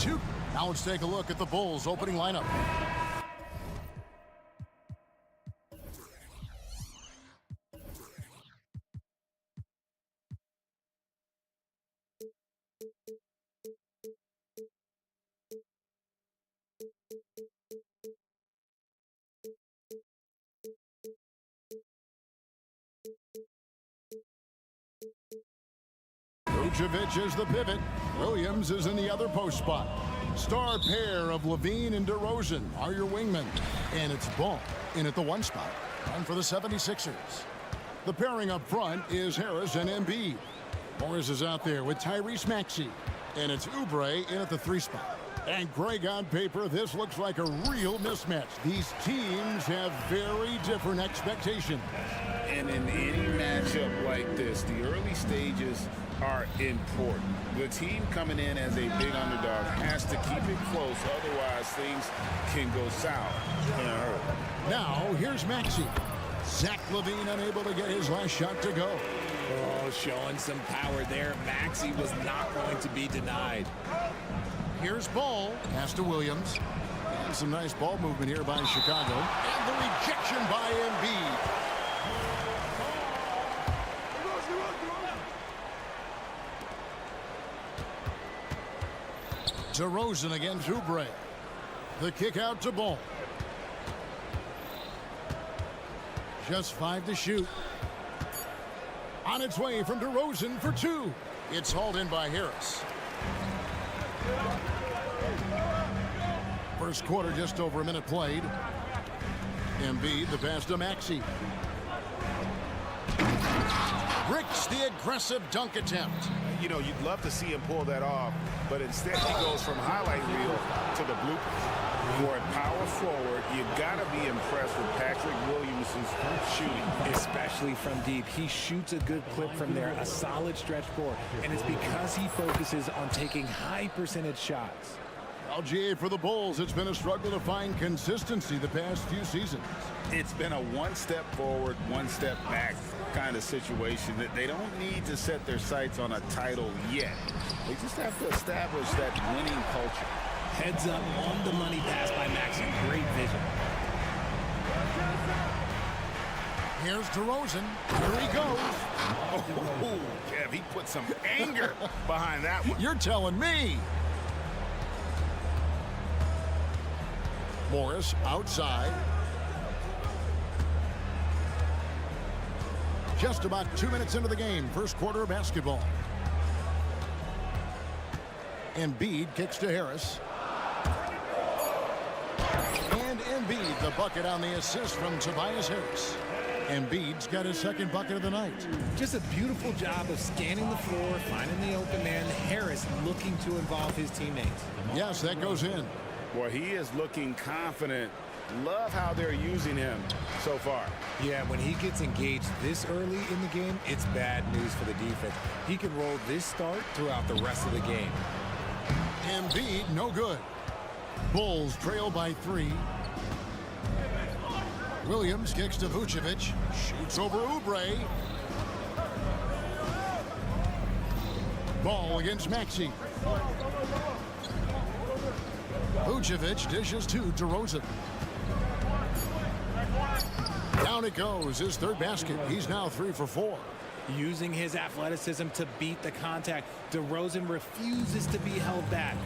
Now let's take a look at the Bulls' opening lineup. Vucevic is the pivot. Williams is in the other post spot. Star pair of Levine and DeRozan are your wingmen. And it's Ball in at the 1 spot. And for the 76ers. The pairing up front is Harris and Embiid. Morris is out there with Tyrese Maxey. And it's Oubre in at the 3 spot. And Greg, on paper, this looks like a real mismatch. These teams have very different expectations. And in any matchup like this, the early stages are important. The team coming in as a big underdog has to keep it close, otherwise things can go south in a hurry. Now, here's Maxey. Zach LaVine unable to get his last shot to go. Oh, showing some power there. Maxey was not going to be denied. Here's Ball. Pass to Williams. And some nice ball movement here by Chicago. And the rejection by Embiid. DeRozan against Oubre. The kick out to Ball. Just 5 to shoot. On its way from DeRozan for 2. It's hauled in by Harris. First quarter, just over a minute played. Embiid, the pass to Maxey. Bricks the aggressive dunk attempt. You know, you'd love to see him pull that off, but instead he goes from highlight reel to the bloopers. For a power forward, you got to be impressed with Patrick Williams' shooting. Especially from deep. He shoots a good clip from there, a solid stretch forward, and it's because he focuses on taking high percentage shots. LGA for the Bulls, it's been a struggle to find consistency the past few seasons. It's been a one step forward, one step back kind of situation. That they don't need to set their sights on a title yet. They just have to establish that winning culture. Heads up on the money pass by Maxey. Great vision. Here's DeRozan. Here he goes. Oh, Kev, he put some anger behind that one. You're telling me. Morris outside. Just about 2 minutes into the game. First quarter of basketball. Embiid kicks to Harris. And Embiid, the bucket on the assist from Tobias Harris. Embiid's got his second bucket of the night. Just a beautiful job of scanning the floor, finding the open man. Harris looking to involve his teammates. Yes, that goes in. Boy, he is looking confident. Love how they're using him so far. Yeah, when he gets engaged this early in the game, it's bad news for the defense. He can roll this start throughout the rest of the game. Embiid, no good. Bulls trail by 3. Williams kicks to Vucevic. Shoots over Oubre. Ball against Maxey. Vucevic dishes to DeRozan. Down it goes, his third basket. He's now 3 for 4. Using his athleticism to beat the contact, DeRozan refuses to be held back.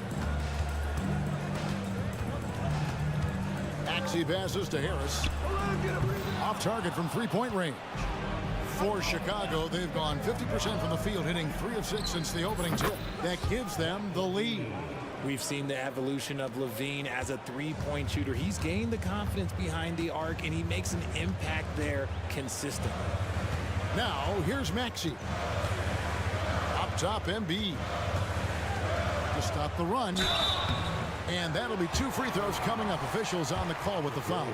Maxey passes to Harris. Off target from 3-point range. For Chicago, they've gone 50% from the field, hitting 3 of 6 since the opening tip. That gives them the lead. We've seen the evolution of Levine as a three-point shooter. He's gained the confidence behind the arc, and he makes an impact there consistently. Now, here's Maxey. Up top, Embiid. To stop the run. And that'll be 2 free throws coming up. Officials on the call with the foul.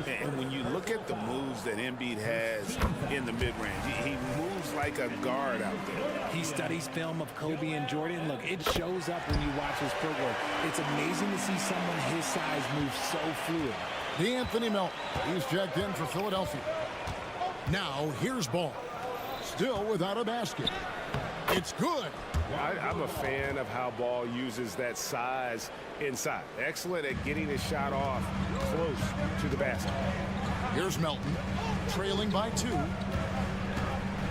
And when you look at the moves that Embiid has in the mid-range, he moves like a guard out there. He studies film of Kobe and Jordan. Look, it shows up when you watch his footwork. It's amazing to see someone his size move so fluid. D'Anthony Melton. He's checked in for Philadelphia. Now, here's Ball. Still without a basket. It's good. I'm a fan of how Ball uses that size inside. Excellent at getting his shot off close to the basket. Here's Melton, trailing by 2.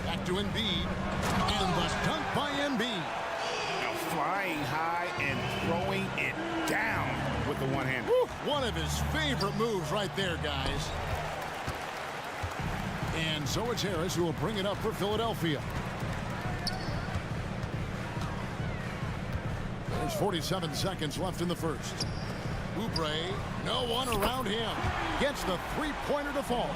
Back to Embiid, and the dunk by Embiid. Now flying high and throwing it down with the one hand. One of his favorite moves right there, guys. And so it's Harris who will bring it up for Philadelphia. There's 47 seconds left in the first. Oubre, no one around him. Gets the three-pointer to fall.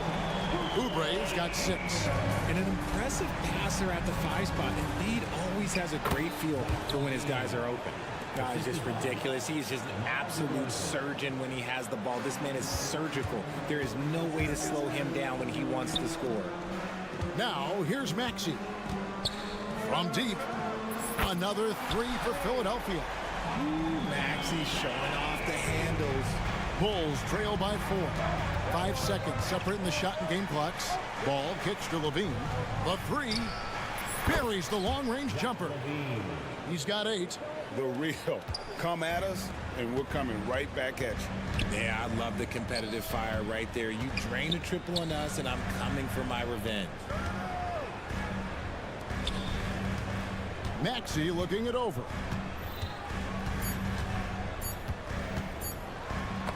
Oubre's got 6. And an impressive passer at the 5 spot. Embiid always has a great feel for when his guys are open. Guys, just ridiculous. He's just an absolute surgeon when he has the ball. This man is surgical. There is no way to slow him down when he wants to score. Now, here's Maxey. From deep. Another 3 for Philadelphia. Maxey showing off the handles. Bulls trail by 4. 5 seconds separating the shot and game clocks. Ball kicks to Levine. The 3 buries the long-range jumper. He's got 8. The real. Come at us, and we're coming right back at you. Yeah, I love the competitive fire right there. You drain a triple on us, and I'm coming for my revenge. Maxey looking it over.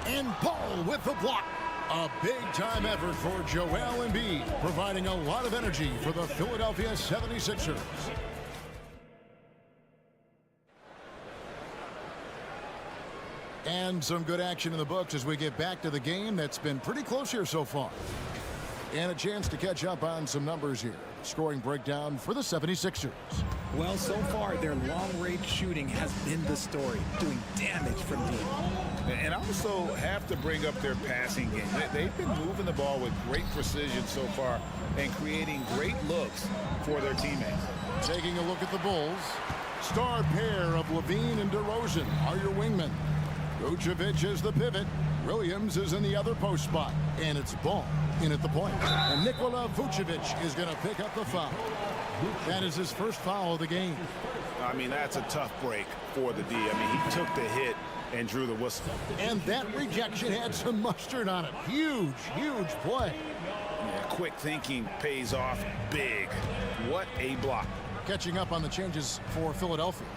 And Ball with the block. A big-time effort for Joel Embiid, providing a lot of energy for the Philadelphia 76ers. And some good action in the books as we get back to the game that's been pretty close here so far. And a chance to catch up on some numbers here. Scoring breakdown for the 76ers. Well, so far, their long-range shooting has been the story, doing damage from deep. And also have to bring up their passing game. They've been moving the ball with great precision so far and creating great looks for their teammates. Taking a look at the Bulls. Star pair of Levine and DeRozan are your wingmen. Vucevic is the pivot. Williams is in the other post spot. And it's Ball in at the point. And Nikola Vucevic is going to pick up the foul. That is his first foul of the game. I mean, that's a tough break for the D. I mean, he took the hit and drew the whistle. And that rejection had some mustard on it. Huge, huge play. Yeah, quick thinking pays off big. What a block. Catching up on the changes for Philadelphia.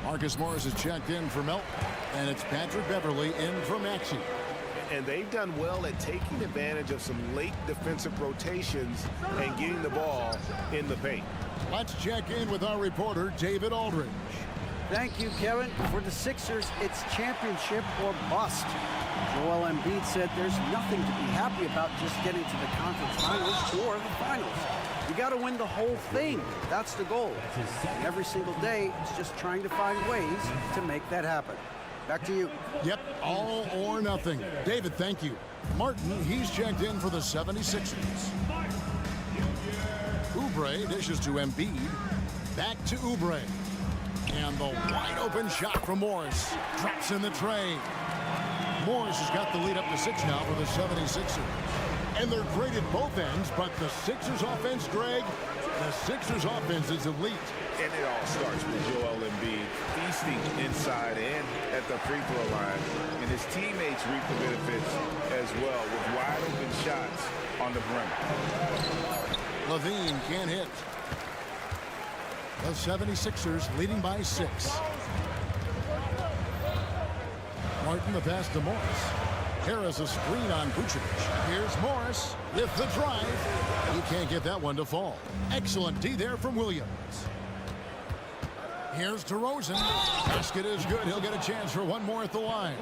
Marcus Morris is checked in for Melton. And it's Patrick Beverley in for Maxey. And they've done well at taking advantage of some late defensive rotations and getting the ball in the paint. Let's check in with our reporter, David Aldridge. Thank you, Kevin. For the Sixers, it's championship or bust. Joel Embiid said there's nothing to be happy about just getting to the conference finals or the finals. You got to win the whole thing. That's the goal. And every single day, it's just trying to find ways to make that happen. Back to you. Yep, all or nothing. David, thank you. Martin, he's checked in for the 76ers. Oubre dishes to Embiid. Back to Oubre. And the wide open shot from Morris. Drops in the tray. Morris has got the lead up to 6 now for the 76ers. And they're great at both ends, but the Sixers offense, Greg, the Sixers offense is elite. And it all starts with Joel Embiid feasting inside and at the free throw line. And his teammates reap the benefits as well with wide open shots on the perimeter. Levine can't hit. The 76ers leading by 6. Martin the pass to Morris. Harris a screen on Vucevic. Here's Morris with the drive. He can't get that one to fall. Excellent D there from Williams. Here's DeRozan. Basket is good. He'll get a chance for one more at the line.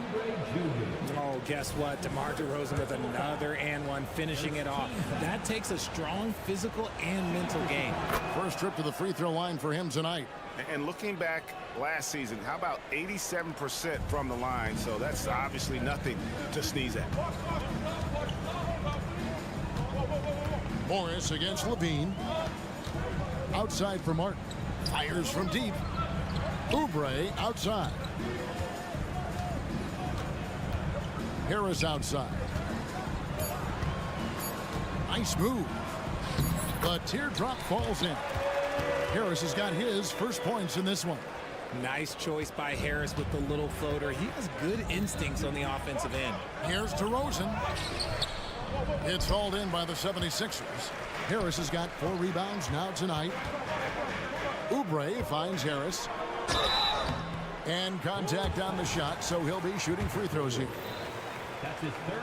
Oh, guess what? DeMar DeRozan with another and one, finishing it off. That takes a strong physical and mental game. First trip to the free throw line for him tonight. And looking back last season, how about 87% from the line? So that's obviously nothing to sneeze at. Morris against Levine. Outside for Martin. Fires from deep. Oubre outside. Harris outside. Nice move. The teardrop falls in. Harris has got his first points in this one. Nice choice by Harris with the little floater. He has good instincts on the offensive end. Here's DeRozan. It's hauled in by the 76ers. Harris has got 4 rebounds now tonight. Oubre finds Harris. And contact on the shot, so he'll be shooting free throws here.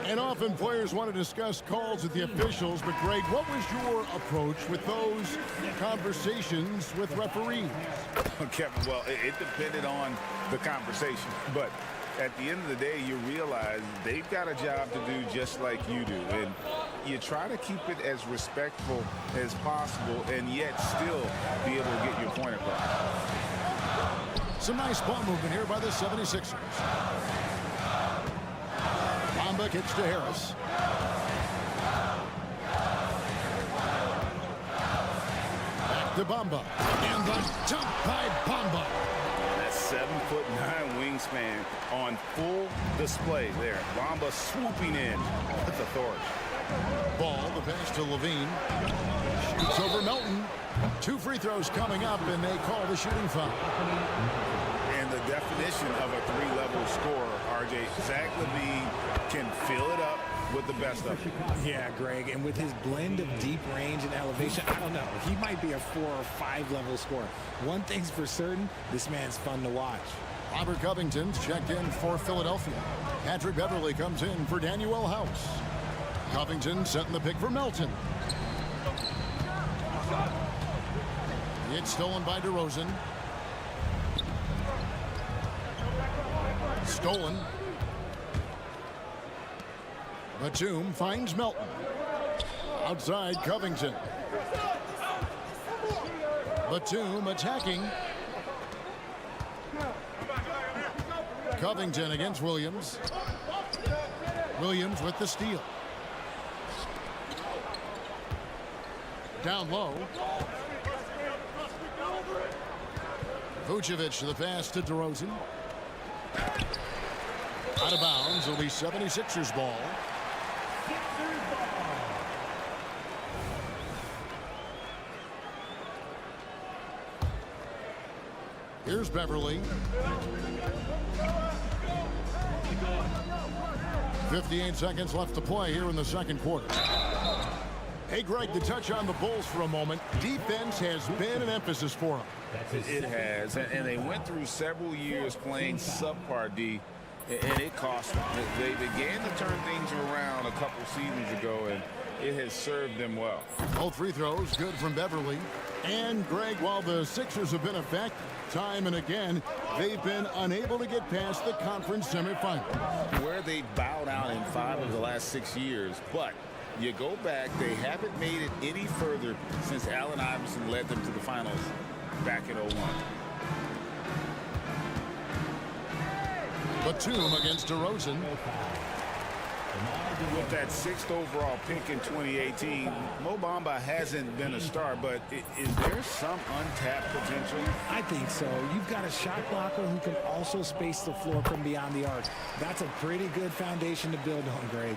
And often players want to discuss calls with the officials, but Greg, what was your approach with those conversations with referees? Kevin, well, it depended on the conversation, but at the end of the day, you realize they've got a job to do just like you do, and you try to keep it as respectful as possible and yet still be able to get your point across. Some nice ball movement here by the 76ers. Bamba kicks to Harris. Back to Bamba. And the jump by Bamba. That 7'9" wingspan on full display there. Bamba swooping in with authority. Ball, the pass to Levine. Shoots over Melton. 2 free throws coming up, and they call the shooting foul. And the definition of a 3-level scorer, RJ, Zach LaVine can fill it up with the best of them. Yeah, Greg, and with his blend of deep range and elevation, I don't know. He might be a 4 or 5 level scorer. One thing's for certain, this man's fun to watch. Robert Covington's checked in for Philadelphia. Patrick Beverly comes in for Daniel House. Covington setting the pick for Melton. It's stolen by DeRozan. Stolen. Batum finds Melton. Outside Covington. Batum attacking. Covington against Williams. Williams with the steal. Down low. Vucevic the pass to DeRozan. Out of bounds. It'll be 76ers ball. Here's Beverly. 58 seconds left to play here in the second quarter. Hey, Greg, to touch on the Bulls for a moment, defense has been an emphasis for them. It has, and they went through several years playing subpar D, and it cost them. They began to turn things around a couple seasons ago, and it has served them well. Both free throws good from Beverly. And, Greg, while the Sixers have been effective time and again, they've been unable to get past the conference semifinal. Where they bowed out in 5 of the last 6 years, but you go back, they haven't made it any further since Allen Iverson led them to the finals back in 01. Batum against DeRozan. With that 6th overall pick in 2018, Mo Bamba hasn't been a star, but is there some untapped potential? I think so. You've got a shot blocker who can also space the floor from beyond the arc. That's a pretty good foundation to build on, Greg.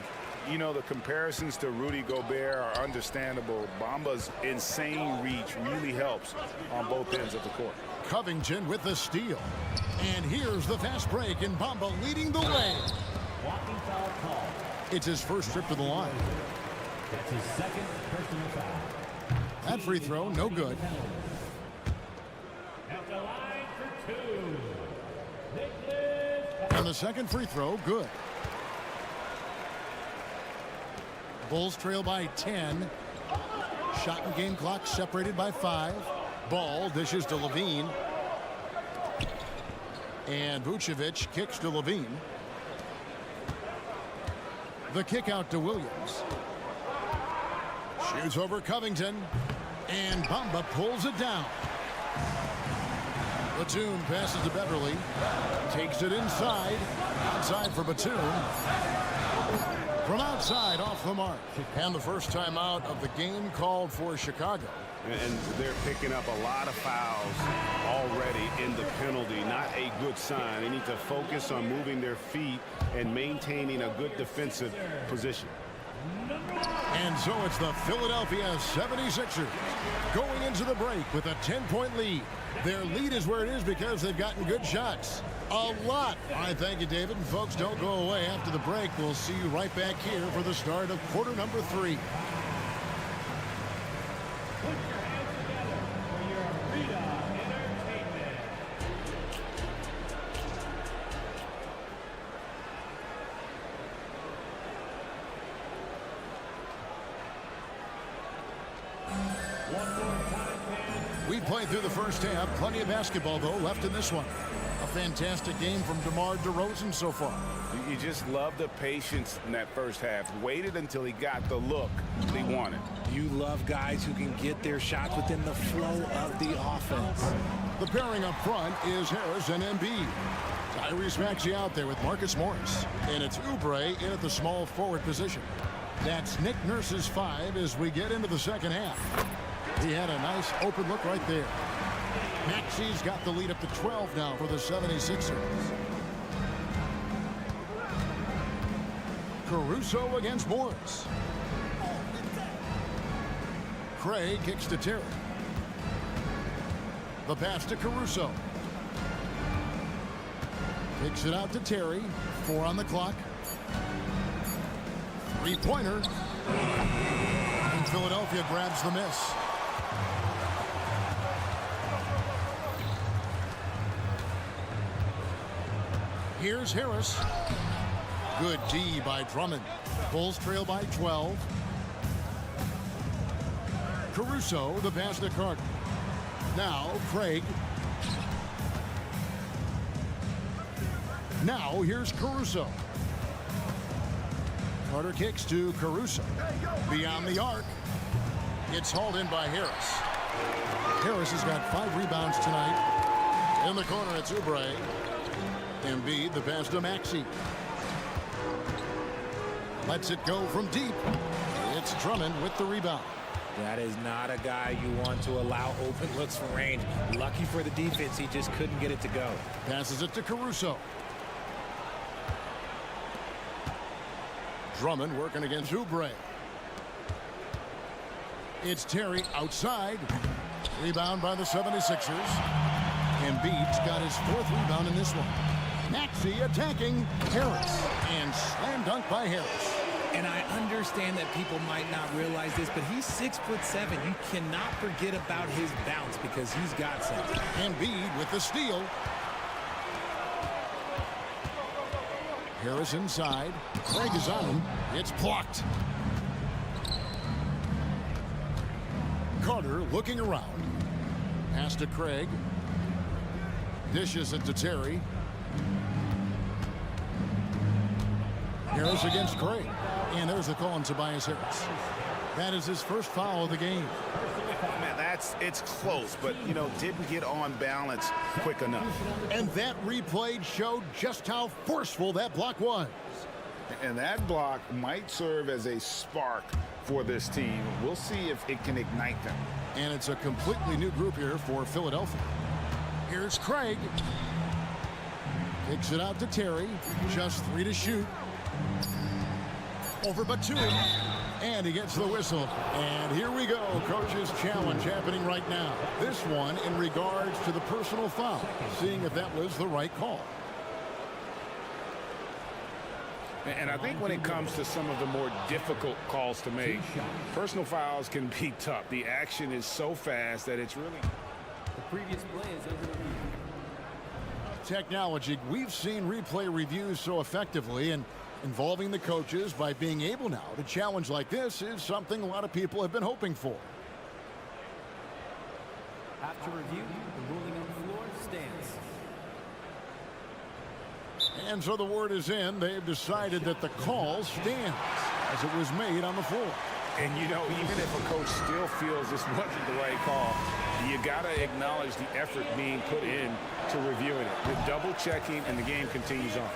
You know, the comparisons to Rudy Gobert are understandable. Bamba's insane reach really helps on both ends of the court. Covington with the steal. And here's the fast break, and Bamba leading the way. Walking foul call. It's his first trip to the line. That's his second personal foul. That free throw, no good. At the line for 2. And the second free throw, good. Bulls trail by 10. Shot and game clock separated by 5. Ball dishes to Levine. And Vucevic kicks to Levine. The kick out to Williams. Shoots over Covington. And Bamba pulls it down. Batum passes to Beverly. Takes it inside. Outside for Batum. From outside, off the mark. And the first time out of the game called for Chicago. And they're picking up a lot of fouls already in the penalty. Not a good sign. They need to focus on moving their feet and maintaining a good defensive position. And so it's the Philadelphia 76ers going into the break with a 10-point lead. Their lead is where it is because they've gotten good shots. A lot. All right, thank you, David. And folks, don't go away. After the break, we'll see you right back here for the start of quarter number 3. We played through the first half. Plenty of basketball, though, left in this one. A fantastic game from DeMar DeRozan so far. You just love the patience in that first half. Waited until he got the look he wanted. You love guys who can get their shots within the flow of the offense. The pairing up front is Harris and Embiid. Tyrese Maxey out there with Marcus Morris. And it's Oubre in at the small forward position. That's Nick Nurse's 5 as we get into the second half. He had a nice open look right there. Maxey's got the lead up to 12 now for the 76ers. Caruso against Morris. Craig kicks to Terry. The pass to Caruso. Kicks it out to Terry. 4 on the clock. Three-pointer. And Philadelphia grabs the miss. Here's Harris. Good D by Drummond. Bulls trail by 12. Caruso, the pass to Carter. Now Craig. Now here's Caruso. Carter kicks to Caruso. Beyond the arc. It's hauled in by Harris. Harris has got 5 rebounds tonight. In the corner, it's Oubre. Embiid, the pass to Maxey. Lets it go from deep. It's Drummond with the rebound. That is not a guy you want to allow open looks from range. Lucky for the defense, he just couldn't get it to go. Passes it to Caruso. Drummond working against Oubre. It's Terry outside. Rebound by the 76ers. Embiid's got his 4th rebound in this one. Maxey attacking Harris. And slam dunk by Harris. And I understand that people might not realize this, but he's 6'7". You cannot forget about his bounce because he's got something. Embiid with the steal. Harris inside. Craig is on him. It's blocked. Carter looking around. Pass to Craig. Dishes it to Terry. Harris against Craig. And there's the call on Tobias Harris. That is his first foul of the game. Man, it's close, but, didn't get on balance quick enough. And that replay showed just how forceful that block was. And that block might serve as a spark for this team. We'll see if it can ignite them. And it's a completely new group here for Philadelphia. Here's Craig. Kicks it out to Terry. Just 3 to shoot. Over Batum. And he gets the whistle. And here we go. Coach's challenge happening right now. This one in regards to the personal foul. Seeing if that was the right call. And I think when it comes to some of the more difficult calls to make, personal fouls can be tough. The action is so fast that it's really... The previous play is over the review. Technology. We've seen replay reviews so effectively, and involving the coaches by being able now to challenge like this is something a lot of people have been hoping for. After review, the ruling on the floor stands. And so the word is in. They've decided that the call stands as it was made on the floor. And, even if a coach still feels this wasn't the right call, you got to acknowledge the effort being put in to reviewing it. With double checking, and the game continues on.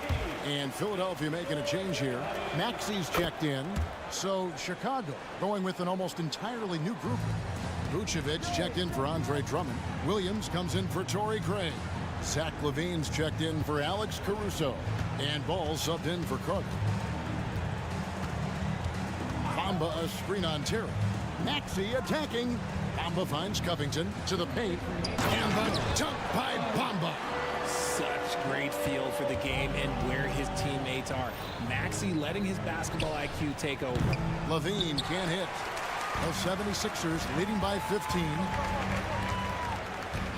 And Philadelphia making a change here. Maxey's checked in. So Chicago going with an almost entirely new group. Vucevic checked in for Andre Drummond. Williams comes in for Torrey Craig. Zach LaVine's checked in for Alex Caruso. And Ball subbed in for Carter. Bamba a screen on Terry. Maxey attacking. Bamba finds Covington to the paint. And the dunk by Bamba. Such great feel for the game and where his teammates are. Maxey letting his basketball IQ take over. Levine can't hit. The 76ers leading by 15.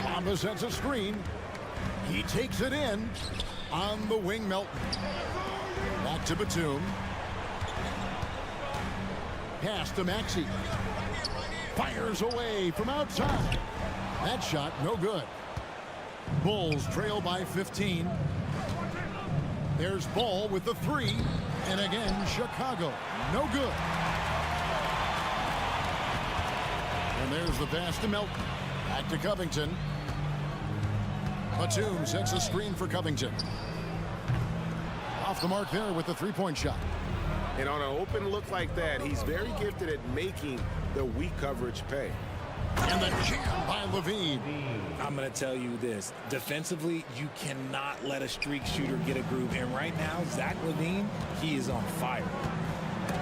Bamba sets a screen. He takes it in on the wing. Melton. Back to Batum. Pass to Maxey. Fires away from outside. That shot no good. Bulls trail by 15. There's Ball with the three. And again, Chicago. No good. And there's the pass to Melton. Back to Covington. Batum sets a screen for Covington. Off the mark there with the three-point shot. And on an open look like that, he's very gifted at making the weak coverage pay. And the jam by Levine. I'm going to tell you this. Defensively, you cannot let a streak shooter get a groove. And right now, Zach LaVine, he is on fire.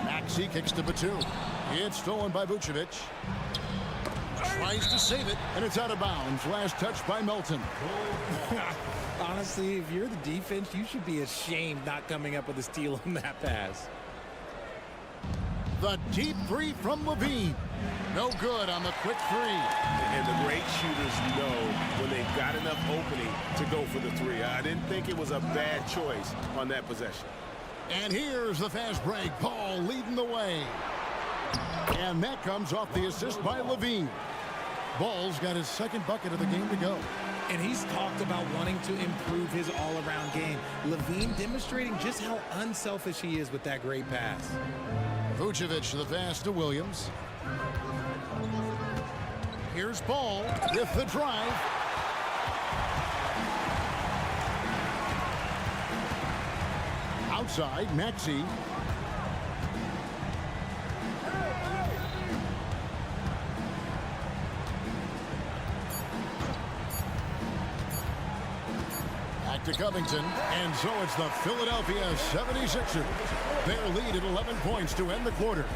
Maxey kicks to Batum. It's stolen by Vucevic. Tries to save it, and it's out of bounds. Last touch by Melton. Honestly, if you're the defense, you should be ashamed not coming up with a steal on that pass. The deep three from Levine. No good on the quick three. And the great shooters know when they've got enough opening to go for the three. I didn't think it was a bad choice on that possession. And here's the fast break. Paul leading the way. And that comes off the assist by Levine. Ball's got his second bucket of the game to go. And he's talked about wanting to improve his all-around game. Levine demonstrating just how unselfish he is with that great pass. Vucevic the pass to Williams. Here's Ball with the drive. Outside, Maxey. Back to Covington, and so it's the Philadelphia 76ers. Their lead at 11 points to end the quarter.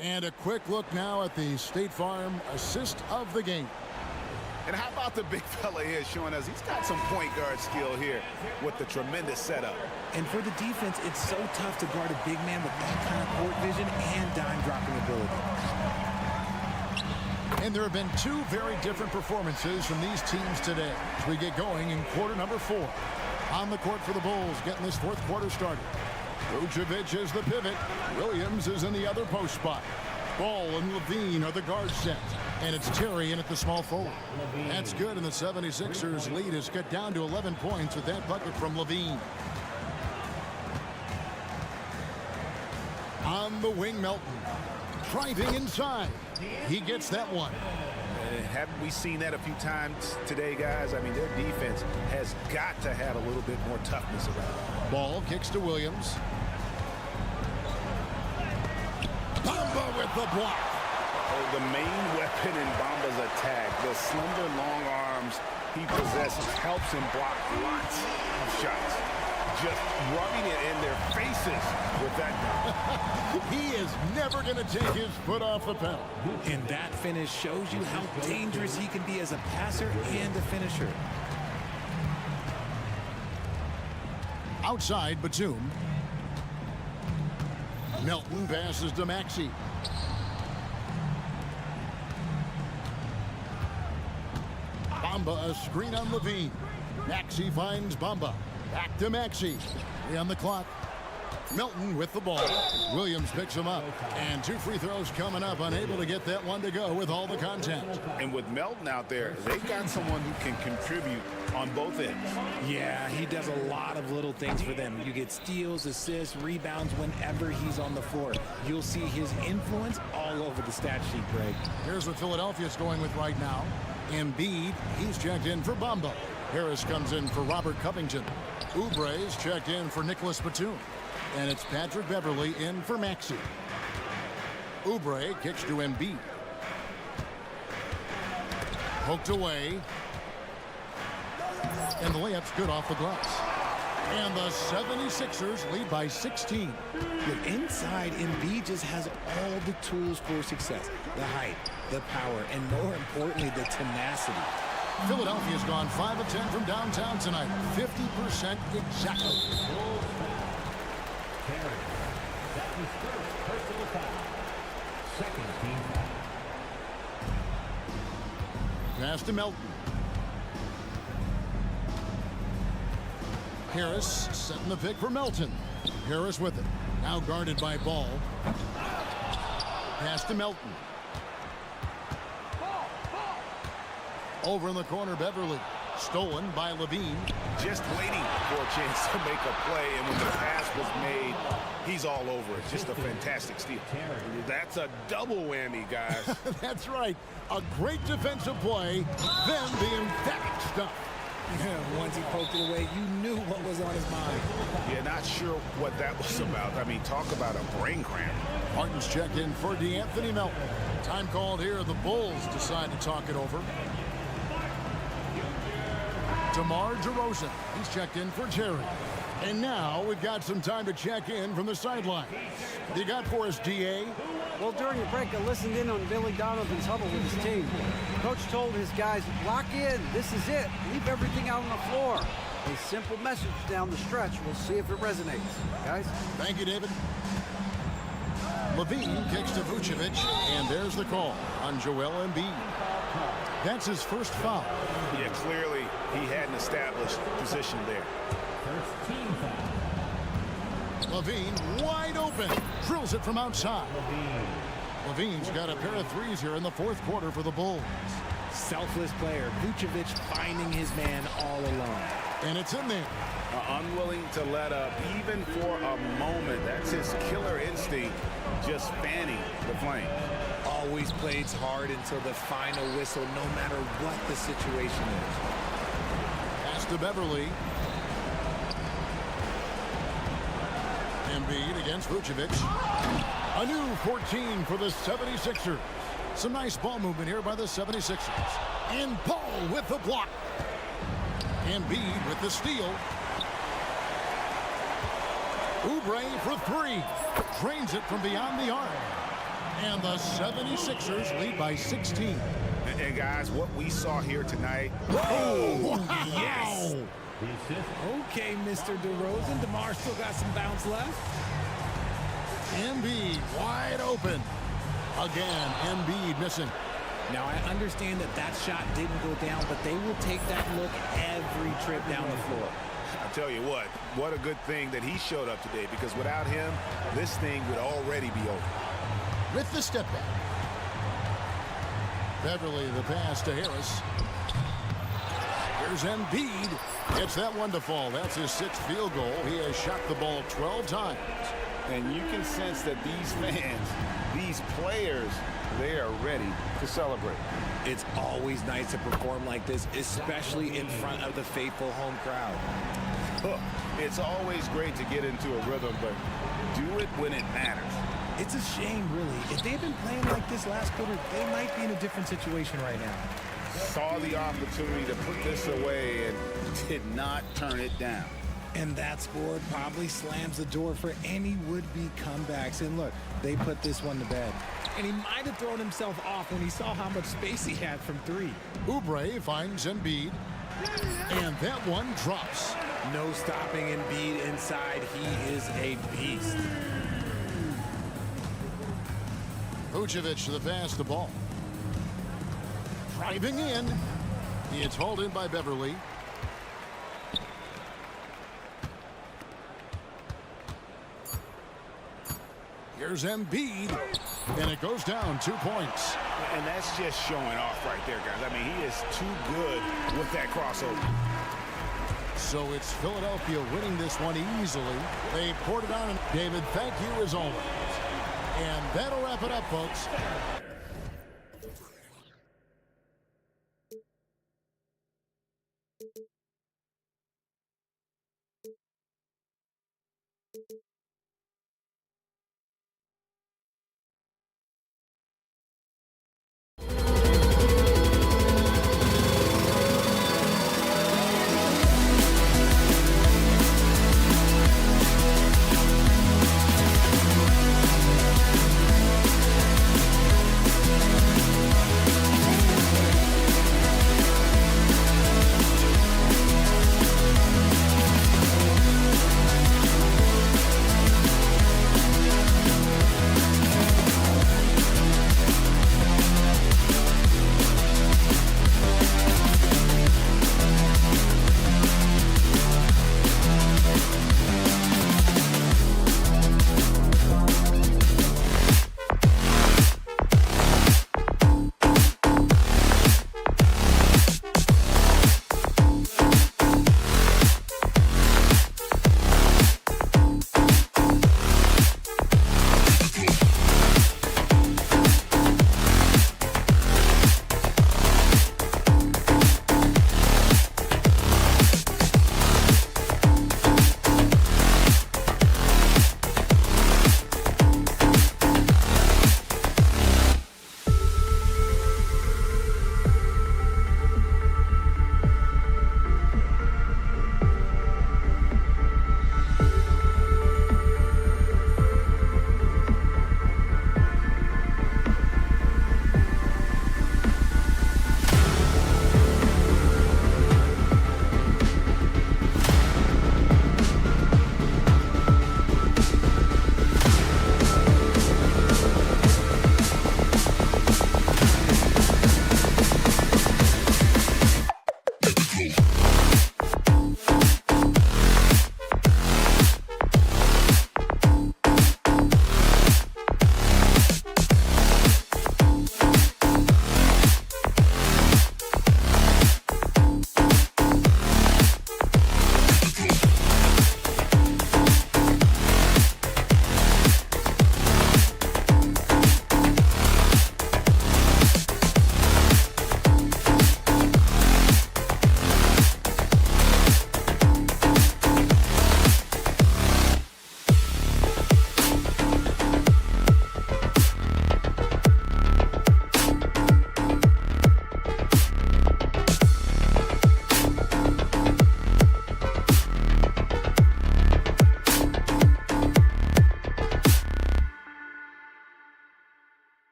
And a quick look now at the State Farm assist of the game. And how about the big fella here showing us he's got some point guard skill here with the tremendous setup. And for the defense, it's so tough to guard a big man with that kind of court vision and dime dropping ability. And there have been two very different performances from these teams today as we get going in quarter number 4. On the court for the Bulls, getting this fourth quarter started. Vucevic is the pivot. Williams is in the other post spot. Ball and Levine are the guard set. And it's Terry in at the small forward. That's good, and the 76ers lead is cut down to 11 points with that bucket from Levine. On the wing, Melton. Driving inside. He gets that one. Haven't we seen that a few times today, guys? I mean, their defense has got to have a little bit more toughness around it. Ball kicks to Williams. Bamba with the block. Oh, the main weapon in Bamba's attack, the slender, long arms he possesses, helps him block lots of shots. Just rubbing it in their faces with that. He is never going to take his foot off the pedal. And that finish shows you how dangerous he can be as a passer and a finisher. Outside, Batum. Melton passes to Maxey. Bamba a screen on Levine. Maxey finds Bamba. Back to Maxey. 3 on the clock. Melton with the ball. Williams picks him up. And 2 free throws coming up. Unable to get that one to go with all the contact. And with Melton out there, they've got someone who can contribute on both ends. Yeah, he does a lot of little things for them. You get steals, assists, rebounds whenever he's on the floor. You'll see his influence all over the stat sheet, Greg. Here's what Philadelphia's going with right now. Embiid, he's checked in for Bamba. Harris comes in for Robert Covington. Oubre's checked in for Nicholas Batum. And it's Patrick Beverly in for Maxey. Oubre kicks to Embiid. Poked away. And the layup's good off the glass. And the 76ers lead by 16. Look, inside, Embiid just has all the tools for success. The height, the power, and more importantly, the tenacity. Philadelphia's gone 5 of 10 from downtown tonight. 50% exactly. Terry. That was first personal foul. Second team foul. Pass to Melton. Harris setting the pick for Melton. Harris with it. Now guarded by Ball. Pass to Melton. Over in the corner, Beverly. Stolen by Levine. Just waiting for a chance to make a play, and when the pass was made, he's all over it. Just a fantastic steal. That's a double whammy, guys. That's right. A great defensive play, then the emphatic stuff. Yeah, once he poked it away, you knew what was on his mind. Yeah, not sure what that was about. I mean, talk about a brain cramp. Martin's checked in for DeAnthony Melton. Time called here. The Bulls decide to talk it over. DeMar DeRozan. He's checked in for Terry. And now we've got some time to check in from the sideline. You got for us, DA? Well, during the break, I listened in on Billy Donovan's huddle with his team. Coach told his guys, lock in. This is it. Leave everything out on the floor. A simple message down the stretch. We'll see if it resonates. Guys? Thank you, David. Levine kicks to Vucevic, and there's the call on Joel Embiid. That's his first foul. Yeah, clearly he had an established position there. First team foul. Levine wide open. Drills it from outside. Levine's got a pair of threes here in the fourth quarter for the Bulls. Selfless player. Vucevic finding his man all alone. And it's in there. Unwilling to let up even for a moment. That's his killer instinct, just fanning the flame. Always plays hard until the final whistle, no matter what the situation is. Pass to Beverly. Embiid against Vucevic. A new 14 for the 76ers. Some nice ball movement here by the 76ers. And Paul with the block. Embiid with the steal. Oubre for three. Drains it from beyond the arc. And the 76ers lead by 16. And guys, what we saw here tonight. Oh, wow. Yes. The assist. Okay, Mr. DeRozan. DeMar still got some bounce left. Embiid wide open. Again, Embiid missing. Now, I understand that that shot didn't go down, but they will take that look every trip down the floor. I tell you what a good thing that he showed up today, because without him, this thing would already be over. With the step back. Beverly the pass to Harris. Here's Embiid. Gets that one to fall. That's his sixth field goal. He has shot the ball 12 times. And you can sense that these fans, these players, they are ready to celebrate. It's always nice to perform like this, especially in front of the faithful home crowd. It's always great to get into a rhythm, but do it when it matters. It's a shame, really. If they'd been playing like this last quarter, they might be in a different situation right now. Saw the opportunity to put this away and did not turn it down. And that score probably slams the door for any would-be comebacks. And look, they put this one to bed. And he might have thrown himself off when he saw how much space he had from three. Oubre finds Embiid. And that one drops. No stopping Embiid inside. He is a beast. Vucevic to the pass, the ball. Driving in. It's hauled in by Beverly. Here's Embiid. And it goes down 2 points. And that's just showing off right there, guys. I mean, he is too good with that crossover. So it's Philadelphia winning this one easily. They poured it on. David, thank you as always. And that'll wrap it up, folks.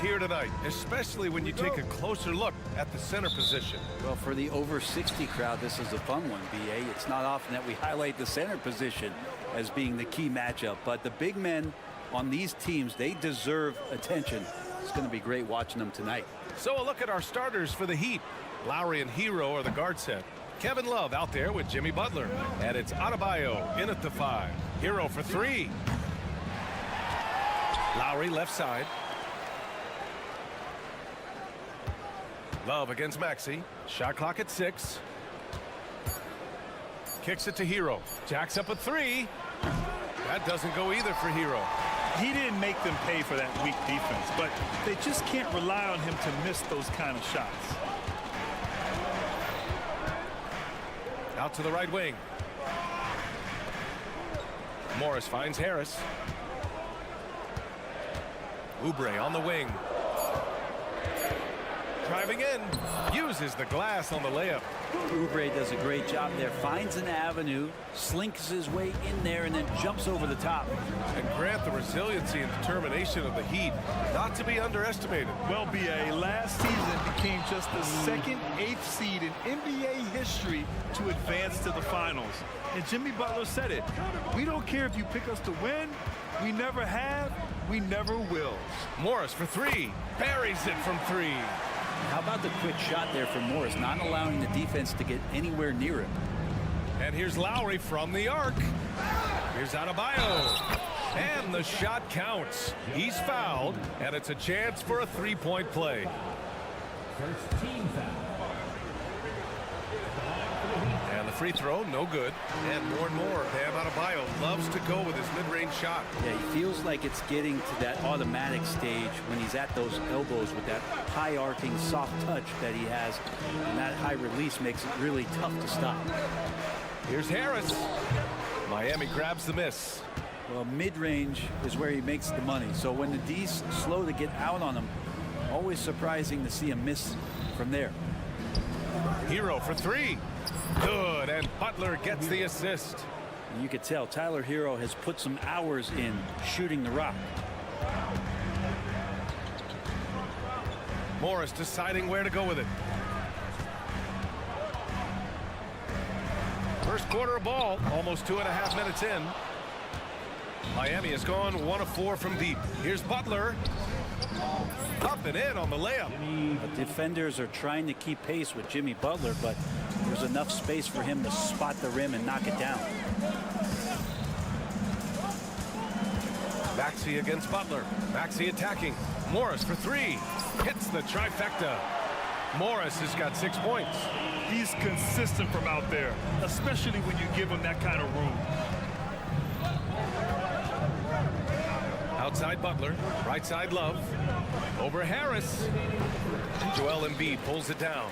here tonight, especially when you take a closer look at the center position. Well, for the over 60 crowd, this is a fun one, BA. It's not often that we highlight the center position as being the key matchup, but the big men on these teams, they deserve attention. It's going to be great watching them tonight. So a look at our starters for the Heat. Lowry and Hero are the guard set. Kevin Love out there with Jimmy Butler. And it's Adebayo in at the 5. Hero for 3. Lowry left side. Love against Maxey. Shot clock at 6. Kicks it to Hero. Jacks up a 3. That doesn't go either for Hero. He didn't make them pay for that weak defense, but they just can't rely on him to miss those kind of shots. Out to the right wing. Morris finds Harris. Oubre on the wing. Driving in. Uses the glass on the layup. Oubre does a great job there. Finds an avenue, slinks his way in there, and then jumps over the top. And Grant, the resiliency and determination of the Heat, not to be underestimated. Well, BA, last season became just the second 8th seed in NBA history to advance to the finals. And Jimmy Butler said it. We don't care if you pick us to win. We never have. We never will. Morris for 3. Buries it from 3. How about the quick shot there from Morris, not allowing the defense to get anywhere near him. And here's Lowry from the arc. Here's Adebayo. And the shot counts. He's fouled, and it's a chance for a 3-point play. First team foul. And the free throw, no good. And more, Bam Adebayo loves to go with his mid-range shot. Yeah, he feels like it's getting to that automatic stage when he's at those elbows with that high arcing soft touch that he has, and that high release makes it really tough to stop. Here's Harris. Miami grabs the miss. Well, mid-range is where he makes the money, so when the D's slow to get out on him, always surprising to see him miss from there. Hero for 3. Good, and Butler gets the assist. And you could tell Tyler Hero has put some hours in shooting the rock. Morris deciding where to go with it. First quarter of ball, almost 2.5 minutes in. Miami has gone 1 of 4 from deep. Here's Butler. Up and in on the layup. The defenders are trying to keep pace with Jimmy Butler, but there's enough space for him to spot the rim and knock it down. Maxey against Butler. Maxey attacking. Morris for 3. Hits the trifecta. Morris has got 6 points. He's consistent from out there, especially when you give him that kind of room. Outside Butler. Right side Love. Over Harris. Joel Embiid pulls it down.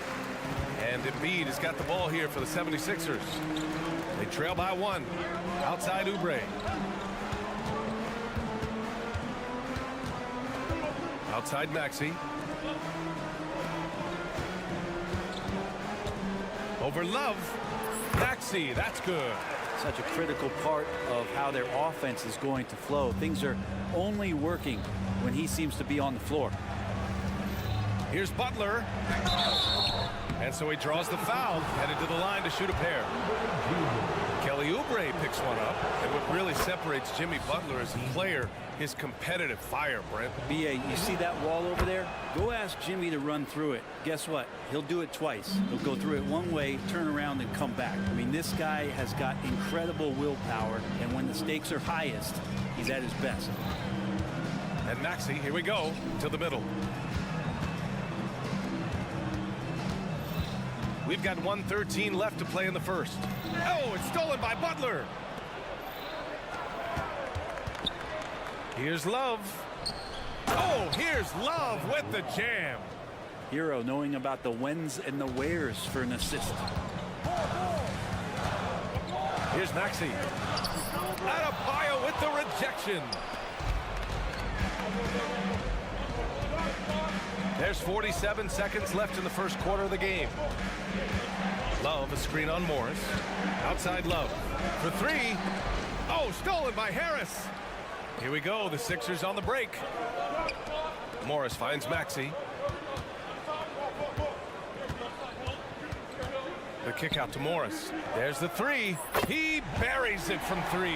And Embiid has got the ball here for the 76ers. They trail by 1. Outside Oubre. Outside Maxey. Over Love. Maxey, that's good. Such a critical part of how their offense is going to flow. Things are only working when he seems to be on the floor. Here's Butler. And so he draws the foul, headed to the line to shoot a pair. Kelly Oubre picks one up. And what really separates Jimmy Butler as a player, his competitive fire, Brent. BA, you see that wall over there? Go ask Jimmy to run through it. Guess what? He'll do it twice. He'll go through it one way, turn around, and come back. I mean, this guy has got incredible willpower, and when the stakes are highest, he's at his best. And Maxey, here we go, to the middle. We've got 1:13 left to play in the first. Oh, it's stolen by Butler. Here's Love. Oh, here's Love with the jam. Hero knowing about the whens and the wheres for an assist. Here's Maxey. Adebayo with the rejection. There's 47 seconds left in the first quarter of the game. Love, a screen on Morris. Outside Love for 3. Oh, stolen by Harris. Here we go. The Sixers on the break. Morris finds Maxey. The kick out to Morris. There's the three. He buries it from 3.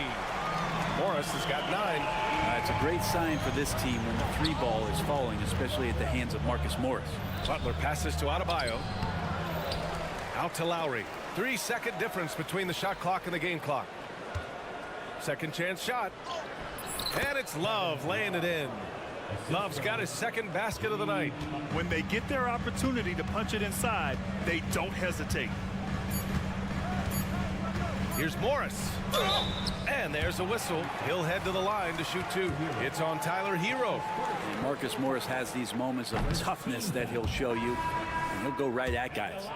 Morris has got 9. It's a great sign for this team when the 3 ball is falling, especially at the hands of Marcus Morris. Butler passes to Adebayo. Out to Lowry. 3-second difference between the shot clock and the game clock. Second chance shot. And it's Love laying it in. Love's got his second basket of the night. When they get their opportunity to punch it inside, they don't hesitate. Here's Morris. And there's a whistle. He'll head to the line to shoot 2. It's on Tyler Hero. And Marcus Morris has these moments of toughness that he'll show you, and he'll go right at guys.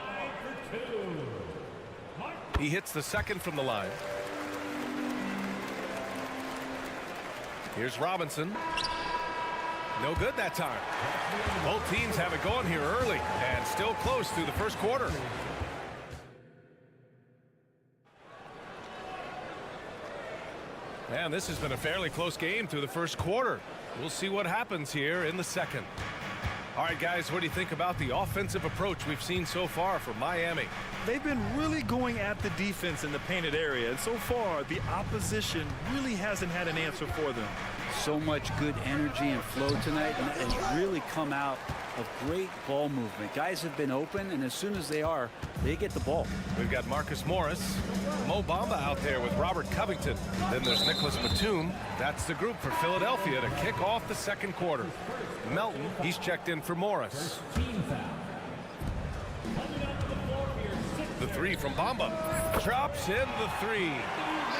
He hits the second from the line. Here's Robinson. No good that time. Both teams have it going here early and still close through the first quarter. And this has been a fairly close game through the first quarter. We'll see what happens here in the second. All right, guys, what do you think about the offensive approach we've seen so far from Miami? They've been really going at the defense in the painted area, and so far the opposition really hasn't had an answer for them. So much good energy and flow tonight, and it's really come out of great ball movement. Guys have been open, and as soon as they are, they get the ball. We've got Marcus Morris, Mo Bamba out there with Robert Covington. Then there's Nicholas Batum. That's the group for Philadelphia to kick off the second quarter. Melton, he's checked in for Morris. The 3 from Bamba. Drops in the 3.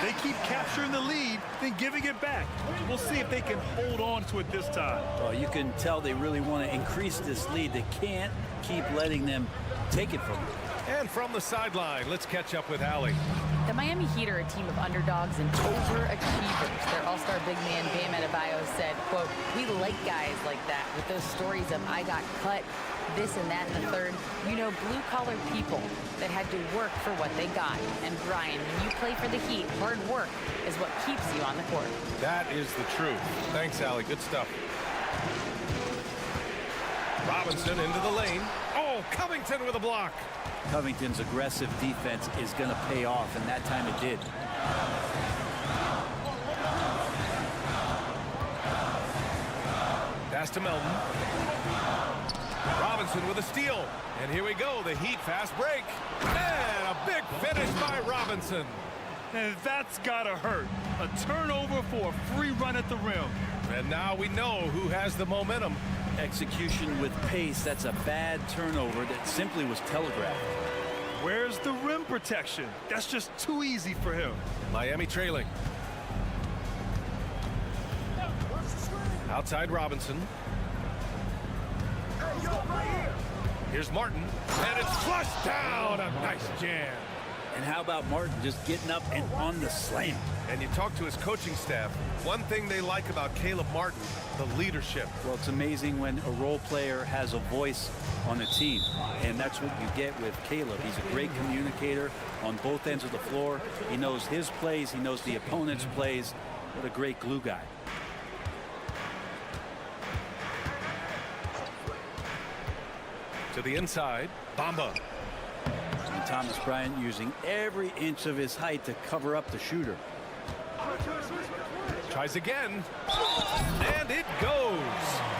They keep capturing the lead, then giving it back. We'll see if they can hold on to it this time. Well, you can tell they really want to increase this lead. They can't keep letting them take it from them. And from the sideline, let's catch up with Allie. The Miami Heat are a team of underdogs and overachievers. Their all-star big man, Bam Adebayo, said, quote, "We like guys like that with those stories of I got cut, this and that and the third. You know, blue-collar people that had to work for what they got. And Brian, when you play for the Heat, hard work is what keeps you on the court." That is the truth. Thanks, Allie. Good stuff. Robinson into the lane. Oh, Covington with a block. Covington's aggressive defense is going to pay off, and that time it did. Pass to Melton. Robinson with a steal. And here we go, the Heat fast break. And a big finish by Robinson. And that's got to hurt. A turnover for a free run at the rim. And now we know who has the momentum. Execution with pace, that's a bad turnover that simply was telegraphed. Where's the rim protection? That's just too easy for him. Miami trailing. Outside Robinson. Here's Martin, and it's flushed down. A nice jam. And how about Martin just getting up and on the slam? And you talk to his coaching staff, one thing they like about Caleb Martin, the leadership. Well, it's amazing when a role player has a voice on a team, and that's what you get with Caleb. He's a great communicator on both ends of the floor. He knows his plays, he knows the opponent's plays. What a great glue guy. To the inside, Bamba. And Thomas Bryant using every inch of his height to cover up the shooter. Tries again, and it goes.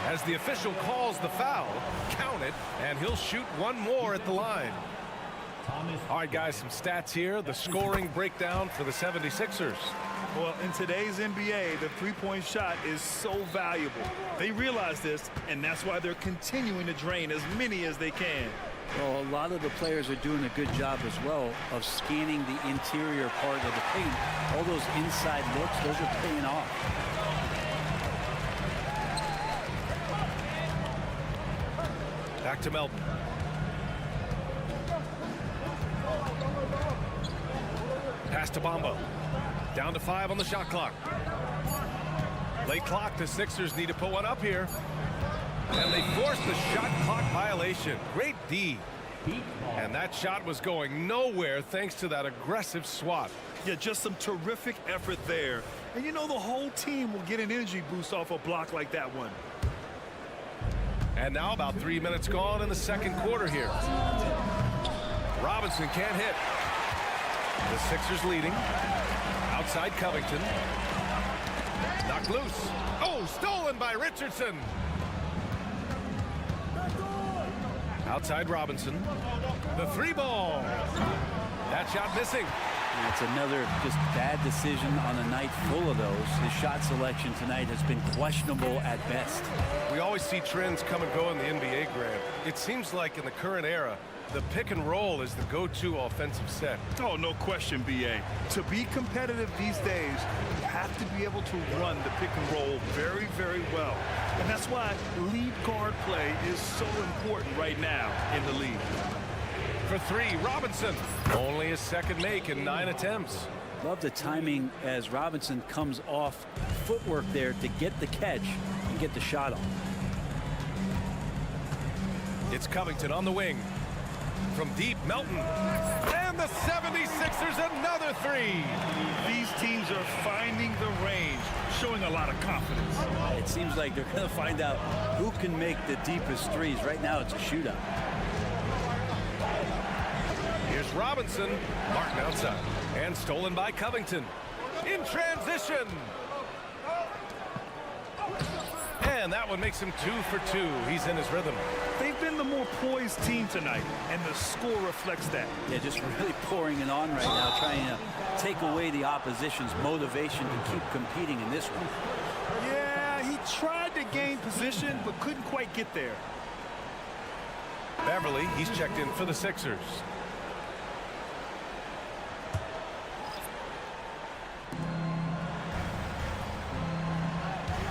As the official calls the foul, count it, and he'll shoot one more at the line. All right, guys, some stats here. The scoring breakdown for the 76ers. Well, in today's NBA, the three-point shot is so valuable. They realize this, and that's why they're continuing to drain as many as they can. Well, a lot of the players are doing a good job as well of scanning the interior part of the paint. All those inside looks, those are paying off. Back to Melton. Pass to Bamba. Down to 5 on the shot clock. Late clock, the Sixers need to put one up here. And they forced the shot clock violation. Great D. And that shot was going nowhere thanks to that aggressive swat. Yeah, just some terrific effort there. And you know the whole team will get an energy boost off a block like that one. And now about 3 minutes gone in the second quarter here. Robinson can't hit. The Sixers leading. Outside Covington. Knocked loose. Oh, stolen by Richardson. Outside Robinson. The three ball. That shot missing. And it's another just bad decision on a night full of those. His shot selection tonight has been questionable at best. We always see trends come and go in the NBA, Grant. It seems like in the current era, the pick and roll is the go-to offensive set. Oh, no question, B.A. To be competitive these days, you have to be able to run the pick and roll very, very well. And that's why lead guard play is so important right now in the league. For three, Robinson. Only his second make in 9 attempts. Love the timing as Robinson comes off footwork there to get the catch and get the shot off. It's Covington on the wing. From deep, Melton. And the 76ers, another three. These teams are finding the range, showing a lot of confidence. It seems like they're going to find out who can make the deepest threes. Right now, it's a shootout. Here's Robinson. Martin outside. And stolen by Covington. In transition. And that one makes him 2 for 2. He's in his rhythm. They've been the more poised team tonight, and the score reflects that. Yeah, just really pouring it on right now, trying to take away the opposition's motivation to keep competing in this one. Yeah, he tried to gain position, but couldn't quite get there. Beverly, he's checked in for the Sixers.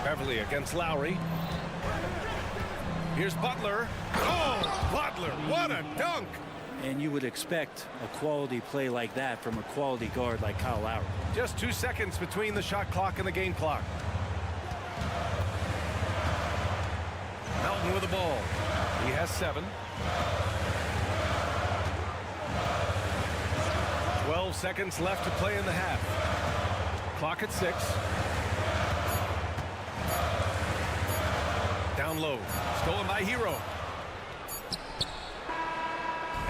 Beverly against Lowry. Here's Butler. Oh, Butler, what a dunk! And you would expect a quality play like that from a quality guard like Kyle Lowry. Just 2 seconds between the shot clock and the game clock. Melton with the ball. He has 7. 12 seconds left to play in the half. Clock at 6. Down low. Stolen by Hero.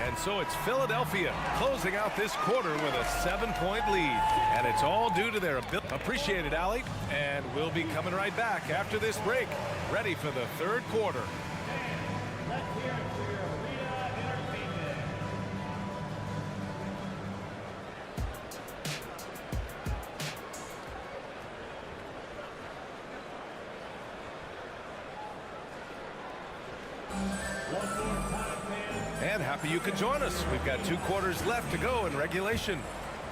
And so it's Philadelphia closing out this quarter with a 7-point lead. And it's all due to their ability. Appreciate it, Allie. And we'll be coming right back after this break. Ready for the third quarter. And happy you could join us. We've got 2 quarters left to go in regulation.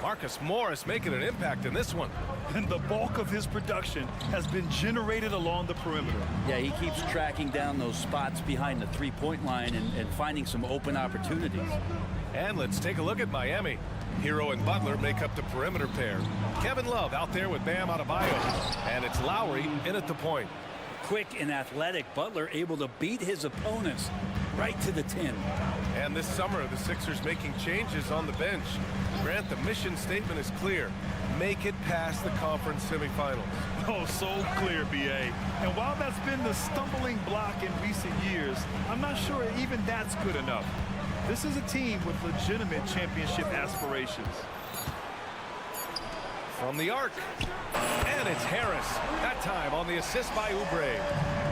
Marcus Morris making an impact in this one. And the bulk of his production has been generated along the perimeter. Yeah, he keeps tracking down those spots behind the three-point line and finding some open opportunities. And let's take a look at Miami. Hero and Butler make up the perimeter pair. Kevin Love out there with Bam Adebayo. And it's Lowry in at the point. Quick and athletic, Butler able to beat his opponents right to the 10. And this summer, the Sixers making changes on the bench. Grant, the mission statement is clear. Make it past the conference semifinals. Oh, so clear, B.A. And while that's been the stumbling block in recent years, I'm not sure even that's good enough. This is a team with legitimate championship aspirations. From the arc. And it's Harris. That time on the assist by Oubre.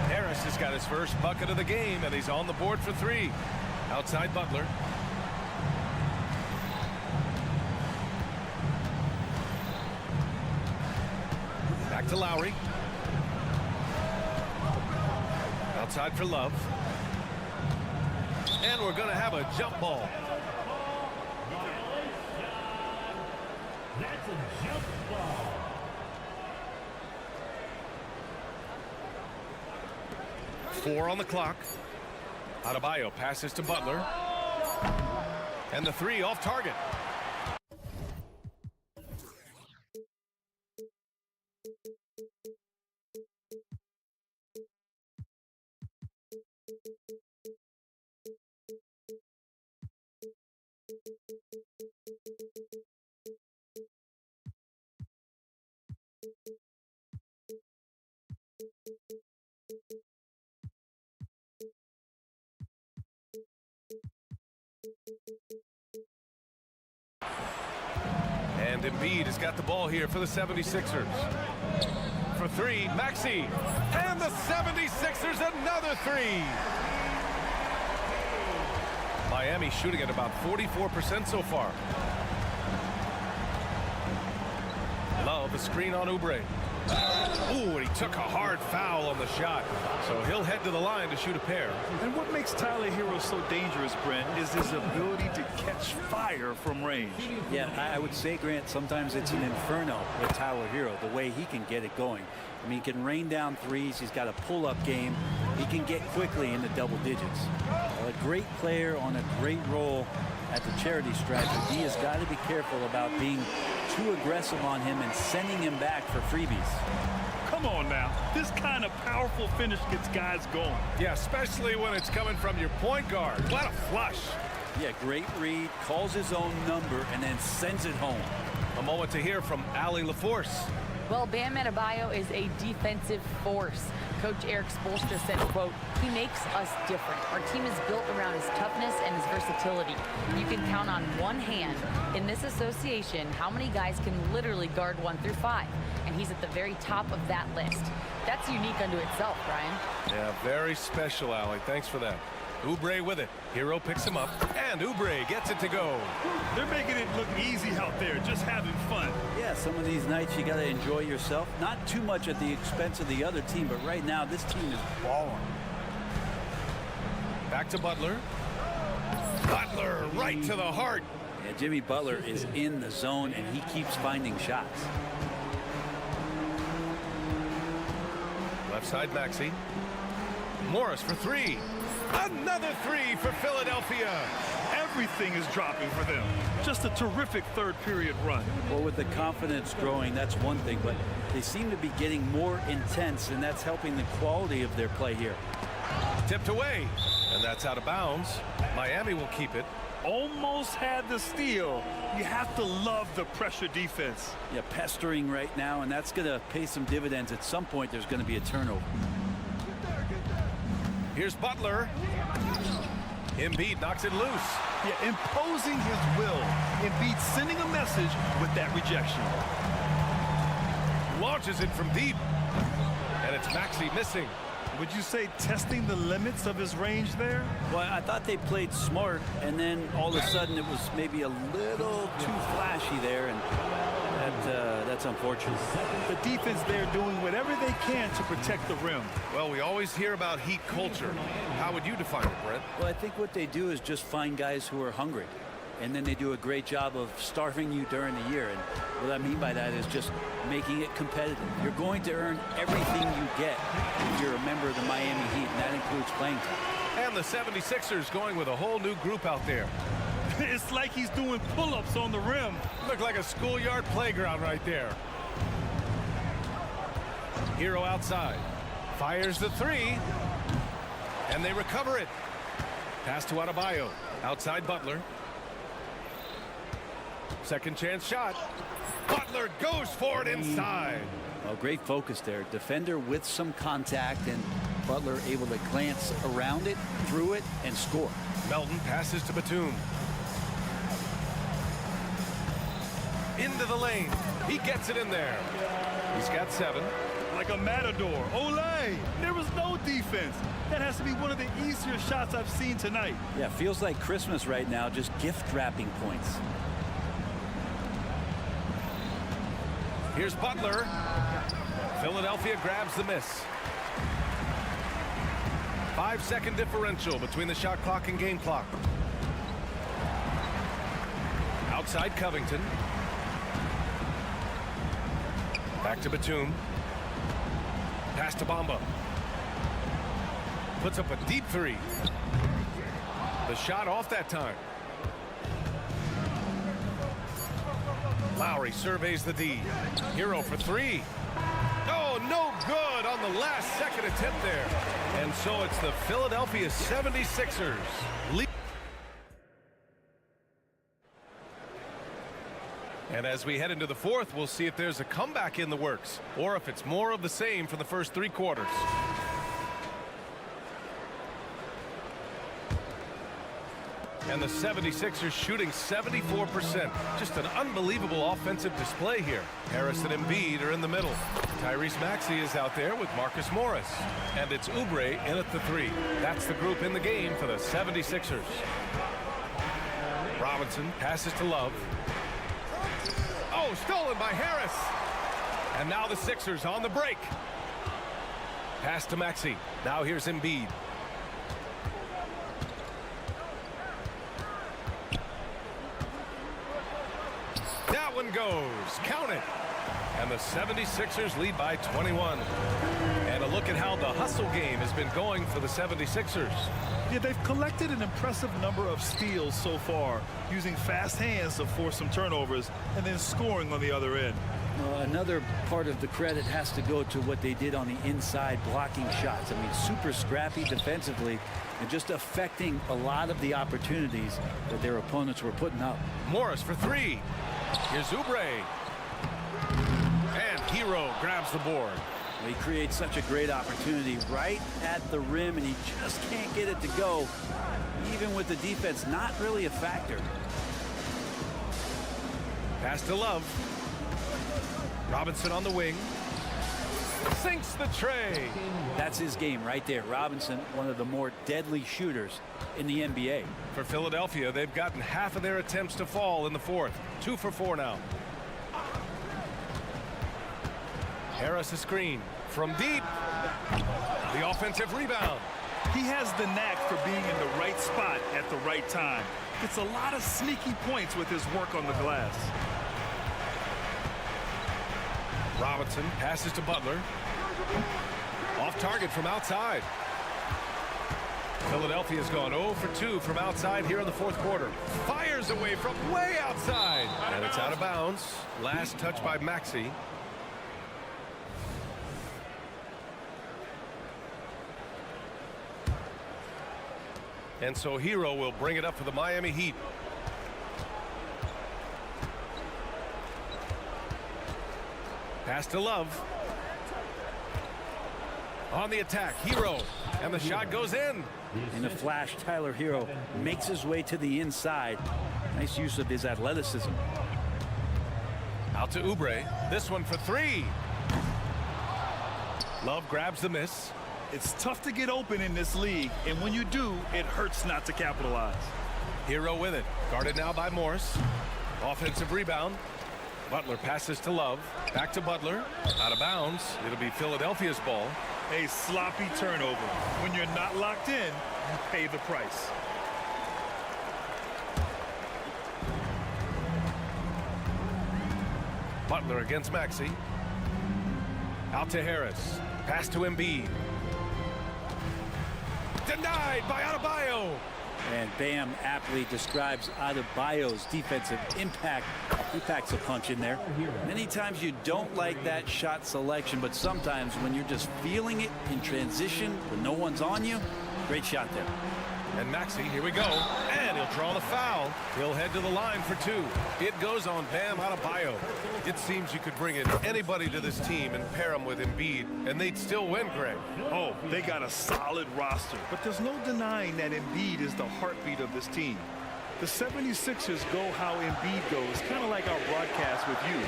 Harris has got his first bucket of the game, and he's on the board for 3. Outside Butler. Back to Lowry. Outside for Love. And we're going to have a jump ball. That's a jump ball. Four on the clock. Adebayo passes to Butler. And the 3 off target. And Embiid has got the ball here for the 76ers. For three, Maxey. And the 76ers another three. Miami shooting at about 44% so far. Love a screen on Oubre. Ooh, and he took a hard foul on the shot. So he'll head to the line to shoot a pair. And what makes Tyler Hero so dangerous, Brent, is his ability to catch fire from range. Yeah, I would say, Grant, sometimes it's an inferno with Tyler Hero, the way he can get it going. I mean, he can rain down threes. He's got a pull-up game. He can get quickly into double digits. A great player on a great role at the charity stripe. But he has got to be careful about being too aggressive on him and sending him back for freebies. Come on now. This kind of powerful finish gets guys going. Yeah, especially when it's coming from your point guard. What a flush. Yeah, great read, calls his own number, and then sends it home. A moment to hear from Allie LaForce. Well, Bam Adebayo is a defensive force. Coach Eric Spoelstra said, quote, he makes us different. Our team is built around his toughness and his versatility. You can count on one hand in this association how many guys can literally guard 1 through 5. And he's at the very top of that list. That's unique unto itself, Brian. Yeah, very special, Allie. Thanks for that. Oubre with it. Hero picks him up, and Oubre gets it to go. They're making it look easy out there, just having fun. Yeah, some of these nights you got to enjoy yourself. Not too much at the expense of the other team, but right now this team is balling. Back to Butler. Butler right to the heart. Yeah, Jimmy Butler is in the zone, and he keeps finding shots. Left side, Maxey. Morris for three. Another three for Philadelphia. Everything is dropping for them. Just a terrific third period run. Well, with the confidence growing, that's one thing, but they seem to be getting more intense, and that's helping the quality of their play here. Tipped away, and that's out of bounds. Miami will keep it. Almost had the steal. You have to love the pressure defense. Yeah, pestering right now, and that's going to pay some dividends. At some point, there's going to be a turnover. Here's Butler. Embiid knocks it loose. Yeah, imposing his will. Embiid sending a message with that rejection. Launches it from deep. And it's Maxey missing. Would you say testing the limits of his range there? Well, I thought they played smart, and then all of a sudden it was maybe a little too flashy there, and that's unfortunate. The defense there doing whatever they can to protect the rim. Well, we always hear about Heat culture. How would you define it, Brent? Well, I think what they do is just find guys who are hungry, and then they do a great job of starving you during the year. And what I mean by that is just making it competitive. You're going to earn everything you get if you're a member of the Miami Heat, and that includes playing time. And the 76ers going with a whole new group out there. It's like he's doing pull-ups on the rim. Looked like a schoolyard playground right there. Hero outside. Fires the three. And they recover it. Pass to Adebayo. Outside Butler. Second chance shot. Butler goes for it inside. Well, great focus there. Defender with some contact, and Butler able to glance around it, through it, and score. Melton passes to Batum. Into the lane. He gets it in there. He's got 7. Like a matador. Olay! There was no defense. That has to be one of the easier shots I've seen tonight. Yeah, feels like Christmas right now, just gift wrapping points. Here's Butler. Philadelphia grabs the miss. 5-second differential between the shot clock and game clock. Outside Covington. Back to Batum. Pass to Bamba. Puts up a deep three. The shot off that time. Lowry surveys the D. Hero for 3. Oh, no good on the last second attempt there. And so it's the Philadelphia 76ers. And as we head into the fourth, we'll see if there's a comeback in the works or if it's more of the same for the first 3 quarters. And the 76ers shooting 74%. Just an unbelievable offensive display here. Harris and Embiid are in the middle. Tyrese Maxey is out there with Marcus Morris. And it's Oubre in at the 3. That's the group in the game for the 76ers. Robinson passes to Love. Oh, stolen by Harris. And now the Sixers on the break. Pass to Maxey. Now here's Embiid. That one goes. Count it. And the 76ers lead by 21. And a look at how the hustle game has been going for the 76ers. Yeah, they've collected an impressive number of steals so far, using fast hands to force some turnovers and then scoring on the other end. Another part of the credit has to go to what they did on the inside blocking shots. I mean, super scrappy defensively and just affecting a lot of the opportunities that their opponents were putting up. Morris for 3. Here's Oubre. And Hero grabs the board. He creates such a great opportunity right at the rim, and he just can't get it to go, even with the defense not really a factor. Pass to Love. Robinson on the wing. Sinks the tray. That's his game right there. Robinson, one of the more deadly shooters in the NBA. For Philadelphia, they've gotten half of their attempts to fall in the fourth. 2 for 4 now. Harris a screen from deep. The offensive rebound. He has the knack for being in the right spot at the right time. Gets a lot of sneaky points with his work on the glass. Robinson passes to Butler. Off target from outside. Philadelphia's gone 0 for 2 from outside here in the fourth quarter. Fires away from way outside. And it's out of bounds. Last touch by Maxey. And so Hero will bring it up for the Miami Heat. Pass to Love. On the attack, Hero. And the shot goes in. In a flash, Tyler Hero makes his way to the inside. Nice use of his athleticism. Out to Oubre. This one for 3. Love grabs the miss. It's tough to get open in this league, and when you do, it hurts not to capitalize. Hero with it. Guarded now by Morris. Offensive rebound. Butler passes to Love. Back to Butler. Out of bounds. It'll be Philadelphia's ball. A sloppy turnover. When you're not locked in, you pay the price. Butler against Maxey. Out to Harris. Pass to Embiid. Denied by Adebayo. And Bam aptly describes Adebayo's defensive impact. He packs a punch in there. Many times you don't like that shot selection, but sometimes when you're just feeling it in transition when no one's on you, great shot there. And Maxey, here we go. And he'll draw the foul. He'll head to the line for 2. It goes on Bam Adebayo. It seems you could bring in anybody to this team and pair them with Embiid, and they'd still win, Greg. Oh, they got a solid roster, but there's no denying that Embiid is the heartbeat of this team. The 76ers go how Embiid goes, kind of like our broadcast with you.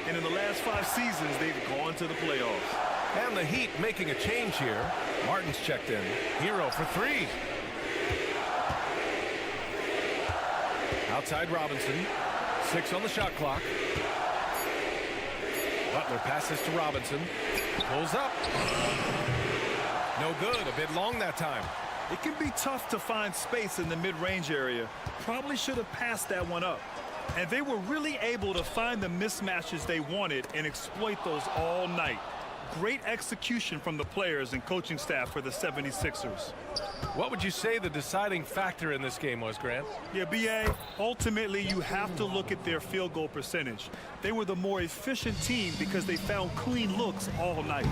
And in the last 5 seasons, they've gone to the playoffs. And the Heat making a change here. Martin's checked in. Hero for 3. Outside Robinson. 6 on the shot clock. Butler passes to Robinson. Pulls up. No good. A bit long that time. It can be tough to find space in the mid-range area. Probably should have passed that one up. And they were really able to find the mismatches they wanted and exploit those all night. Great execution from the players and coaching staff for the 76ers. What would you say the deciding factor in this game was, Grant? Yeah, B.A., ultimately you have to look at their field goal percentage. They were the more efficient team because they found clean looks all night.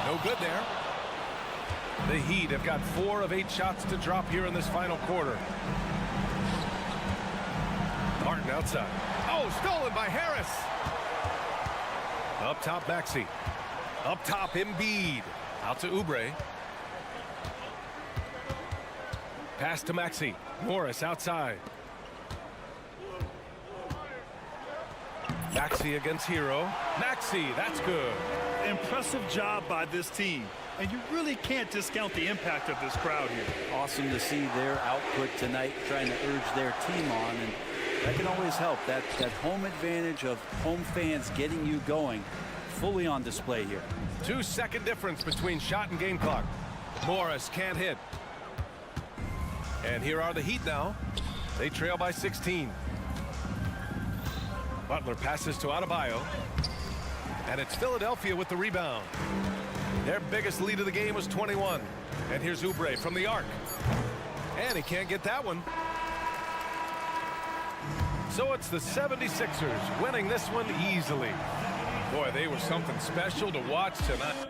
No good there. The Heat have got 4 of 8 shots to drop here in this final quarter. Martin outside. Oh, stolen by Harris. Up top, Maxey. Up top, Embiid. Out to Oubre. Pass to Maxey. Morris outside. Maxey against Hero. Maxey, that's good. Impressive job by this team. And you really can't discount the impact of this crowd here. Awesome to see their output tonight, trying to urge their team on, and that can always help. That home advantage of home fans getting you going, fully on display here. 2-second difference between shot and game clock. Morris can't hit. And here are the Heat now. They trail by 16. Butler passes to Adebayo. And it's Philadelphia with the rebound. Their biggest lead of the game was 21. And here's Oubre from the arc. And he can't get that one. So it's the 76ers winning this one easily. Boy, they were something special to watch tonight.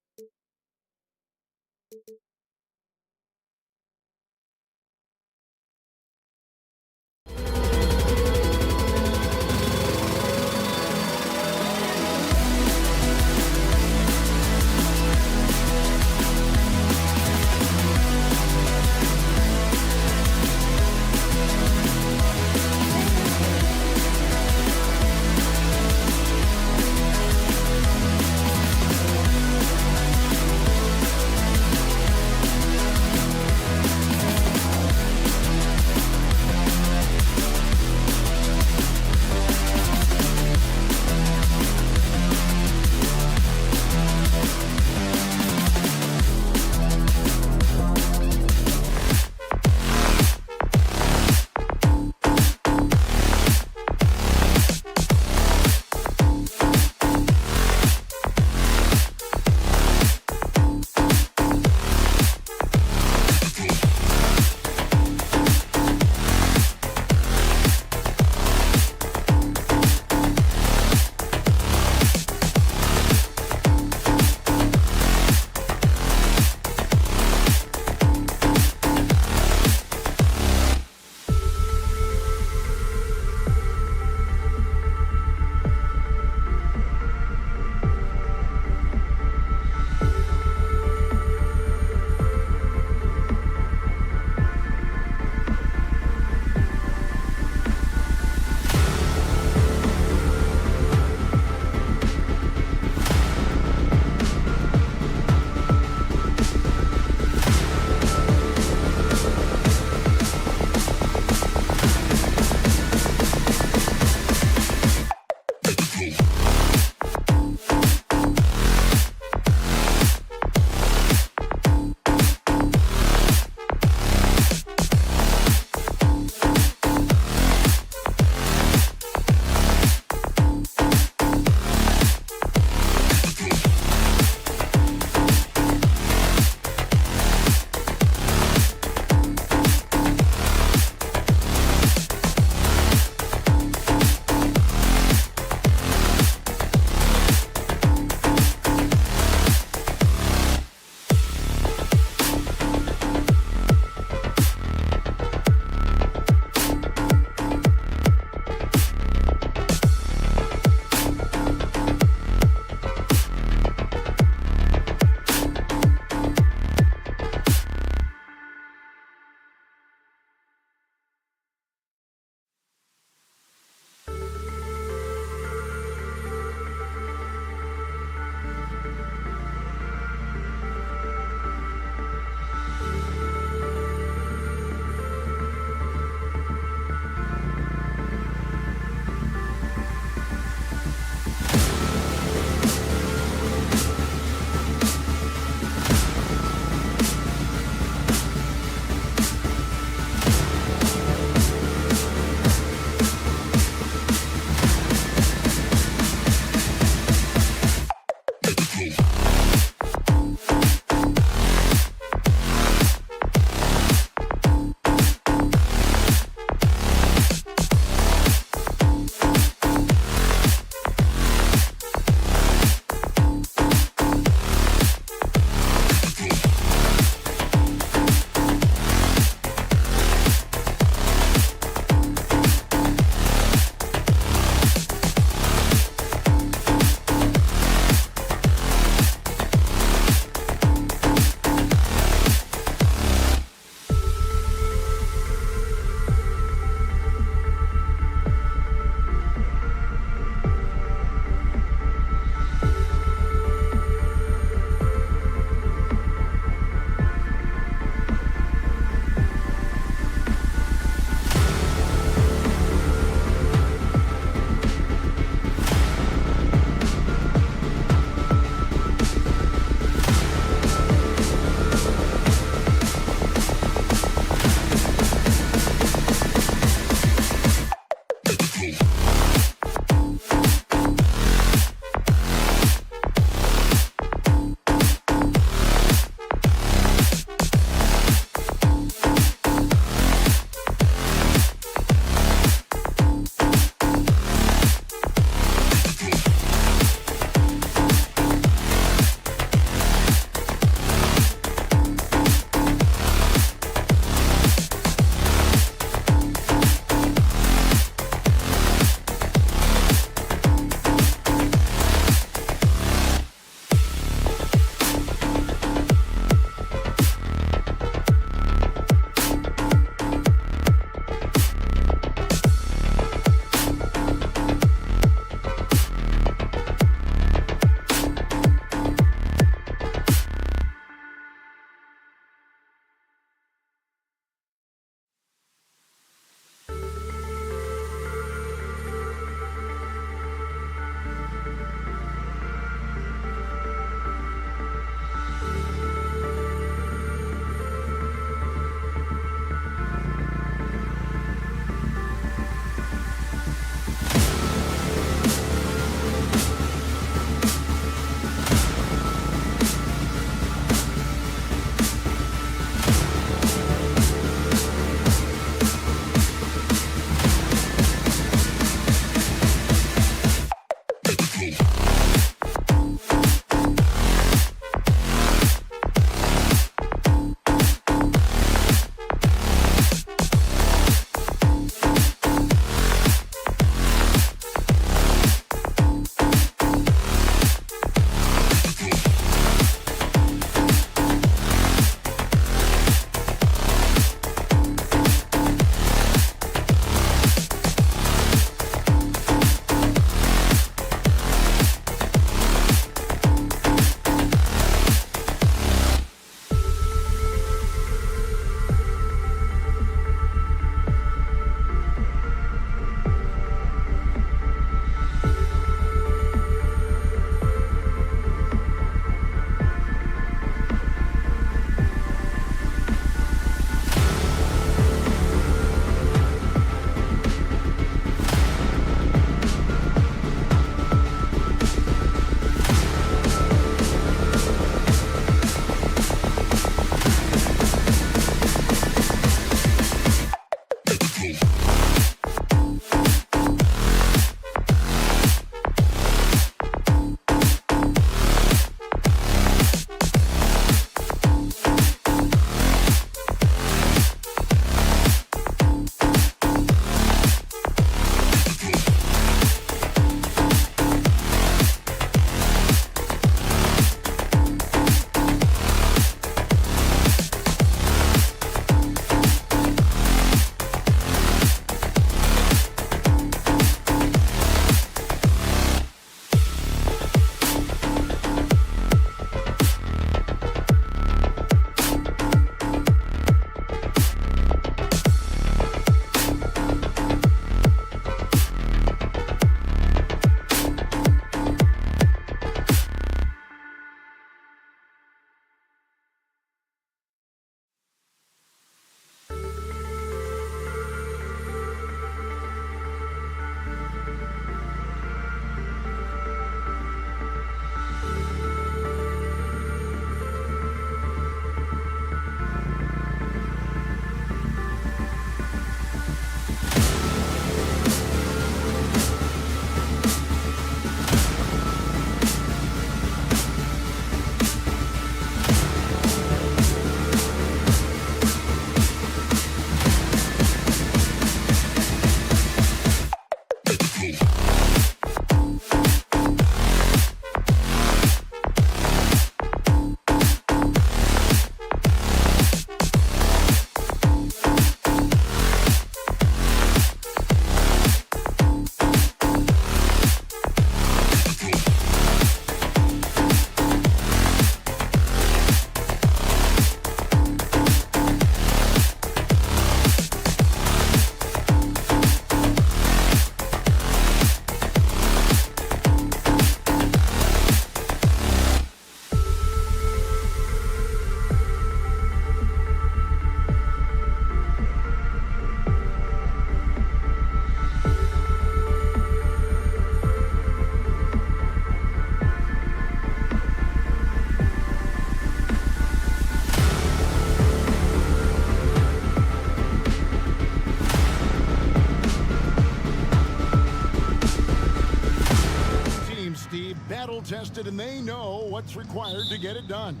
battle-tested, and they know what's required to get it done.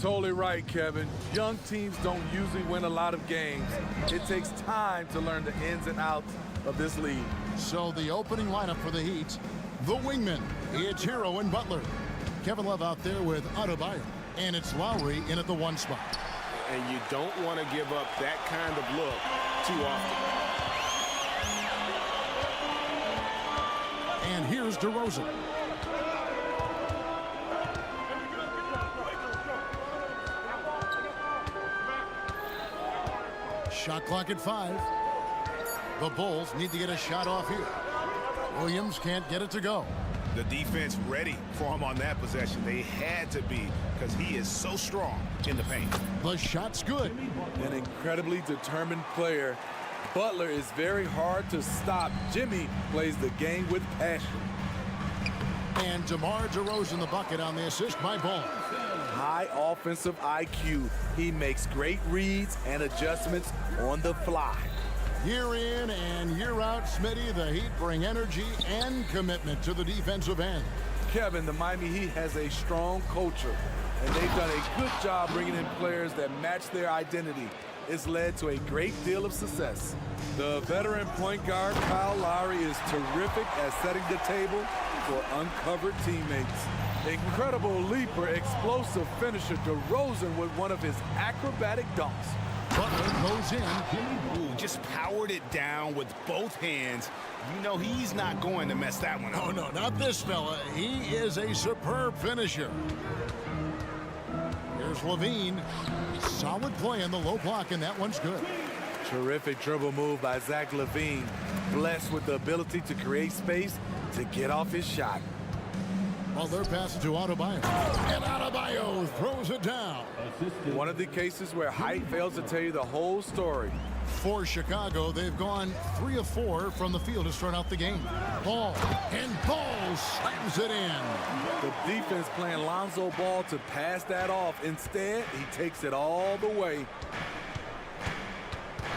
Totally right, Kevin. Young teams don't usually win a lot of games. It takes time to learn the ins and outs of this league. So the opening lineup for the Heat, the wingmen, it's Hero and Butler. Kevin Love out there with Adebayo, and it's Lowry in at the 1 spot. And you don't want to give up that kind of look too often. And here's DeRozan. Shot clock at 5. The Bulls need to get a shot off here. Williams can't get it to go. The defense ready for him on that possession. They had to be, because he is so strong in the paint. The shot's good. An incredibly determined player. Butler is very hard to stop. Jimmy plays the game with passion. And DeMar DeRozan the bucket on the assist by Ball. High offensive IQ. He makes great reads and adjustments on the fly. Year in and year out, Smitty, the Heat bring energy and commitment to the defensive end. Kevin, the Miami Heat has a strong culture, and they've done a good job bringing in players that match their identity. It's led to a great deal of success. The veteran point guard, Kyle Lowry, is terrific at setting the table for uncovered teammates. Incredible leaper, explosive finisher, DeRozan with one of his acrobatic dunks. Butler goes in. Ooh, just powered it down with both hands. You know he's not going to mess that one up. Oh, no, not this fella. He is a superb finisher. Here's Levine. Solid play in the low block, and that one's good. Terrific dribble move by Zach LaVine. Blessed with the ability to create space to get off his shot. Butler passes to Adebayo. And Adebayo throws it down. One of the cases where height fails to tell you the whole story. For Chicago, they've gone 3 of 4 from the field to start out the game. Ball, and Ball slams it in. The defense playing Lonzo Ball to pass that off. Instead, he takes it all the way.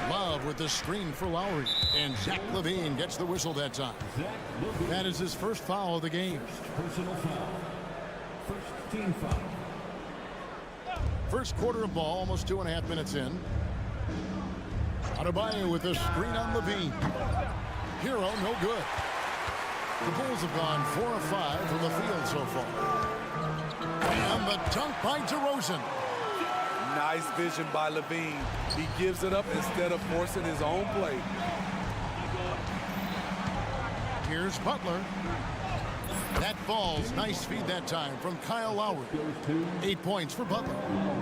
Love with the screen for Lowry. And Zach LaVine gets the whistle that time. That is his first foul of the game. Personal foul. First team foul. First quarter of ball, almost 2.5 minutes in. Adebayo with the screen on LaVine. Hero, no good. The Bulls have gone 4 of 5 from the field so far. And the dunk by DeRozan. Nice vision by LaVine. He gives it up instead of forcing his own play. Here's Butler. That falls. Nice feed that time from Kyle Lowry. 8 points for Butler.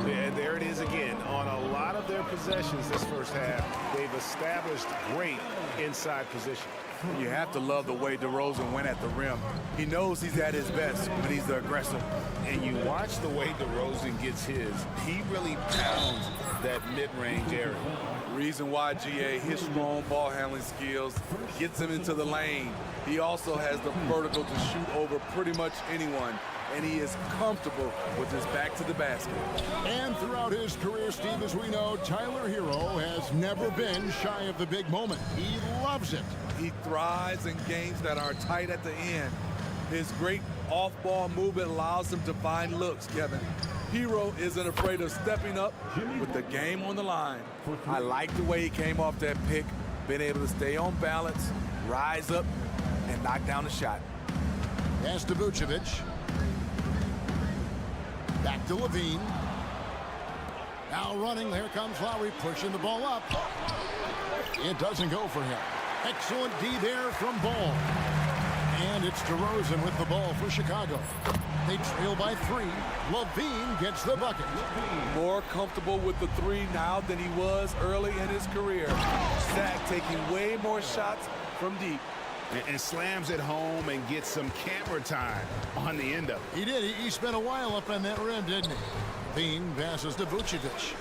Yeah, there it is again. On a lot of their possessions this first half, they've established great inside position. You have to love the way DeRozan went at the rim. He knows he's at his best when he's the aggressor. And you watch the way DeRozan gets his. He really pounds that mid-range area. Reason why, GA, his strong ball handling skills gets him into the lane. He also has the vertical to shoot over pretty much anyone, and he is comfortable with his back to the basket. And throughout his career, Steve, as we know, Tyler Hero has never been shy of the big moment. He loves it. He thrives in games that are tight at the end. His great off-ball movement allows him to find looks, Kevin. Hero isn't afraid of stepping up with the game on the line. I like the way he came off that pick, been able to stay on balance, rise up, and knock down the shot. Pass to Vucevic. Back to Levine. Now running, there comes Lowry pushing the ball up. It doesn't go for him. Excellent D there from Ball. And it's DeRozan with the ball for Chicago. They trail by 3. Levine gets the bucket. More comfortable with the 3 now than he was early in his career. Zach taking way more shots from deep. And slams it home and gets some camera time on the end of it. He did. He spent a while up on that rim, didn't he? Levine passes to Vucevic.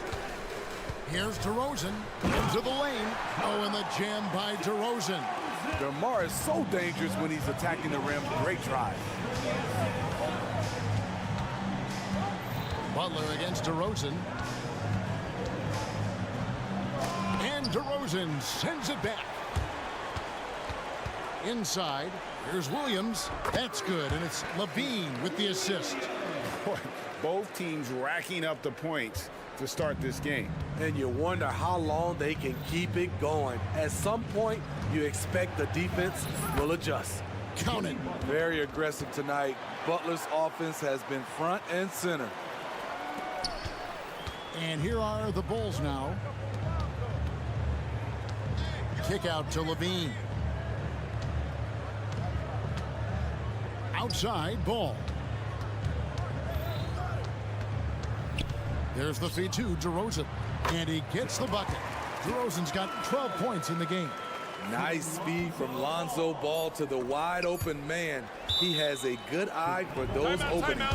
Here's DeRozan into the lane. Oh, and the jam by DeRozan. DeMar is so dangerous when he's attacking the rim. Great try. Butler against DeRozan. And DeRozan sends it back. Inside, Here's Williams. That's good, and it's Levine with the assist. Boy, both teams racking up the points to start this game. And you wonder how long they can keep it going. At some point, you expect the defense will adjust. Count it. Very aggressive tonight. Butler's offense has been front and center. And here are the Bulls now. Kick out to Levine. Outside ball. There's the feed to DeRozan. And he gets the bucket. DeRozan's got 12 points in the game. Nice speed from Lonzo Ball to the wide open man. He has a good eye for those openings.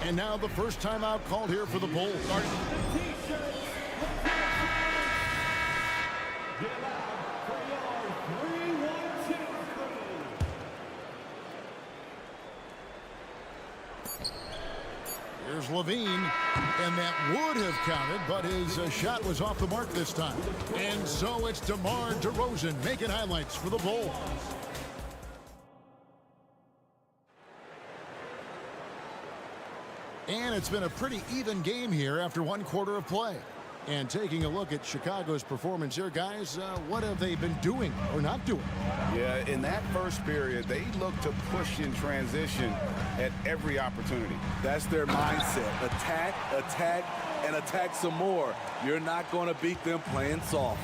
And now the first timeout called here for the Bulls. Here's Levine, and that would have counted, but his shot was off the mark this time. And so it's DeMar DeRozan making highlights for the Bulls. And it's been a pretty even game here after one quarter of play. And taking a look at Chicago's performance here, guys, what have they been doing or not doing? Yeah, in that first period, they looked to push in transition at every opportunity. That's their mindset. Attack, attack, and attack some more. You're not going to beat them playing soft.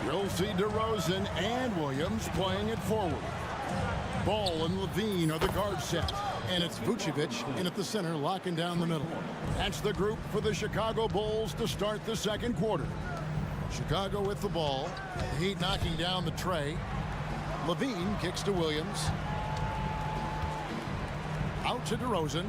You'll see DeRozan and Williams playing it forward. Ball and Levine are the guard set. And it's Vucevic in at the center, locking down the middle. That's the group for the Chicago Bulls to start the second quarter. Chicago with the ball. The Heat knocking down the tray. Levine kicks to Williams. Out to DeRozan.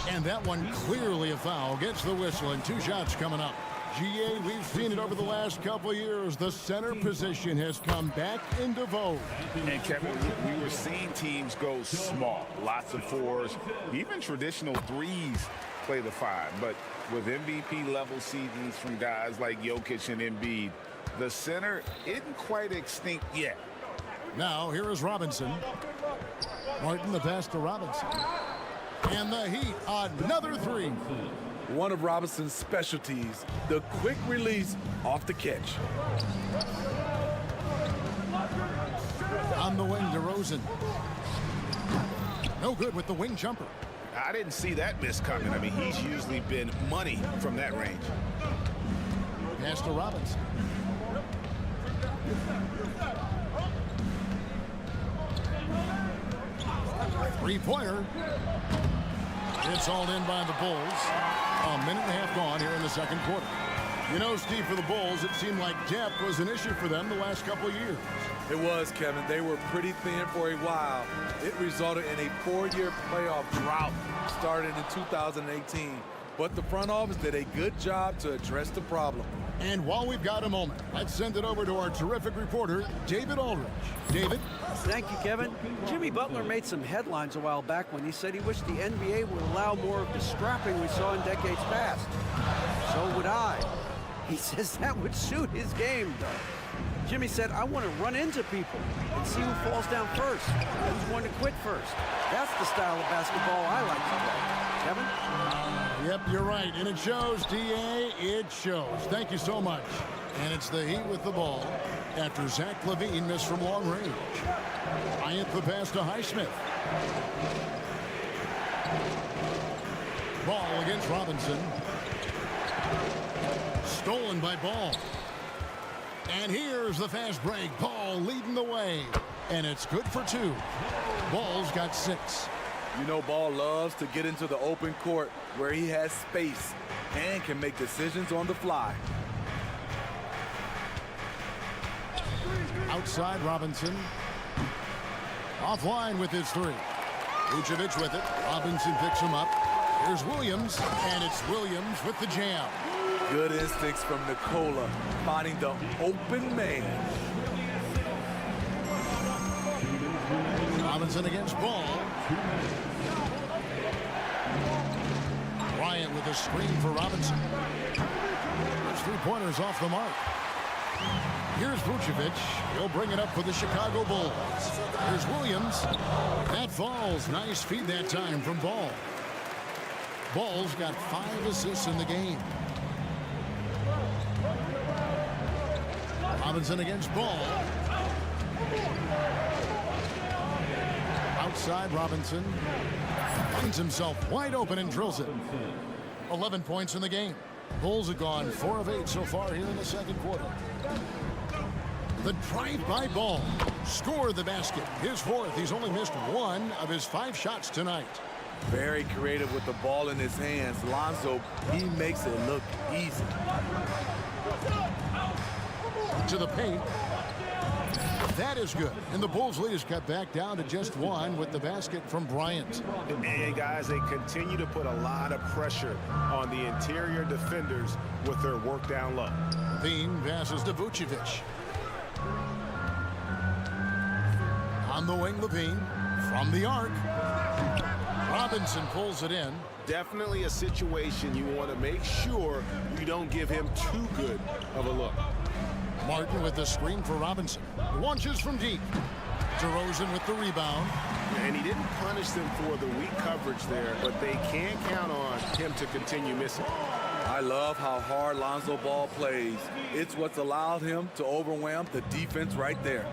And that one clearly a foul. Gets the whistle, and 2 shots coming up. GA, we've seen it over the last couple of years. The center position has come back into vogue. And Kevin, we were seeing teams go small, lots of 4s, even traditional 3s play the 5. But with MVP level seasons from guys like Jokic and Embiid, the center isn't quite extinct yet. Now here is Robinson. Martin the pass to Robinson. And the Heat, another 3. One of Robinson's specialties, the quick release off the catch. On the wing, DeRozan. No good with the wing jumper. I didn't see that miss coming. I mean, he's usually been money from that range. Pass to Robinson. Three-pointer. It's all in by the Bulls. A minute and a half gone here in the second quarter. You know, Steve, for the Bulls, it seemed like depth was an issue for them the last couple of years. It was, Kevin. They were pretty thin for a while. It resulted in a 4-year playoff drought started in 2018. But the front office did a good job to address the problem. And while we've got a moment, let's send it over to our terrific reporter, David Aldridge. David? Thank you, Kevin. Jimmy Butler made some headlines a while back when he said he wished the NBA would allow more of the scrapping we saw in decades past. So would I. He says that would suit his game, though. Jimmy said, I want to run into people and see who falls down first, who's going to quit first. That's the style of basketball I like to play. Kevin? Yep, you're right. And it shows, D.A., it shows. Thank you so much. And it's the Heat with the ball after Zach LaVine missed from long range. Bryant the pass to Highsmith. Ball against Robinson. Stolen by Ball. And here's the fast break. Ball leading the way. And it's good for 2. Ball's got 6. You know, Ball loves to get into the open court where he has space and can make decisions on the fly. Outside Robinson. Offline with his 3. Vucevic with it. Robinson picks him up. Here's Williams, and it's Williams with the jam. Good instincts from Nikola, finding the open man. Robinson against Ball. Bryant with a screen for Robinson. Those 3-pointers off the mark. Here's Vucevic. He'll bring it up for the Chicago Bulls. Here's Williams. That falls. Nice feed that time from Ball. Ball's got 5 assists in the game. Robinson against Ball. Outside Robinson. Finds himself wide open and drills it. 11 points in the game. Bulls have gone 4 of 8 so far here in the second quarter. The drive by Ball. Score the basket. His 4th. He's only missed 1 of his 5 shots tonight. Very creative with the ball in his hands. Lonzo, he makes it look easy. To the paint. That is good. And the Bulls lead is cut back down to just 1 with the basket from Bryant. And guys, they continue to put a lot of pressure on the interior defenders with their work down low. Levine passes to Vucevic. On the wing, Levine from the arc. Robinson pulls it in. Definitely a situation you want to make sure you don't give him too good of a look. Martin with the screen for Robinson. Launches from deep. DeRozan with the rebound. And he didn't punish them for the weak coverage there, but they can't count on him to continue missing. I love how hard Lonzo Ball plays. It's what's allowed him to overwhelm the defense right there.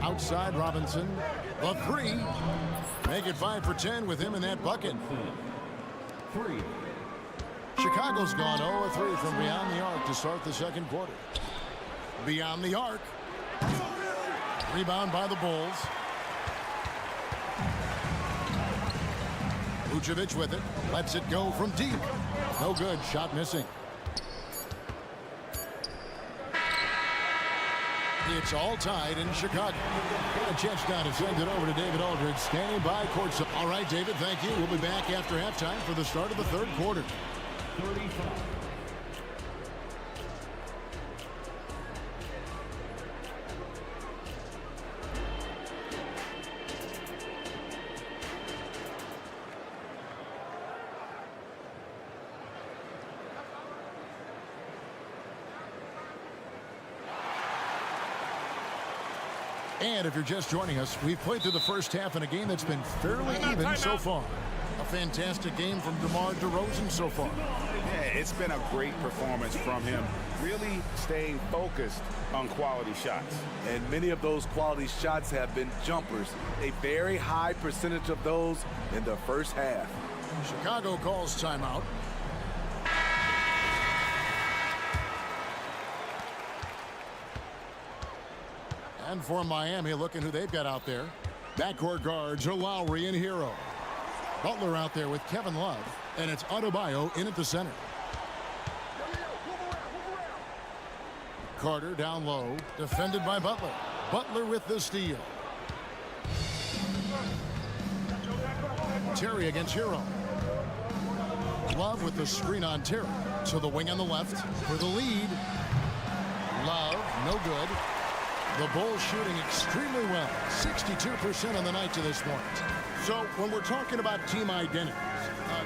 Outside Robinson. The 3. Make it 5 for 10 with him in that bucket. 3. Chicago's gone 0 of 3 from beyond the arc to start the second quarter. Beyond the arc. Rebound by the Bulls. Vucevic with it. Lets it go from deep. No good. Shot missing. It's all tied in Chicago. Get a chance now to send it over to David Aldridge, standing by courtside. All right, David, thank you. We'll be back after halftime for the start of the third quarter. 35. And if you're just joining us, we've played through the first half in a game that's been fairly even so far. A fantastic game from DeMar DeRozan so far. Yeah, it's been a great performance from him, really staying focused on quality shots. And many of those quality shots have been jumpers. A very high percentage of those in the first half. Chicago calls timeout. And for Miami, looking who they've got out there. Backcourt guards are Lowry and Hero. Butler out there with Kevin Love. And it's Adebayo in at the center. Carter down low. Defended by Butler. Butler with the steal. Terry against Hero. Love with the screen on Terry. To the wing on the left for the lead. Love, no good. The Bulls shooting extremely well. 62% on the night to this point. So when we're talking about team identities,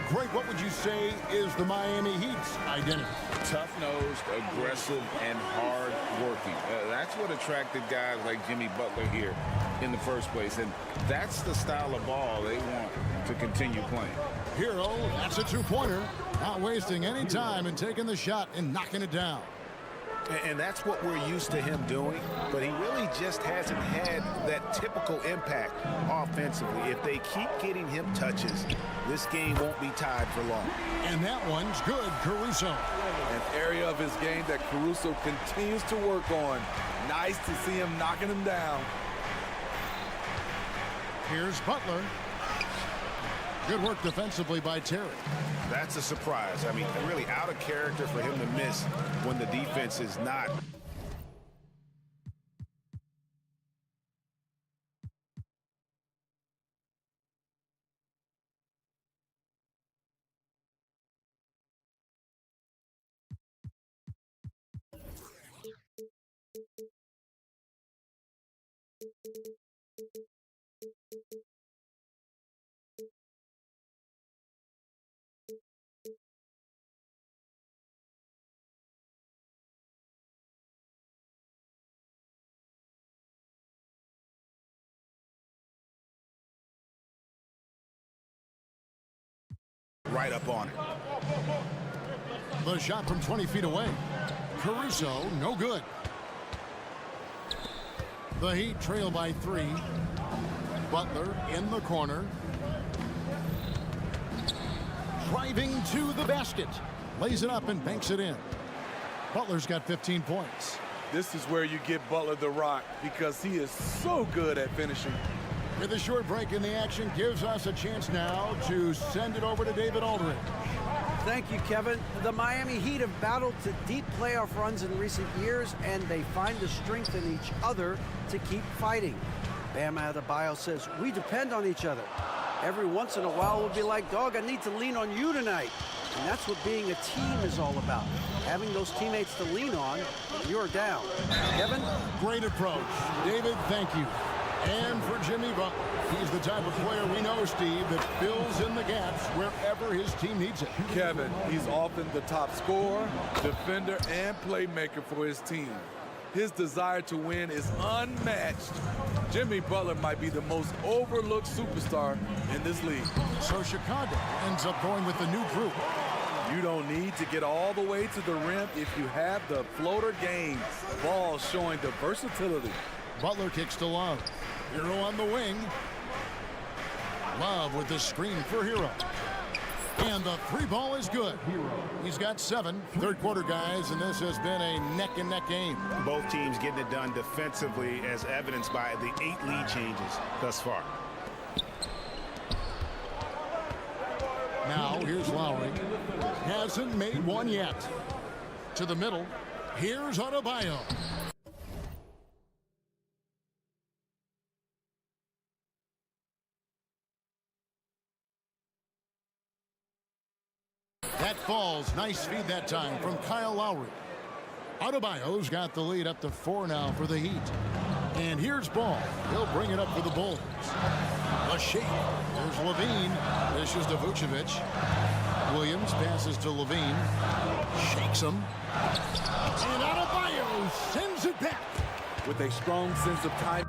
Greg, what would you say is the Miami Heat's identity? Tough-nosed, aggressive, and hard-working. That's what attracted guys like Jimmy Butler here in the first place. And that's the style of ball they want to continue playing. Hero, that's a two-pointer. Not wasting any time and taking the shot and knocking it down. And that's what we're used to him doing, but he really just hasn't had that typical impact offensively. If they keep getting him touches, this game won't be tied for long. And that one's good, Caruso. An area of his game that Caruso continues to work on. Nice to see him knocking him down. Here's Butler. Good work defensively by Terry. That's a surprise. I mean, really out of character for him to miss when the defense is not right up on it. The shot from 20 feet away. Caruso, no good. The Heat trail by 3. Butler in the corner. Driving to the basket. Lays it up and banks it in. Butler's got 15 points. This is where you get Butler the rock because he is so good at finishing. With a short break in the action, gives us a chance now to send it over to David Aldridge. Thank you, Kevin. The Miami Heat have battled to deep playoff runs in recent years, and they find the strength in each other to keep fighting. Bam Adebayo says, we depend on each other. Every once in a while, we'll be like, dog, I need to lean on you tonight. And that's what being a team is all about. Having those teammates to lean on, you're down. Kevin? Great approach. David, thank you. And for Jimmy Butler, he's the type of player we know, Steve, that fills in the gaps wherever his team needs it. Kevin, he's often the top scorer, defender, and playmaker for his team. His desire to win is unmatched. Jimmy Butler might be the most overlooked superstar in this league. So Chicago ends up going with the new group. You don't need to get all the way to the rim if you have the floater game. Ball showing the versatility. Butler kicks to Love. Hero on the wing. Love with the screen for Hero. And the 3-ball is good. He's got 7. Third quarter, guys, and this has been a neck-and-neck game. Both teams getting it done defensively, as evidenced by the 8 lead changes thus far. Now, here's Lowry. Hasn't made one yet. To the middle. Here's Adebayo. That falls. Nice feed that time from Kyle Lowry. Adebayo's got the lead up to 4 now for the Heat. And here's Ball. He'll bring it up for the Bulls. A shake. There's Levine. Dishes to Vucevic. Williams passes to Levine. Shakes him. And Adebayo sends it back. With a strong sense of time.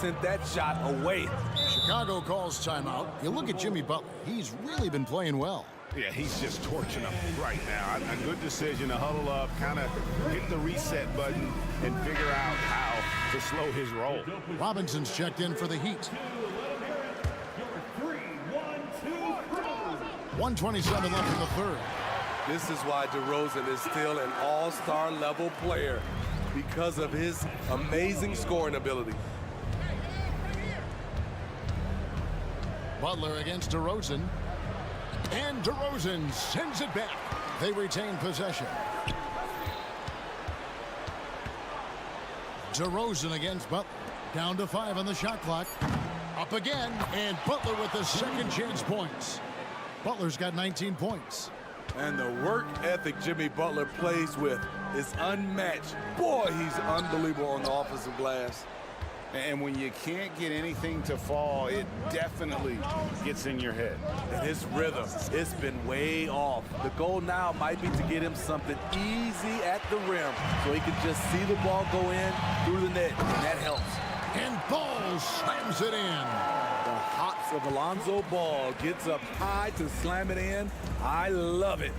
Sent that shot away. Chicago calls timeout. You look at Jimmy Butler. He's really been playing well. Yeah, he's just torching them right now. A good decision to huddle up, kind of hit the reset button, and figure out how to slow his roll. Robinson's checked in for the Heat. 1:27 left in the third. This is why DeRozan is still an all-star level player, because of his amazing scoring ability. Butler against DeRozan. And DeRozan sends it back. They retain possession. DeRozan against Butler. Down to 5 on the shot clock. Up again. And Butler with the second chance points. Butler's got 19 points. And the work ethic Jimmy Butler plays with is unmatched. Boy, he's unbelievable on the offensive glass. And when you can't get anything to fall, it definitely gets in your head. And his rhythm, it's been way off. The goal now might be to get him something easy at the rim so he can just see the ball go in through the net, and that helps. And Ball slams it in. The hops of Alonzo Ball gets up high to slam it in. I love it.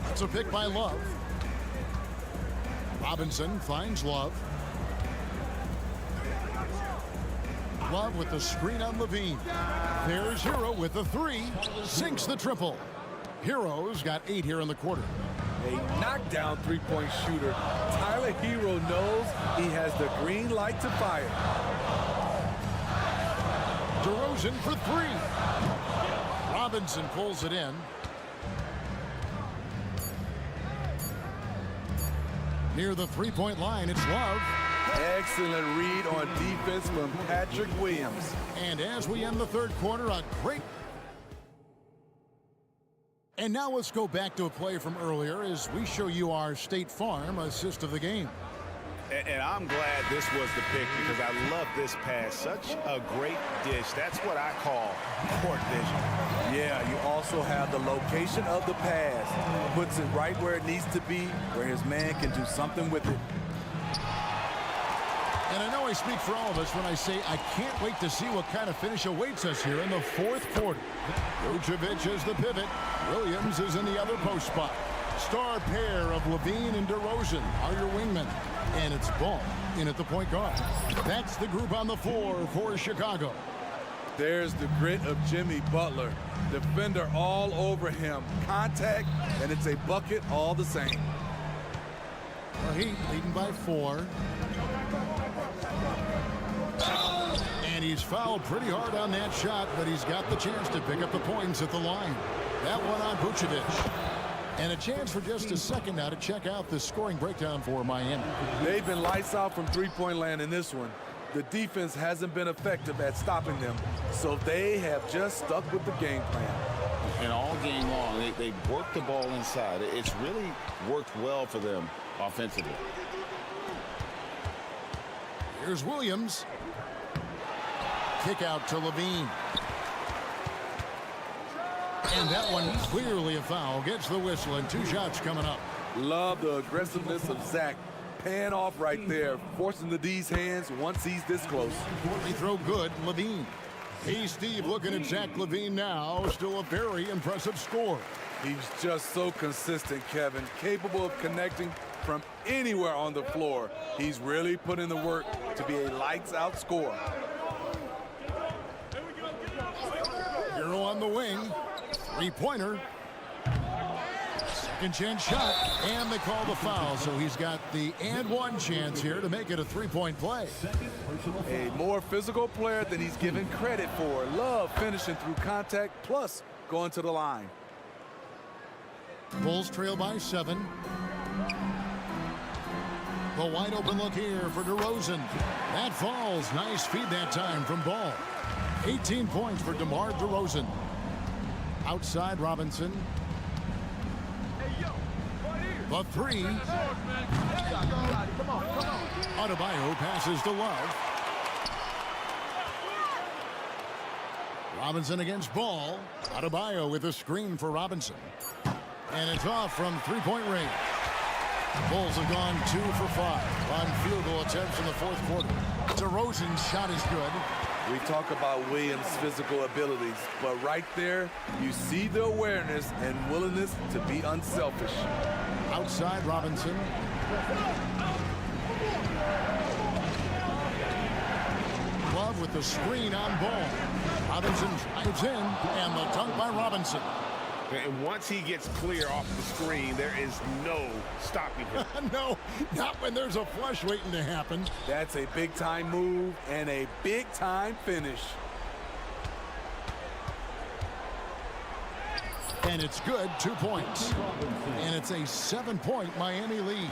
That's a pick by Love. Robinson finds Love. Love with the screen on Levine. There's Hero with the three. Sinks the triple. Hero's got 8 here in the quarter. A knockdown three-point shooter. Tyler Hero knows he has the green light to fire. DeRozan for 3. Robinson pulls it in. Near the three-point line, it's Love. Excellent read on defense from Patrick Williams. And as we end the third quarter, a great... And now let's go back to a play from earlier as we show you our State Farm assist of the game. And I'm glad this was the pick because I love this pass. Such a great dish. That's what I call court vision. Yeah, you also have the location of the pass. Puts it right where it needs to be, where his man can do something with it. And I know I speak for all of us when I say I can't wait to see what kind of finish awaits us here in the fourth quarter. Vucevic is the pivot. Williams is in the other post spot. Star pair of Levine and DeRozan are your wingmen. And it's Ball in at the point guard. That's the group on the floor for Chicago. There's the grit of Jimmy Butler. Defender all over him. Contact, and it's a bucket all the same. Well, Heat leading by 4. And he's fouled pretty hard on that shot, but he's got the chance to pick up the points at the line. That one on Vucevic. And a chance for just a second now to check out the scoring breakdown for Miami. They've been lights out from three-point land in this one. The defense hasn't been effective at stopping them, so they have just stuck with the game plan. And all game long, they worked the ball inside. It's really worked well for them offensively. Here's Williams. Kick out to Levine. And that one clearly a foul. Gets the whistle and 2 shots coming up. Love the aggressiveness of Zach. Paying off right there, forcing the D's hands once he's this close. They throw good, Levine. Hey, Steve, looking at Zach Levine now. Still a very impressive score. He's just so consistent, Kevin. Capable of connecting from anywhere on the floor. He's really put in the work to be a lights-out scorer. Hero on the wing. 3-pointer. Second chance shot. And they call the foul. So he's got the and one chance here to make it a 3-point play. A more physical player than he's given credit for. Love finishing through contact, plus going to the line. Bulls trail by 7. The wide open look here for DeRozan. That falls. Nice feed that time from Ball. 18 points for DeMar DeRozan. Outside Robinson. The 3. Adebayo passes to Love. Robinson against Ball. Adebayo with a screen for Robinson. And it's off from 3-point range. Bulls have gone 2 for 5 on field goal attempts in the fourth quarter. DeRozan's shot is good. We talk about Williams' physical abilities, but right there, you see the awareness and willingness to be unselfish. Outside Robinson. Love with the screen on Ball. Robinson drives in, and the dunk by Robinson. And once he gets clear off the screen, there is no stopping him. No, not when there's a flush waiting to happen. That's a big-time move and a big-time finish. And it's good, 2 points. And it's a 7-point Miami lead.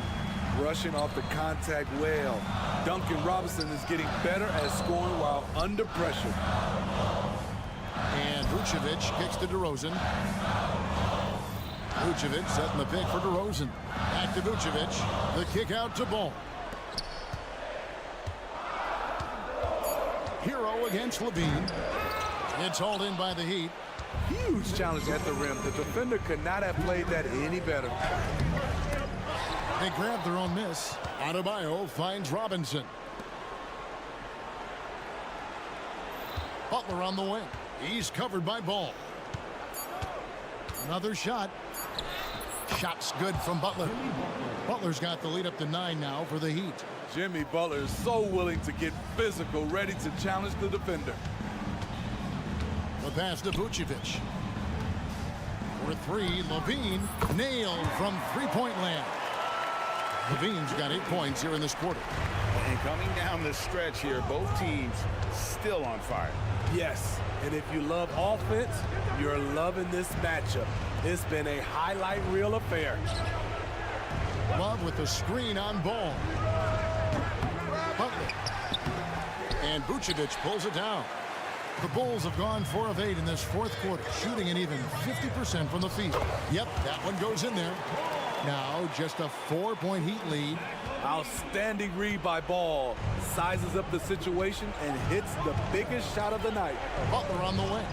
Rushing off the contact well. Duncan Robinson is getting better at scoring while under pressure. And Vucevic kicks to DeRozan. Vucevic setting the pick for DeRozan. Back to Vucevic. The kick out to Ball. Hero against Levine. It's hauled in by the Heat. Huge challenge at the rim. The defender could not have played that any better. They grab their own miss. Adebayo finds Robinson. Butler on the wing. He's covered by Ball. Another shot. Shot's good from Butler. Butler's got the lead up to 9 now for the Heat. Jimmy Butler is so willing to get physical, ready to challenge the defender. The pass to Vucevic. For 3, Levine nailed from three-point land. Levine's got 8 points here in this quarter. And coming down the stretch here, both teams still on fire. Yes, and if you love offense, you're loving this matchup. It's been a highlight reel affair. Love with the screen on Ball. Butler. And Vucevic pulls it down. The Bulls have gone 4 of 8 in this fourth quarter, shooting an even 50% from the field. Yep, that one goes in there. Now just a 4-point Heat lead. Outstanding read by Ball. Sizes up the situation and hits the biggest shot of the night. Butler on the way.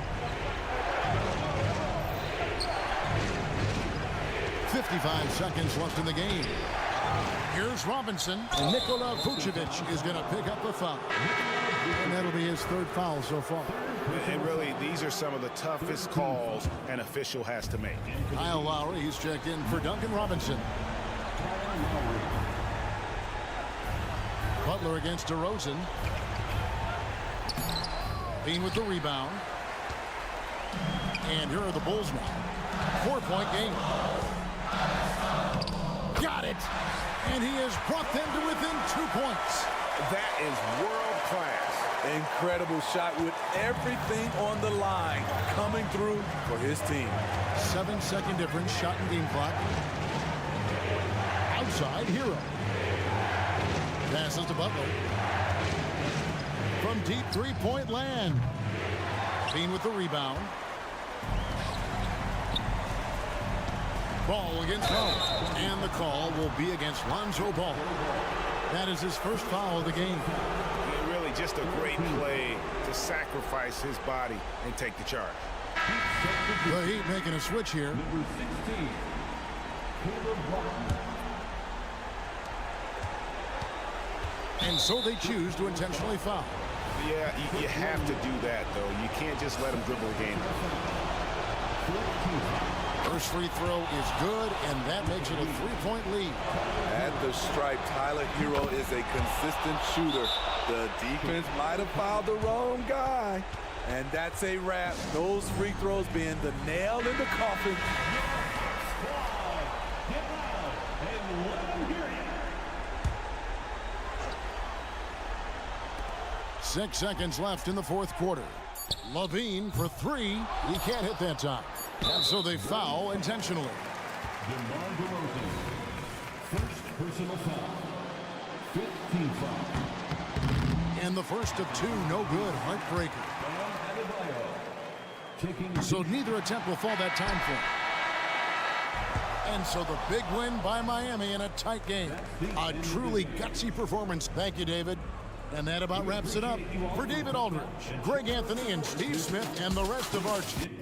55 seconds left in the game. Here's Robinson, and Nikola Vucevic is going to pick up the foul. And that'll be his 3rd foul so far. And really, these are some of the toughest calls an official has to make. Kyle Lowry, he's checked in for Duncan Robinson. Butler against DeRozan. Bean with the rebound. And here are the Bulls now. 4-point game. Got it. And he has brought them to within 2 points. That is world class. Incredible shot with everything on the line coming through for his team. 7-second difference, shot and game clock. Outside, Hero. Passes to Butler. From deep 3-point land. Bean with the rebound. Ball against Ball. And the call will be against Lonzo Ball. That is his first foul of the game. Really just a great play to sacrifice his body and take the charge. The Heat making a switch here. Number 16, And so they choose to intentionally foul. Yeah, you have to do that, though. You can't just let him dribble the game. First free throw is good, and that makes it a 3-point lead. At the stripe, Tyler Hero is a consistent shooter. The defense might have fouled the wrong guy. And that's a wrap. Those free throws being the nail in the coffin. 6 seconds left in the fourth quarter. Levine for 3. He can't hit that time. And so they foul intentionally. DeMar DeRozan, first personal foul, 15th foul. And the first of 2, no good. Heartbreaker. So neither attempt will fall that time for him. And so the big win by Miami in a tight game. A truly gutsy performance. Thank you, David. And that about wraps it up. For David Aldridge, Greg Anthony, and Steve Smith, and the rest of our team.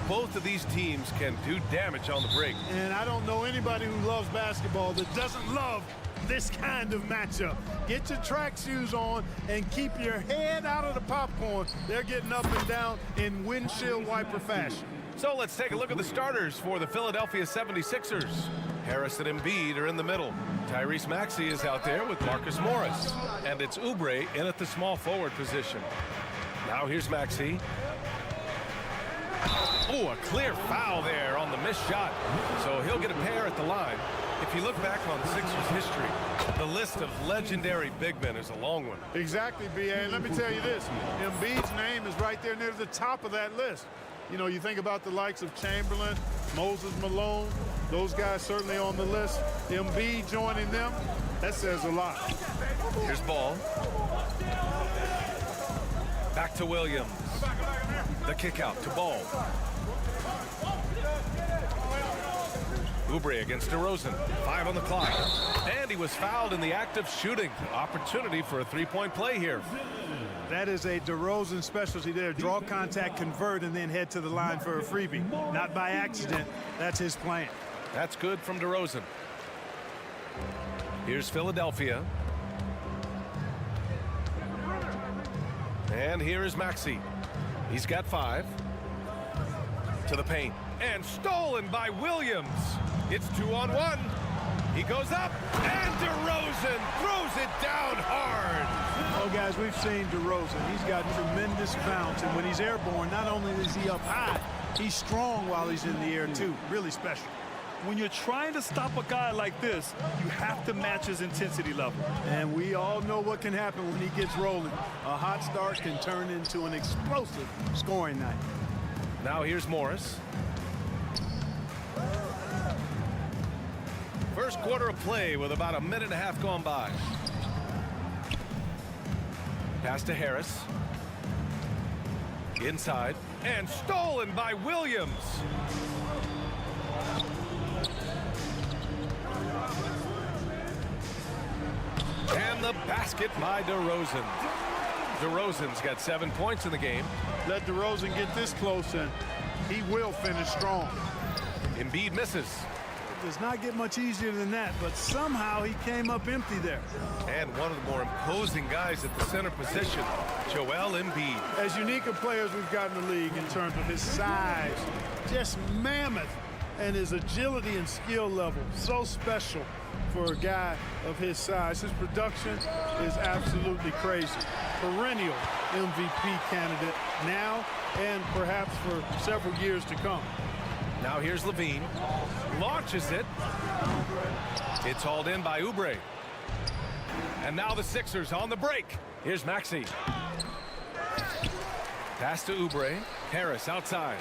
Both of these teams can do damage on the break. And I don't know anybody who loves basketball that doesn't love this kind of matchup. Get your track shoes on and keep your head out of the popcorn. They're getting up and down in windshield wiper fashion. So let's take a look at the starters for the Philadelphia 76ers. Harris and Embiid are in the middle. Tyrese Maxey is out there with Marcus Morris. And it's Oubre in at the small forward position. Now here's Maxey. Oh, a clear foul there on the missed shot. So he'll get a pair at the line. If you look back on Sixers history, the list of legendary big men is a long one. Exactly, B.A. And let me tell you this. Embiid's name is right there near the top of that list. You know, you think about the likes of Chamberlain, Moses Malone, those guys certainly on the list. Embiid joining them, that says a lot. Here's Ball. Back to Williams. The kick out to Ball. Oubre against DeRozan. 5 on the clock. And he was fouled in the act of shooting. Opportunity for a three-point play here. That is a DeRozan specialty there. Draw contact, convert, and then head to the line for a freebie. Not by accident. That's his plan. That's good from DeRozan. Here's Philadelphia. And here is Maxey. He's got 5. To the paint. And stolen by Williams. It's 2-on-1. He goes up. And DeRozan throws it down hard. Oh, guys, we've seen DeRozan. He's got tremendous bounce. And when he's airborne, not only is he up high, he's strong while he's in the air, too. Really special. When you're trying to stop a guy like this, you have to match his intensity level. And we all know what can happen when he gets rolling. A hot start can turn into an explosive scoring night. Now here's Morris. First quarter of play with about a minute and a half gone by. Pass to Harris. Inside. And stolen by Williams. And the basket by DeRozan. DeRozan's got 7 points in the game. Let DeRozan get this close and he will finish strong. Embiid misses. It does not get much easier than that, but somehow he came up empty there. And one of the more imposing guys at the center position, Joel Embiid. As unique a player as we've got in the league in terms of his size, just mammoth, and his agility and skill level, so special for a guy of his size. His production is absolutely crazy. Perennial MVP candidate now and perhaps for several years to come. Now here's Levine. Launches it. It's hauled in by Oubre. And now the Sixers on the break. Here's Maxey. Pass to Oubre. Harris outside.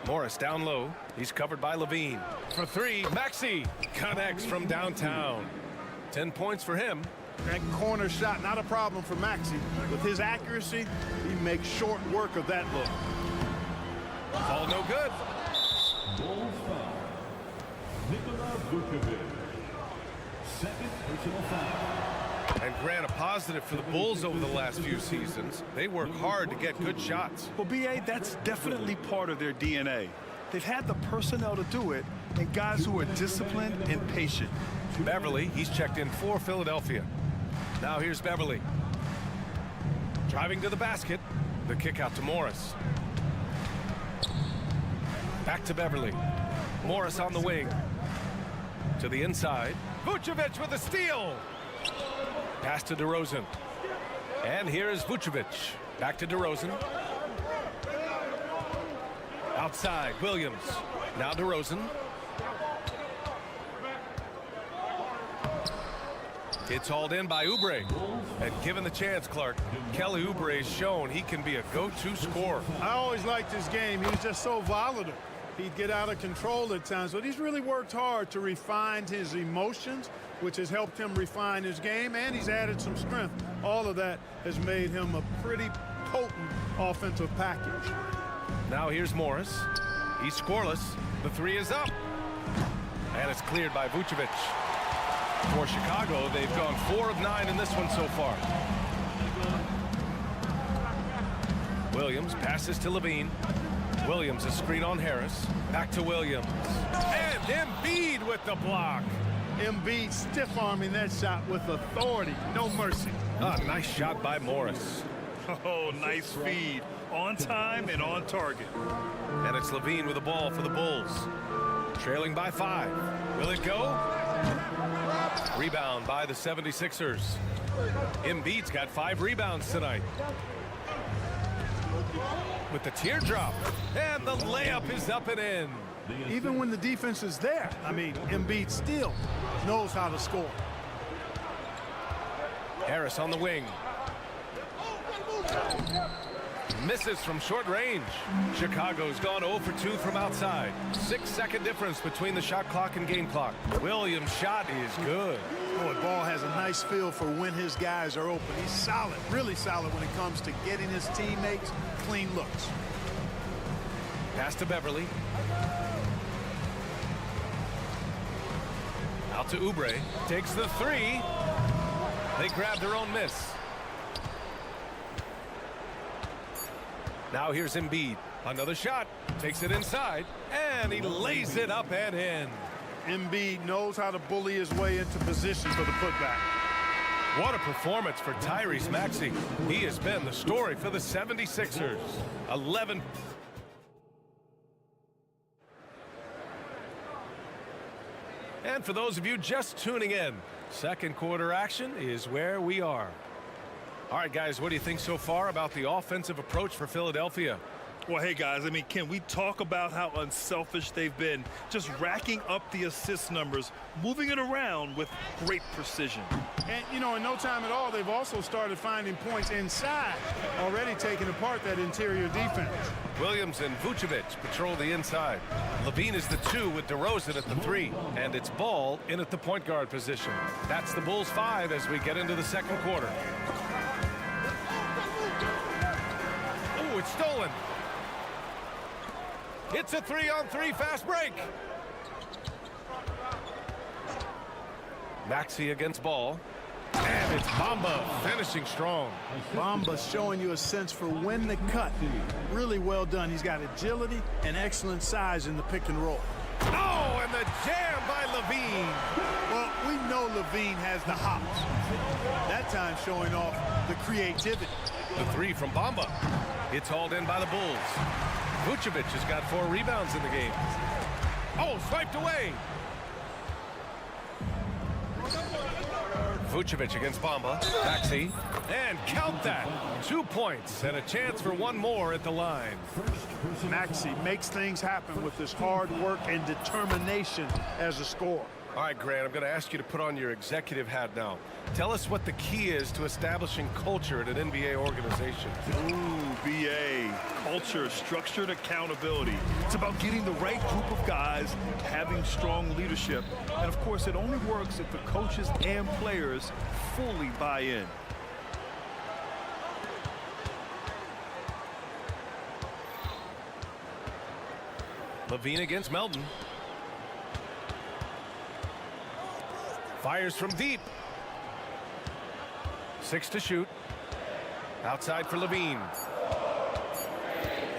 Morris down low. He's covered by Levine. For 3, Maxey connects from downtown. 10 points for him. That corner shot, not a problem for Maxey. With his accuracy, he makes short work of that look. Ball no good. Bulls foul. Nikola Vucevic. Second personal foul. And Grant, a positive for the Bulls over the last few seasons. They work hard to get good shots. Well, B.A., that's definitely part of their DNA. They've had the personnel to do it, and guys who are disciplined and patient. Beverly, he's checked in for Philadelphia. Now here's Beverly. Driving to the basket. The kick out to Morris. Back to Beverly. Morris on the wing. To the inside. Vucevic with a steal. Pass to DeRozan. And here is Vucevic. Back to DeRozan. Outside, Williams. Now DeRozan. It's hauled in by Oubre. And given the chance, Clark, Kelly Oubre has shown he can be a go-to scorer. I always liked his game. He was just so volatile. He'd get out of control at times, but he's really worked hard to refine his emotions, which has helped him refine his game, and he's added some strength. All of that has made him a pretty potent offensive package. Now here's Morris. He's scoreless. The 3 is up. And it's cleared by Vucevic. For Chicago, they've gone 4 of 9 in this one so far. Williams passes to Levine. Williams a screen on Harris. Back to Williams. And Embiid with the block. Embiid stiff-arming that shot with authority. No mercy. Nice shot by Morris. Oh, nice feed. On time and on target. And it's Levine with the ball for the Bulls. Trailing by 5. Will it go? Rebound by the 76ers. Embiid's got 5 rebounds tonight. With the teardrop. And the layup is up and in. Even when the defense is there, I mean, Embiid still knows how to score. Harris on the wing. Misses from short range. Chicago's gone 0 for 2 from outside. 6-second difference between the shot clock and game clock. Williams' shot is good. Boy, Ball has a nice feel for when his guys are open. He's solid, really solid when it comes to getting his teammates clean looks. Pass to Beverly. Out to Oubre. Takes the 3. They grab their own miss. Now here's Embiid. Another shot. Takes it inside. And he lays it up and in. Embiid knows how to bully his way into position for the putback. What a performance for Tyrese Maxey. He has been the story for the 76ers. 11. And for those of you just tuning in, second quarter action is where we are. All right, guys, what do you think so far about the offensive approach for Philadelphia? Well, hey, guys, I mean, can we talk about how unselfish they've been? Just racking up the assist numbers, moving it around with great precision. And, you know, in no time at all, they've also started finding points inside, already taking apart that interior defense. Williams and Vucevic patrol the inside. Levine is the 2 with DeRozan at the 3. And it's Ball in at the point guard position. That's the Bulls 5 as we get into the second quarter. Oh, it's stolen. It's a 3-on-3 fast break. Maxey against Ball. And it's Bamba finishing strong. Bamba showing you a sense for when to cut. Really well done. He's got agility and excellent size in the pick and roll. Oh, and the jam by Levine. Well, we know Levine has the hops. That time showing off the creativity. The 3 from Bamba. It's hauled in by the Bulls. Vucevic has got 4 rebounds in the game. Oh, swiped away. Vucevic against Bamba. Maxey. And count that. 2 points and a chance for 1 more at the line. Maxey makes things happen with his hard work and determination as a scorer. All right, Grant, I'm going to ask you to put on your executive hat now. Tell us what the key is to establishing culture at an NBA organization. Ooh, BA. Culture, structured accountability. It's about getting the right group of guys, having strong leadership. And, of course, it only works if the coaches and players fully buy in. Levine against Melton. Fires from deep. 6 to shoot. Outside for Levine.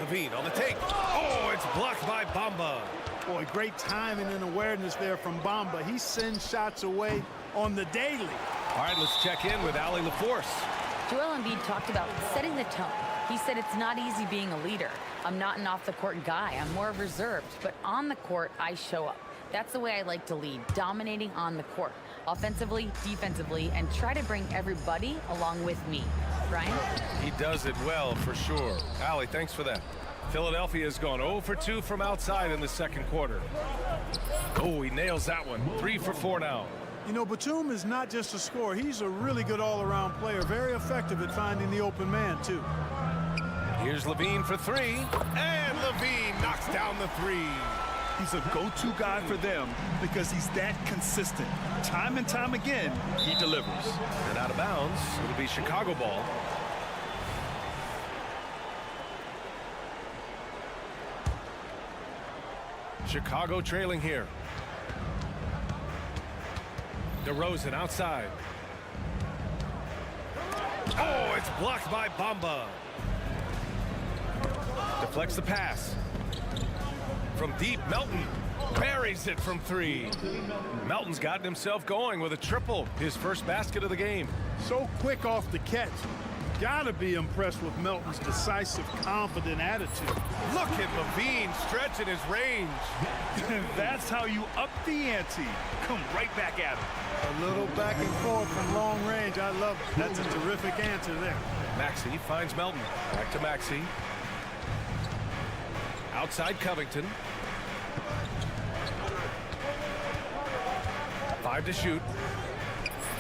Levine on the take. Oh, it's blocked by Bamba. Boy, great timing and awareness there from Bamba. He sends shots away on the daily. All right, let's check in with Allie LaForce. Joel Embiid talked about setting the tone. He said it's not easy being a leader. I'm not an off-the-court guy. I'm more reserved. But on the court, I show up. That's the way I like to lead, dominating on the court. Offensively, defensively, and try to bring everybody along with me. Brian? He does it well, for sure. Allie, thanks for that. Philadelphia has gone 0 for 2 from outside in the second quarter. Oh, he nails that one. 3 for 4 now. You know, Batum is not just a scorer. He's a really good all-around player. Very effective at finding the open man, too. Here's Levine for 3. And Levine knocks down the 3. He's a go-to guy for them because he's that consistent. Time and time again, he delivers. And out of bounds, it'll be Chicago ball. Chicago trailing here. DeRozan outside. Oh, it's blocked by Bamba. Deflects the pass. From deep, Melton buries it from 3. Melton's gotten himself going with a triple, his first basket of the game. So quick off the catch. Gotta be impressed with Melton's decisive, confident attitude. Look at Levine stretching his range. That's how you up the ante. Come right back at him. A little back and forth from long range. I love it. That's a terrific answer there. Maxey finds Melton. Back to Maxey. Outside Covington. 5 to shoot.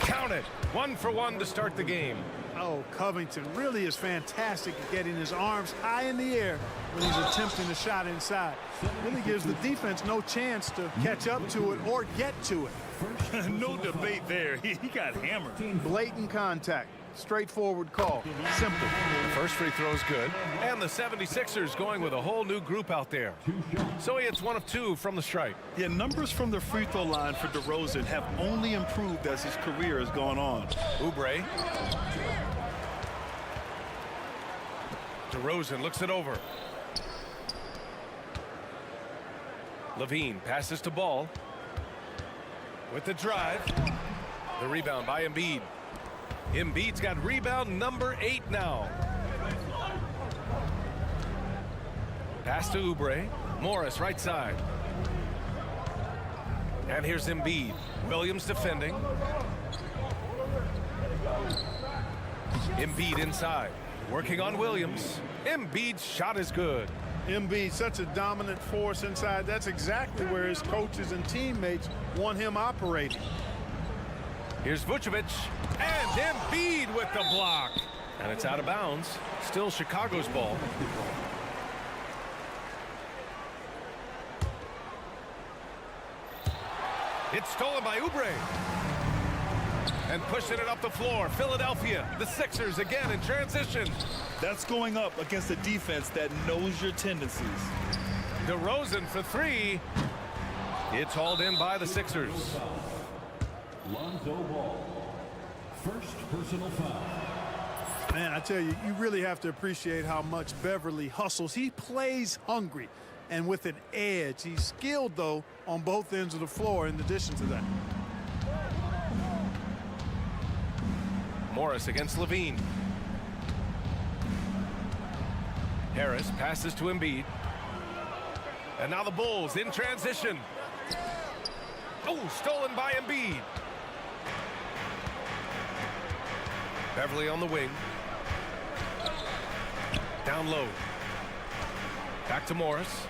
Count it. 1 for 1 to start the game. Oh, Covington really is fantastic at getting his arms high in the air when he's attempting a shot inside. Really gives the defense no chance to catch up to it or get to it. No debate there. He got hammered. Blatant contact. Straightforward call. Simple. First free throw is good. And the 76ers going with a whole new group out there. So he hits 1 of 2 from the stripe. Yeah, numbers from the free throw line for DeRozan have only improved as his career has gone on. Oubre. DeRozan looks it over. Levine passes to Ball. With the drive. The rebound by Embiid. Embiid's got rebound number 8 now. Pass to Oubre. Morris right side. And here's Embiid. Williams defending. Embiid inside. Working on Williams. Embiid's shot is good. Embiid, such a dominant force inside. That's exactly where his coaches and teammates want him operating. Here's Vucevic. And Embiid with the block. And it's out of bounds. Still Chicago's ball. It's stolen by Oubre. And pushing it up the floor. Philadelphia, the Sixers again in transition. That's going up against a defense that knows your tendencies. DeRozan for 3. It's hauled in by the Sixers. Lonzo Ball. First personal foul. Man, I tell you, you really have to appreciate how much Beverly hustles. He plays hungry and with an edge. He's skilled, though, on both ends of the floor in addition to that. Morris against Levine. Harris passes to Embiid. And now the Bulls in transition. Oh, stolen by Embiid. Beverly on the wing. Down low. Back to Morris.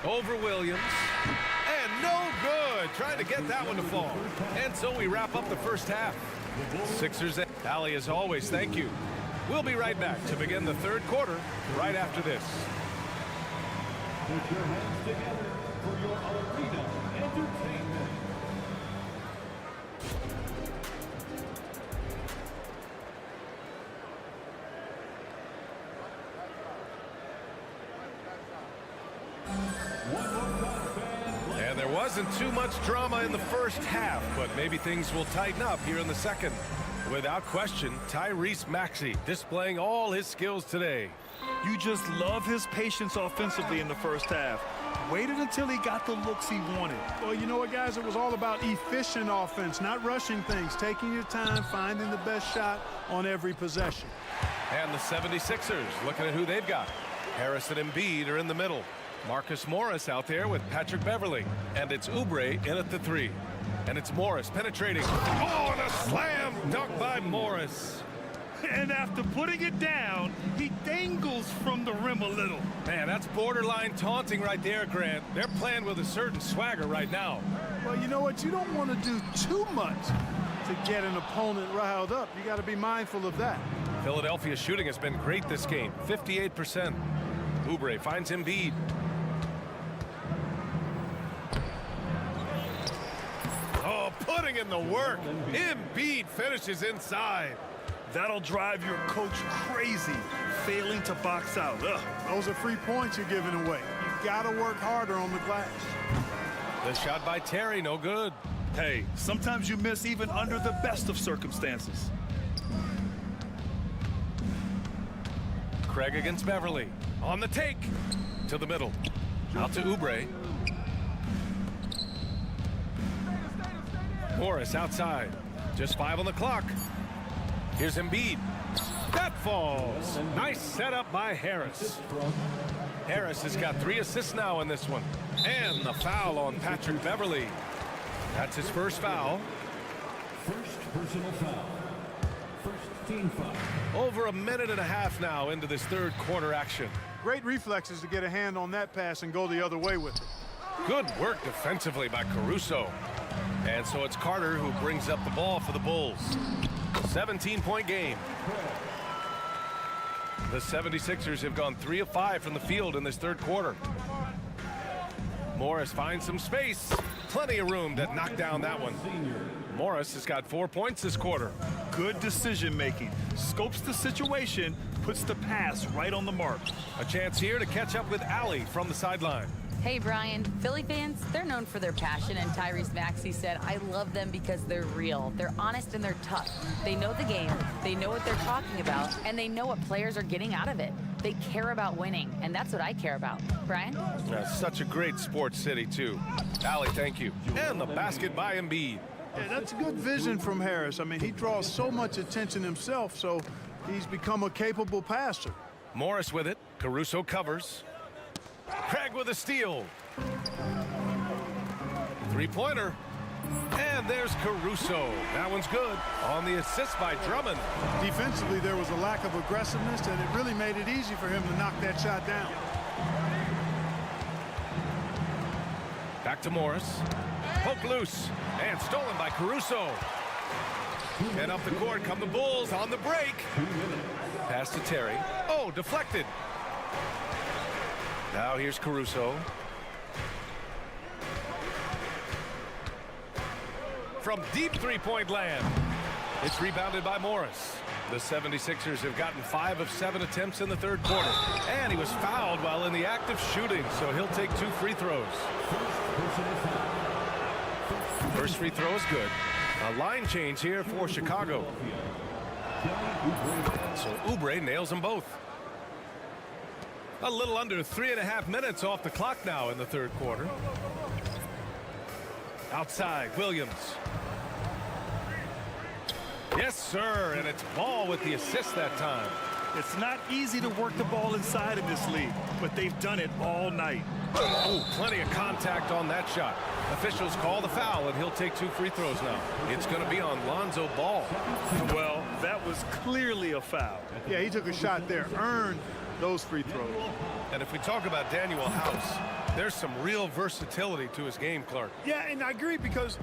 Over Williams. And no good. Trying to get that one to fall. And so we wrap up the first half. Sixers. Allie, as always, thank you. We'll be right back to begin the third quarter right after this. Put your hands together for your arena entertainment. And there wasn't too much drama in the first half, but maybe things will tighten up here in the second. Without question, Tyrese Maxey displaying all his skills today. You just love his patience offensively in the first half. Waited until he got the looks he wanted. Well, you know what, guys? It was all about efficient offense, not rushing things, taking your time, finding the best shot on every possession. And the 76ers looking at who they've got. Harris and Embiid are in the middle. Marcus Morris out there with Patrick Beverly. And it's Oubre in at the 3. And it's Morris penetrating. Oh, and a slam dunk by Morris. And after putting it down, he dangles from the rim a little. Man, that's borderline taunting right there, Grant. They're playing with a certain swagger right now. Well, you know what? You don't want to do too much to get an opponent riled up. You got to be mindful of that. Philadelphia's shooting has been great this game, 58%. Oubre finds Embiid. Oh, putting in the work. Embiid finishes inside. That'll drive your coach crazy, failing to box out. Ugh. Those are free points you're giving away. You've got to work harder on the glass. The shot by Terry, no good. Hey, sometimes you miss even under the best of circumstances. Craig against Beverly. On the take. To the middle. Out to Oubre. Morris outside. Just 5 on the clock. Here's Embiid. That falls. Nice setup by Harris. Harris has got 3 assists now in this one. And the foul on Patrick Beverly. That's his first foul. First personal foul. First team foul. Over a minute and a half now into this third quarter action. Great reflexes to get a hand on that pass and go the other way with it. Good work defensively by Caruso. And so it's Carter who brings up the ball for the Bulls. 17-point game. The 76ers have gone 3 of 5 from the field in this third quarter. Morris finds some space. Plenty of room to knock down that one. Morris has got 4 points this quarter. Good decision making. Scopes the situation, puts the pass right on the mark. A chance here to catch up with Allie from the sideline. Hey, Brian, Philly fans, they're known for their passion, and Tyrese Maxey said, I love them because they're real. They're honest and they're tough. They know the game, they know what they're talking about, and they know what players are getting out of it. They care about winning, and that's what I care about. Brian? Such a great sports city, too. Allie, thank you. And the basket by Embiid. Yeah, that's good vision from Harris. I mean, he draws so much attention himself, so he's become a capable passer. Morris with it. Caruso covers. Craig with a steal. Three-pointer. And there's Caruso. That one's good. On the assist by Drummond. Defensively, there was a lack of aggressiveness, and it really made it easy for him to knock that shot down. Back to Morris. Poke loose. And stolen by Caruso. And up the court come the Bulls on the break. Pass to Terry. Oh, deflected. Now here's Caruso. From deep three-point land. It's rebounded by Morris. The 76ers have gotten 5 of 7 attempts in the third quarter. And he was fouled while in the act of shooting, so he'll take 2 free throws. First free throw is good. A line change here for Chicago. So Oubre nails them both. A little under 3.5 minutes off the clock now in the third quarter. Outside, Williams. Yes, sir, and it's Ball with the assist that time. It's not easy to work the ball inside of this league, but they've done it all night. Oh, plenty of contact on that shot. Officials call the foul, and he'll take 2 free throws now. It's going to be on Lonzo Ball. Well, that was clearly a foul. Yeah, he took a shot there, earned those free throws. And if we talk about Daniel House, there's some real versatility to his game, Clark. Yeah, and I agree because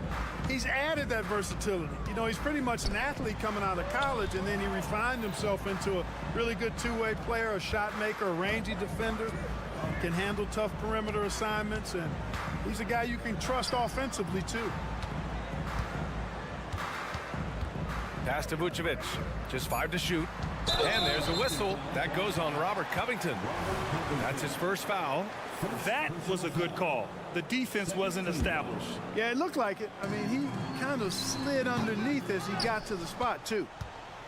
he's added that versatility. You know, he's pretty much an athlete coming out of college, and then he refined himself into a really good two-way player, a shot maker, a rangy defender, can handle tough perimeter assignments, and he's a guy you can trust offensively, too. Pass to Vucevic. Just 5 to shoot. And there's a whistle. That goes on Robert Covington. That's his first foul. That was a good call. The defense wasn't established. Yeah, it looked like it. I mean, he kind of slid underneath as he got to the spot, too.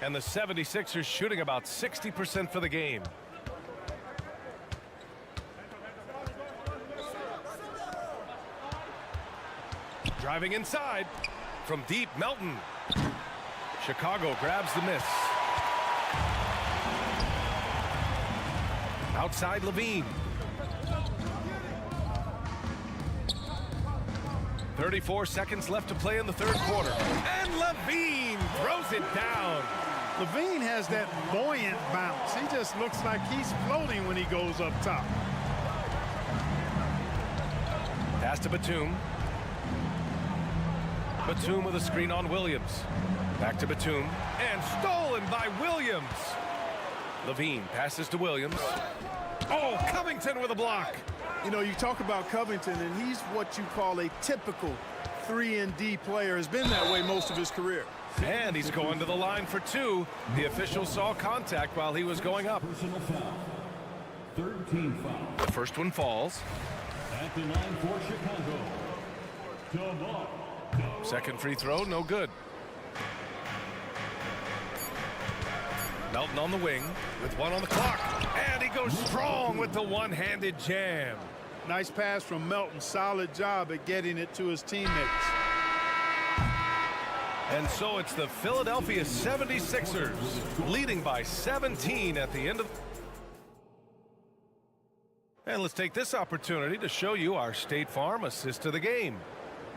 And the 76ers shooting about 60% for the game. Driving inside. From deep, Melton. Chicago grabs the miss. Outside, Levine. 34 seconds left to play in the third quarter. And Levine throws it down. Levine has that buoyant bounce. He just looks like he's floating when he goes up top. Pass to Batum. Batum with a screen on Williams. Back to Batum. And stolen by Williams. Levine passes to Williams. Oh, Covington with a block. You know, you talk about Covington, and he's what you call a typical 3-and-D player. Has been that way most of his career. And he's going to the line for 2. The official saw contact while he was going up. Personal foul. Third team foul. The first one falls. At the line for Chicago. Second free throw, no good. Melton on the wing with one on the clock. And he goes strong with the one-handed jam. Nice pass from Melton. Solid job at getting it to his teammates. And so it's the Philadelphia 76ers leading by 17 at the end of. And let's take this opportunity to show you our State Farm assist of the game.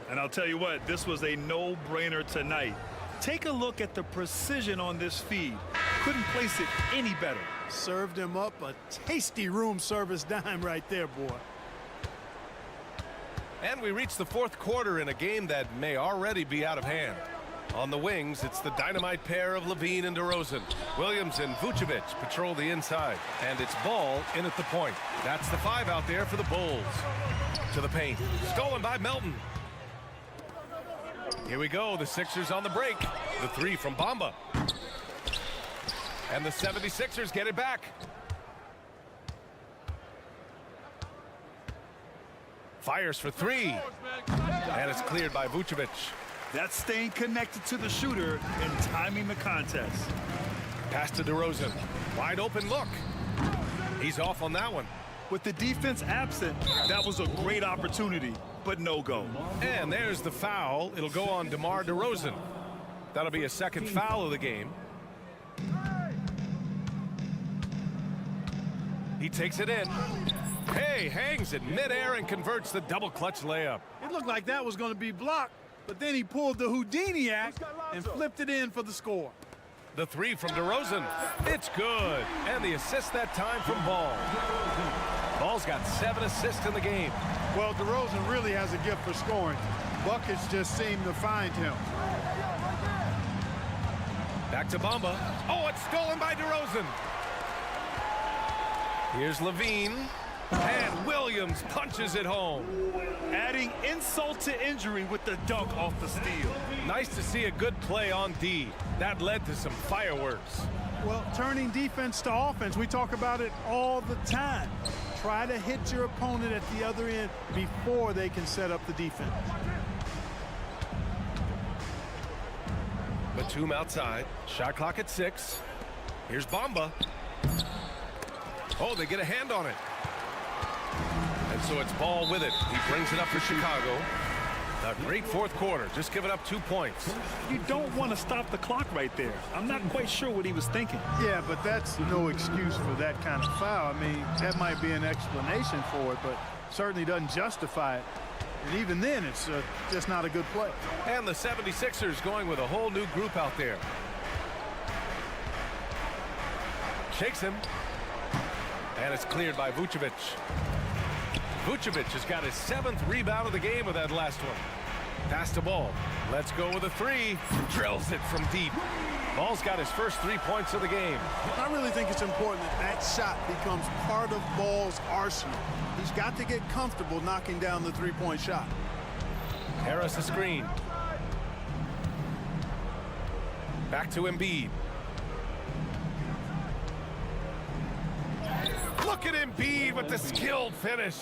And I'll tell you what, this was a no-brainer tonight. Take a look at the precision on this feed. Couldn't place it any better. Served him up a tasty room service dime right there, boy. And we reach the fourth quarter in a game that may already be out of hand. On the wings, it's the dynamite pair of Levine and DeRozan. Williams and Vucevic patrol the inside. And it's Ball in at the point. That's the 5 out there for the Bulls. To the paint. Stolen by Melton. Here we go. The Sixers on the break. The 3 from Bamba. And the 76ers get it back. Fires for 3. And it's cleared by Vucevic. That's staying connected to the shooter and timing the contest. Pass to DeRozan. Wide open look. He's off on that one. With the defense absent, that was a great opportunity, but no go. And there's the foul. It'll go on DeMar DeRozan. That'll be a second foul of the game. He takes it in. Hey, hangs it midair and converts the double clutch layup. It looked like that was going to be blocked, but then he pulled the Houdini act and flipped it in for the score. The 3 from DeRozan. It's good. And the assist that time from Ball. Ball's got 7 assists in the game. Well, DeRozan really has a gift for scoring. Buckets just seem to find him. Back to Bamba. Oh, it's stolen by DeRozan. Here's Levine. And Williams punches it home. Adding insult to injury with the dunk off the steal. Nice to see a good play on D. That led to some fireworks. Well, turning defense to offense, we talk about it all the time. Try to hit your opponent at the other end before they can set up the defense. Batum outside. Shot clock at 6. Here's Bamba. Oh, they get a hand on it. And so it's Ball with it. He brings it up for Chicago. A great fourth quarter. Just giving up 2 points. You don't want to stop the clock right there. I'm not quite sure what he was thinking. Yeah, but that's no excuse for that kind of foul. I mean, that might be an explanation for it, but certainly doesn't justify it. And even then, it's just not a good play. And the 76ers going with a whole new group out there. Shakes him. And it's cleared by Vucevic. Vucevic has got his 7th rebound of the game with that last one. Pass to Ball. Let's go with a 3. Drills it from deep. Ball's got his first 3 points of the game. I really think it's important that that shot becomes part of Ball's arsenal. He's got to get comfortable knocking down the three-point shot. Harris a screen. Back to Embiid. Look at Embiid with the skilled finish.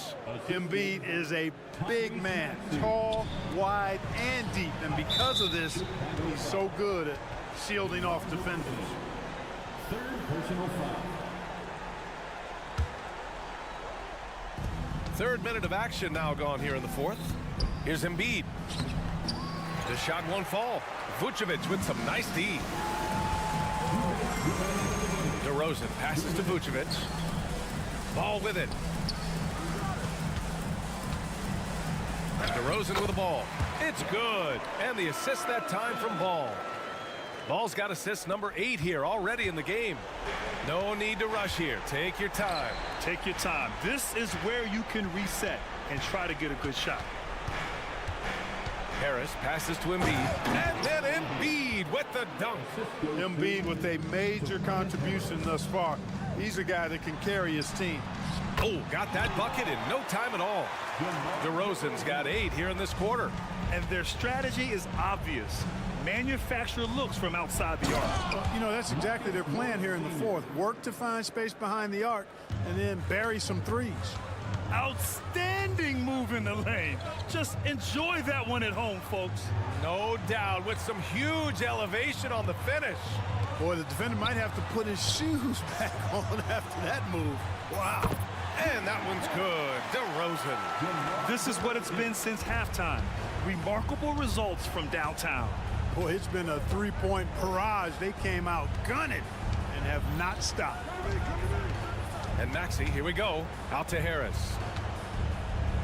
Embiid is a big man, tall, wide, and deep. And because of this, he's so good at shielding off defenders. Third personal foul. 3rd minute of action now gone here in the 4th. Here's Embiid. The shot won't fall. Vucevic with some nice D. DeRozan passes to Vucevic. Ball with it. DeRozan with the ball. It's good. And the assist that time from Ball. Ball's got assist number 8 here already in the game. No need to rush here. Take your time. Take your time. This is where you can reset and try to get a good shot. Harris passes to Embiid. And then Embiid with the dunk. Embiid with a major contribution thus far. He's a guy that can carry his team. Oh, got that bucket in no time at all. DeRozan's got 8 here in this quarter. And their strategy is obvious. Manufacture looks from outside the arc. Well, you know, that's exactly their plan here in the 4th. Work to find space behind the arc and then bury some threes. Outstanding move in the lane. Just enjoy that one at home, folks. No doubt, with some huge elevation on the finish. Boy, the defender might have to put his shoes back on after that move. Wow. And that one's good. DeRozan. This is what it's been since halftime. Remarkable results from downtown. Boy, it's been a three-point barrage. They came out gunning and have not stopped. And Maxey, here we go. Out to Harris.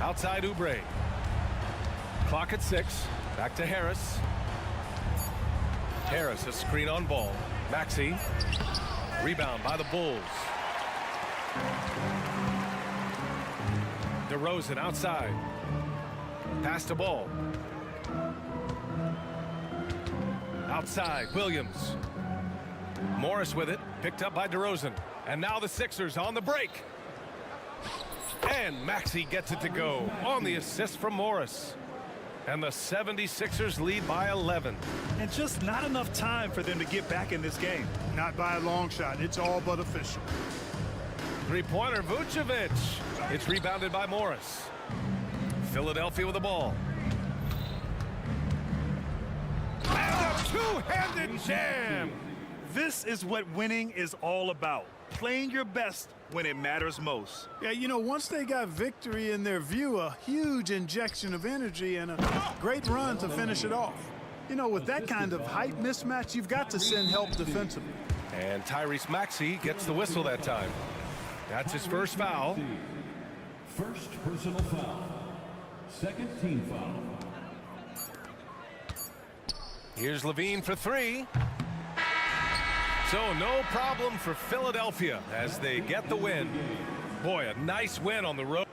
Outside Oubre. Clock at 6. Back to Harris. Harris, a screen on ball. Maxey. Rebound by the Bulls. DeRozan outside. Pass the ball. Outside, Williams. Morris with it, picked up by DeRozan. And now the Sixers on the break. And Maxey gets it to go on the assist from Morris. And the 76ers lead by 11. And just not enough time for them to get back in this game. Not by a long shot. It's all but official. Three-pointer, Vucevic. It's rebounded by Morris. Philadelphia with the ball. And a two-handed jam. This is what winning is all about. Playing your best when it matters most. Yeah, you know, once they got victory in their view, a huge injection of energy and a great run to finish it off. You know, with that kind of height mismatch, you've got to send help defensively. And Tyrese Maxey gets the whistle that time. That's his first foul. First personal foul. Second team foul. Here's Levine for 3. So no problem for Philadelphia as they get the win. Boy, a nice win on the road.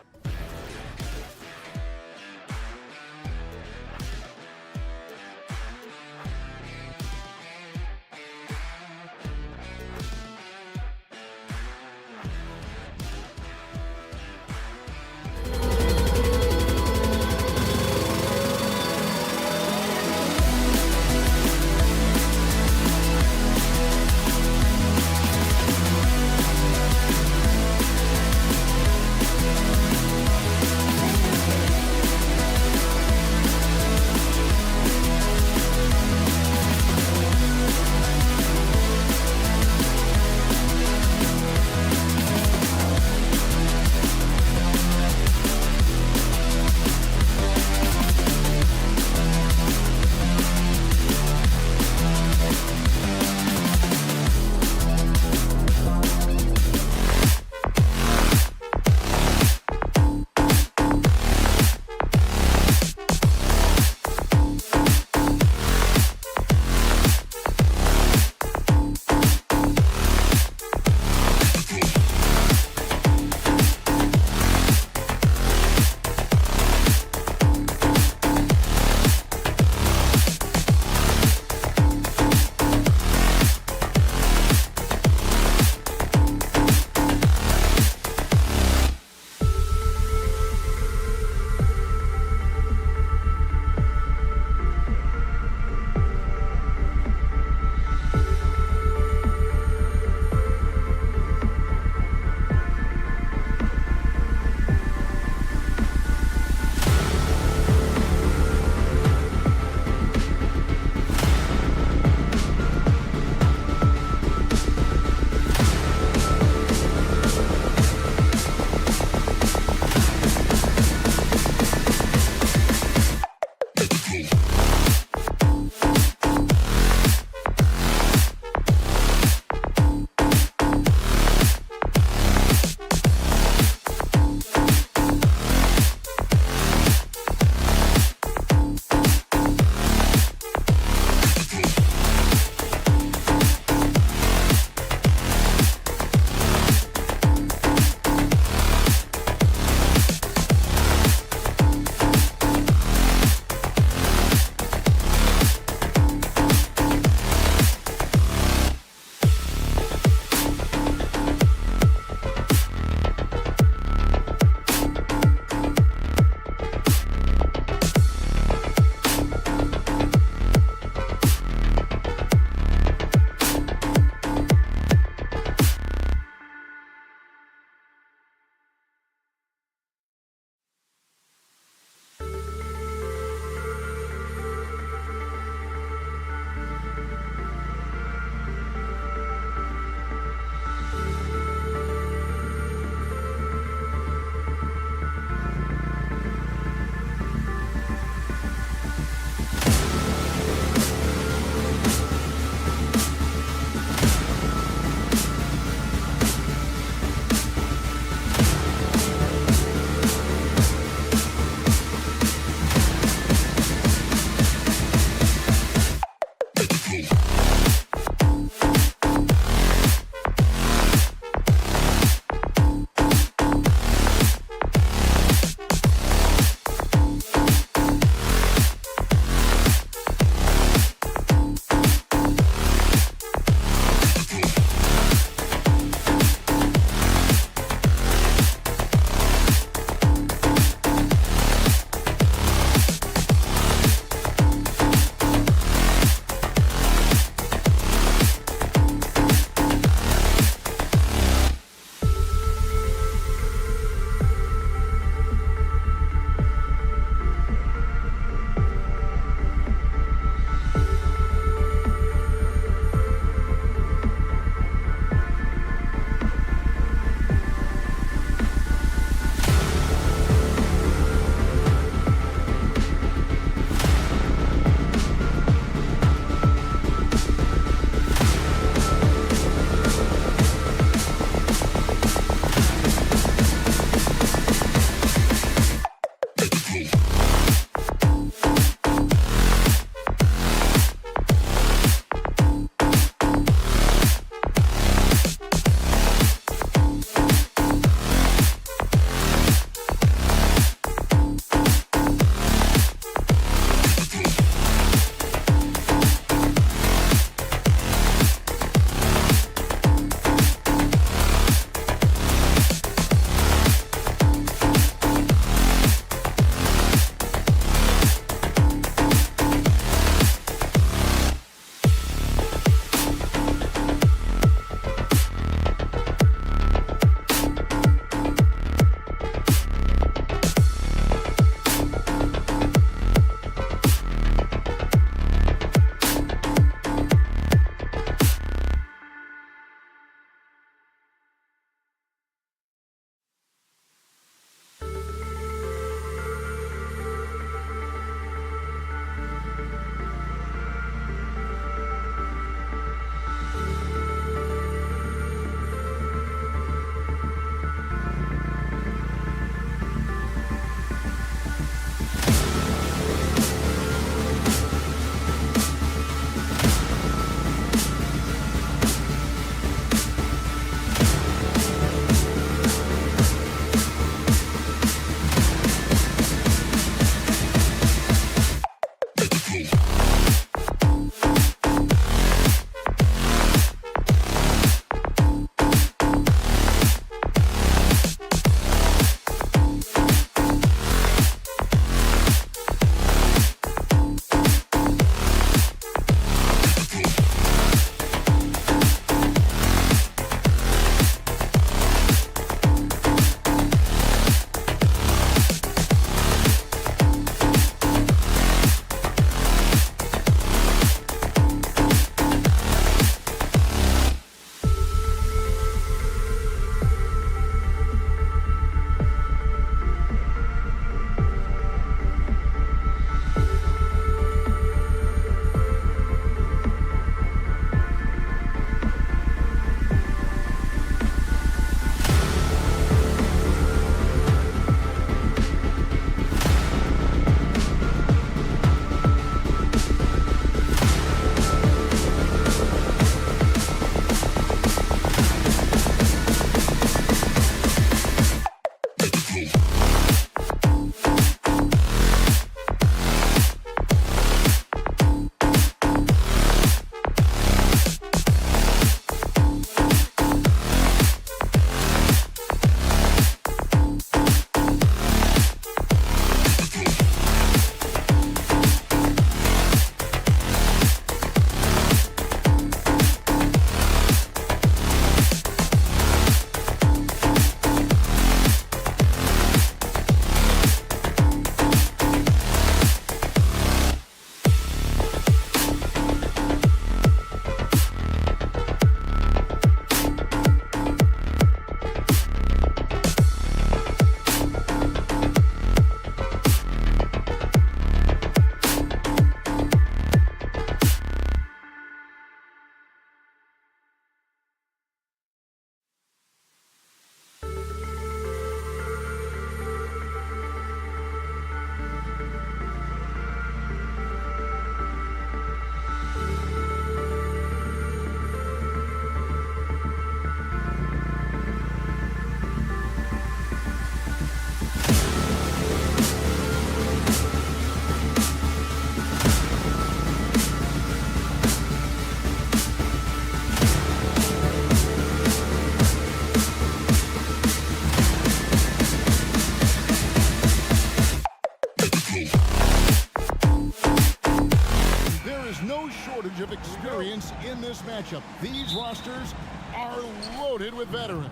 shortage of experience in this matchup. These rosters are loaded with veterans.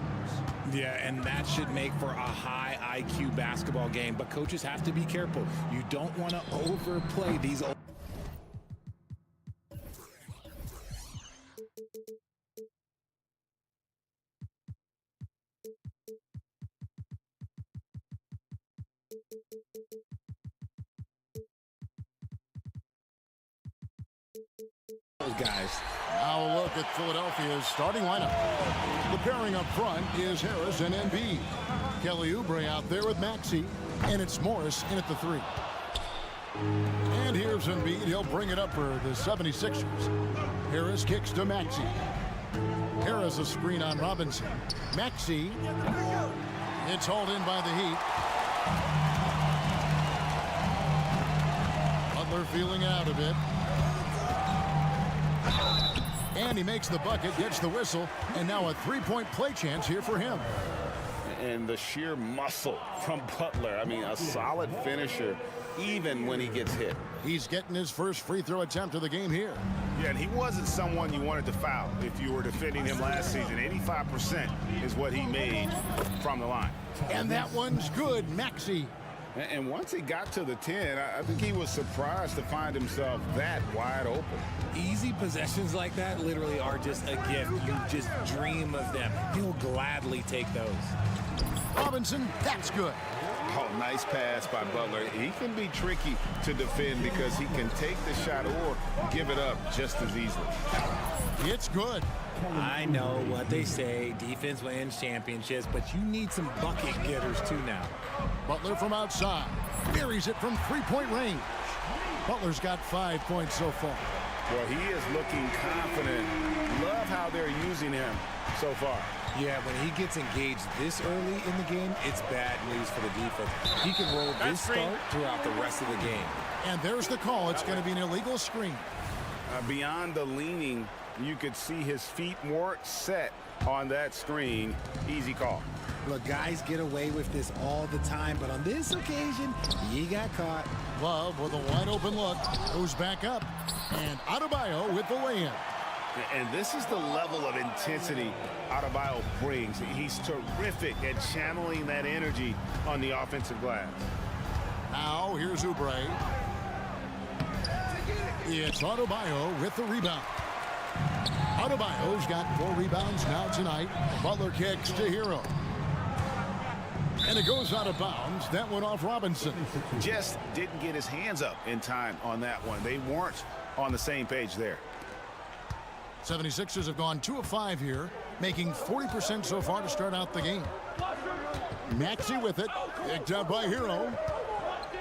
Yeah, and that should make for a high IQ basketball game, but coaches have to be careful. You don't want to overplay these old guys. Now a look at Philadelphia's starting lineup. The pairing up front is Harris and Embiid. Kelly Oubre out there with Maxey, and it's Morris in at the 3. And here's Embiid. He'll bring it up for the 76ers. Harris kicks to Maxey. Harris a screen on Robinson. Maxey. It's hauled in by the Heat. Butler feeling out a bit. And he makes the bucket, gets the whistle, and now a three-point play chance here for him. And the sheer muscle from Butler. I mean, a solid finisher, even when he gets hit. He's getting his first free throw attempt of the game here. Yeah, and he wasn't someone you wanted to foul if you were defending him last season. 85% is what he made from the line. And that one's good, Maxey. And once he got to the 10, I think he was surprised to find himself that wide open. Easy possessions like that literally are just a gift. You just dream of them. He'll gladly take those. Robinson, that's good. Oh, nice pass by Butler. He can be tricky to defend because he can take the shot or give it up just as easily. It's good. I know what they say, defense wins championships, but you need some bucket getters too now. Butler from outside. Buries it from three-point range. Butler's got 5 points so far. Well, he is looking confident. Love how they're using him so far. Yeah, when he gets engaged this early in the game, it's bad news for the defense. He can roll this start throughout the rest of the game. And there's the call. It's going to be an illegal screen. Beyond the leaning, you could see his feet more set on that screen. Easy call. Look, guys get away with this all the time, but on this occasion, he got caught. Love with a wide open look. Goes back up. And Adebayo with the lay-in. And this is the level of intensity Adebayo brings. He's terrific at channeling that energy on the offensive glass. Now here's Oubre. It's Adebayo with the rebound. Adebayo's got 4 rebounds now tonight. Butler kicks to Hero. And it goes out of bounds. That went off Robinson. Just didn't get his hands up in time on that one. They weren't on the same page there. 76ers have gone 2 of 5 here, making 40% so far to start out the game. Maxey with it, picked up by Hero.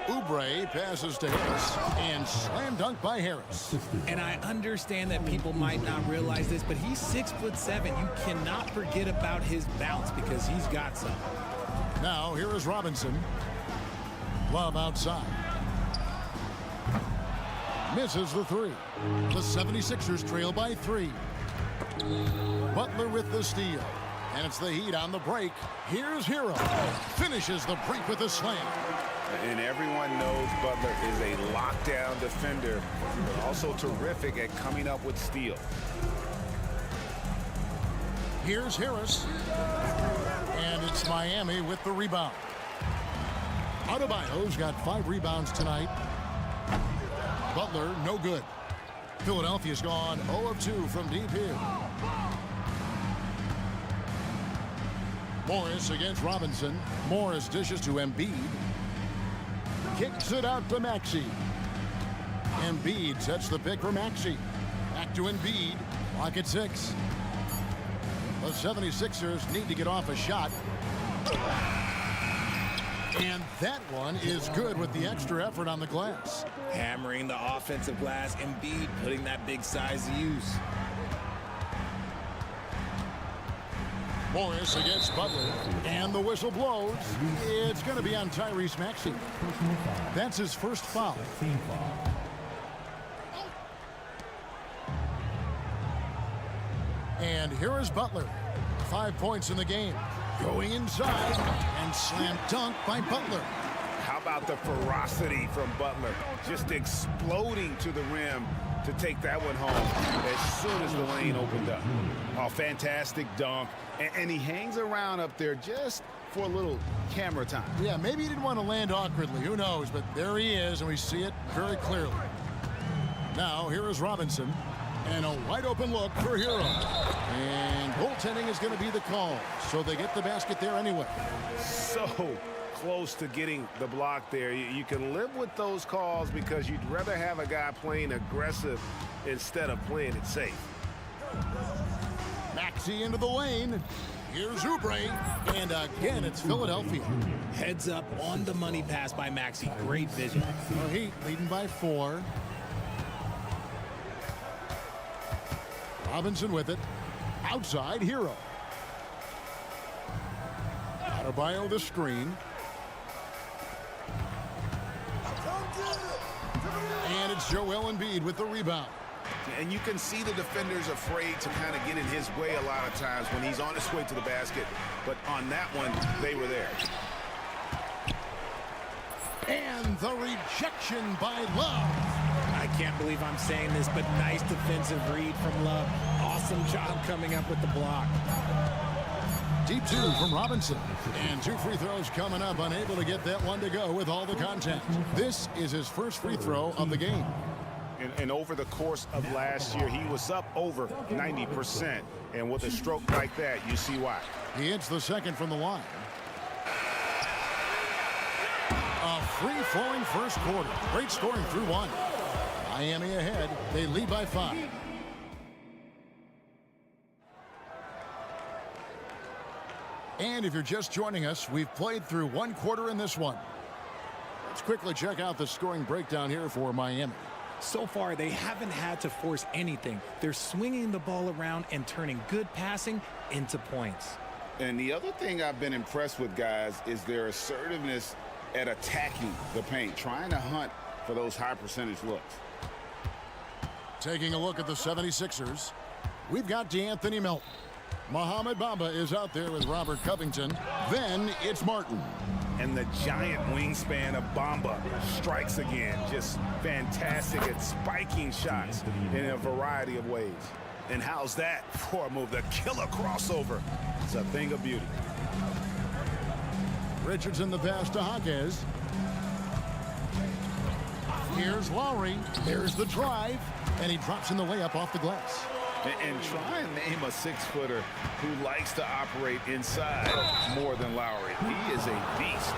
Oubre passes to Harris, and slam dunk by Harris. And I understand that people might not realize this, but he's 6'7". You cannot forget about his bounce because he's got some. Now here is Robinson. Love outside. Misses the 3. The 76ers trail by 3. Butler with the steal. And it's the Heat on the break. Here's Hero. Finishes the break with a slam. And everyone knows Butler is a lockdown defender, but also terrific at coming up with steals. Here's Harris. And it's Miami with the rebound. Adebayo's got 5 rebounds tonight. Butler, no good. Philadelphia's gone 0 of 2 from deep here. Morris against Robinson. Morris dishes to Embiid. Kicks it out to Maxey. Embiid sets the pick for Maxey. Back to Embiid. Clock at 6. The 76ers need to get off a shot. And that one is good with the extra effort on the glass. Hammering the offensive glass. Embiid putting that big size to use. Morris against Butler, and the whistle blows. It's going to be on Tyrese Maxey. That's his first foul. And here is Butler. 5 points in the game. Going inside, and slam dunk by Butler. How about the ferocity from Butler? Just exploding to the rim to take that one home as soon as the lane opened up. Oh, fantastic dunk. And he hangs around up there just for a little camera time. Yeah, maybe he didn't want to land awkwardly. Who knows? But there he is, and we see it very clearly. Now, here is Robinson. And a wide open look for Hero. And goaltending is going to be the call. So they get the basket there anyway. So close to getting the block there. You can live with those calls because you'd rather have a guy playing aggressive instead of playing it safe. Maxey into the lane. Here's Oubre. And again, it's Philadelphia. Heads up on the money pass by Maxey. Great vision. Well, Heat leading by 4. Robinson with it. Outside, Hero. Adebayo the screen. And it's Joel Embiid with the rebound. And you can see the defenders afraid to kind of get in his way a lot of times when he's on his way to the basket. But on that one, they were there. And the rejection by Love. I can't believe I'm saying this, but nice defensive read from Love. Awesome job coming up with the block. Deep 2 from Robinson. And 2 free throws coming up, unable to get that one to go with all the contact. This is his first free throw of the game. And over the course of last year, he was up over 90%. And with a stroke like that, you see why. He hits the second from the line. A free-flowing first quarter. Great scoring through 1. Miami ahead. They lead by 5. And if you're just joining us, we've played through 1 quarter in this one. Let's quickly check out the scoring breakdown here for Miami. So far, they haven't had to force anything. They're swinging the ball around and turning good passing into points. And the other thing I've been impressed with, guys, is their assertiveness at attacking the paint, trying to hunt for those high percentage looks. Taking a look at the 76ers, we've got DeAnthony Melton. Mohamed Bamba is out there with Robert Covington. Then it's Martin. And the giant wingspan of Bamba strikes again. Just fantastic at spiking shots in a variety of ways. And how's that for a move? The killer crossover. It's a thing of beauty. Richardson the pass to Jaquez. Here's Lowry. There's the drive. And he drops in the layup off the glass. And try and name a 6-footer who likes to operate inside more than Lowry. He is a beast.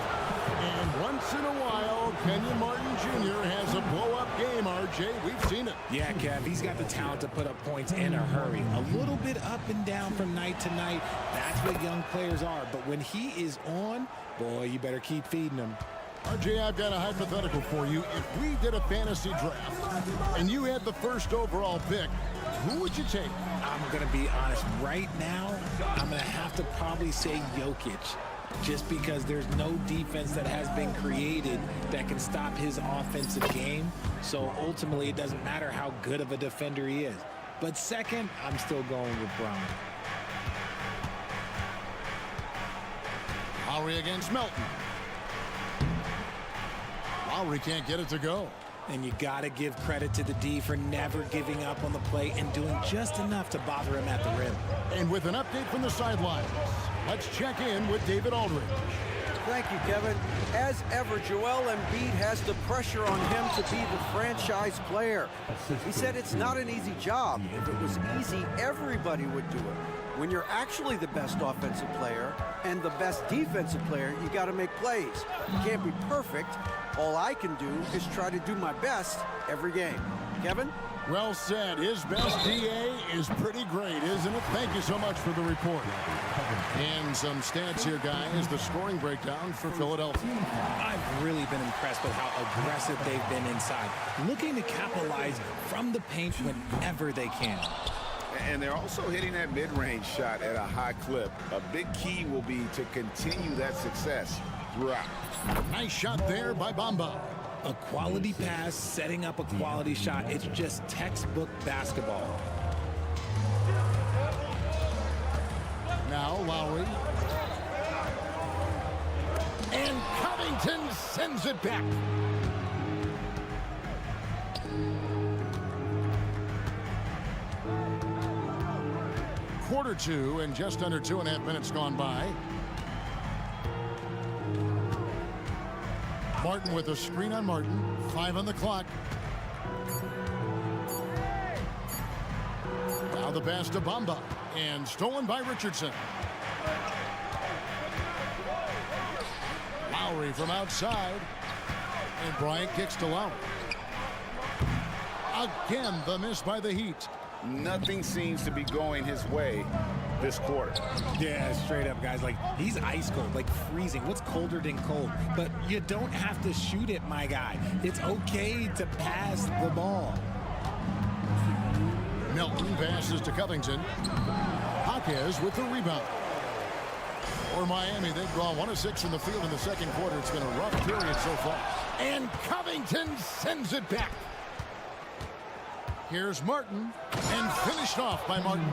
And once in a while, Kenyon Martin Jr. has a blow-up game, RJ. We've seen it. Yeah, Kev, he's got the talent to put up points in a hurry. A little bit up and down from night to night. That's what young players are. But when he is on, boy, you better keep feeding him. RJ, I've got a hypothetical for you. If we did a fantasy draft and you had the first overall pick, who would you take? I'm going to be honest. Right now, I'm going to have to probably say Jokic. Just because there's no defense that has been created that can stop his offensive game. So ultimately, it doesn't matter how good of a defender he is. But second, I'm still going with Brown. Lowry against Melton. Lowry can't get it to go. And you got to give credit to the D for never giving up on the play and doing just enough to bother him at the rim. And with an update from the sidelines, let's check in with David Aldridge. Thank you, Kevin. As ever, Joel Embiid has the pressure on him to be the franchise player. He said it's not an easy job. If it was easy, everybody would do it. When you're actually the best offensive player and the best defensive player, you got to make plays. You can't be perfect. All I can do is try to do my best every game. Kevin? Well said. His best DA is pretty great, isn't it? Thank you so much for the report. And some stats here, guys. The scoring breakdown for Philadelphia. I've really been impressed with how aggressive they've been inside, looking to capitalize from the paint whenever they can. And they're also hitting that mid-range shot at a high clip. A big key will be to continue that success throughout. Nice shot there by Bamba. A quality pass, setting up a quality shot. It's just textbook basketball. Now Lowry. And Covington Covington sends it back. Quarter two and just under 2.5 minutes gone by. Martin with a screen on Martin. 5 on the clock. Now the pass to Bamba and stolen by Richardson. Lowry from outside, and Bryant kicks to Lowry. Again, the miss by the Heat. Nothing seems to be going his way this quarter. Yeah, straight up, guys. Like, he's ice cold, like freezing. What's colder than cold? But you don't have to shoot it, my guy. It's okay to pass the ball. Melton passes to Covington. Jaquez with the rebound. For Miami, they've drawn 1 of 6 in the field in the second quarter. It's been a rough period so far. And Covington sends it back. Here's Martin, and finished off by Martin.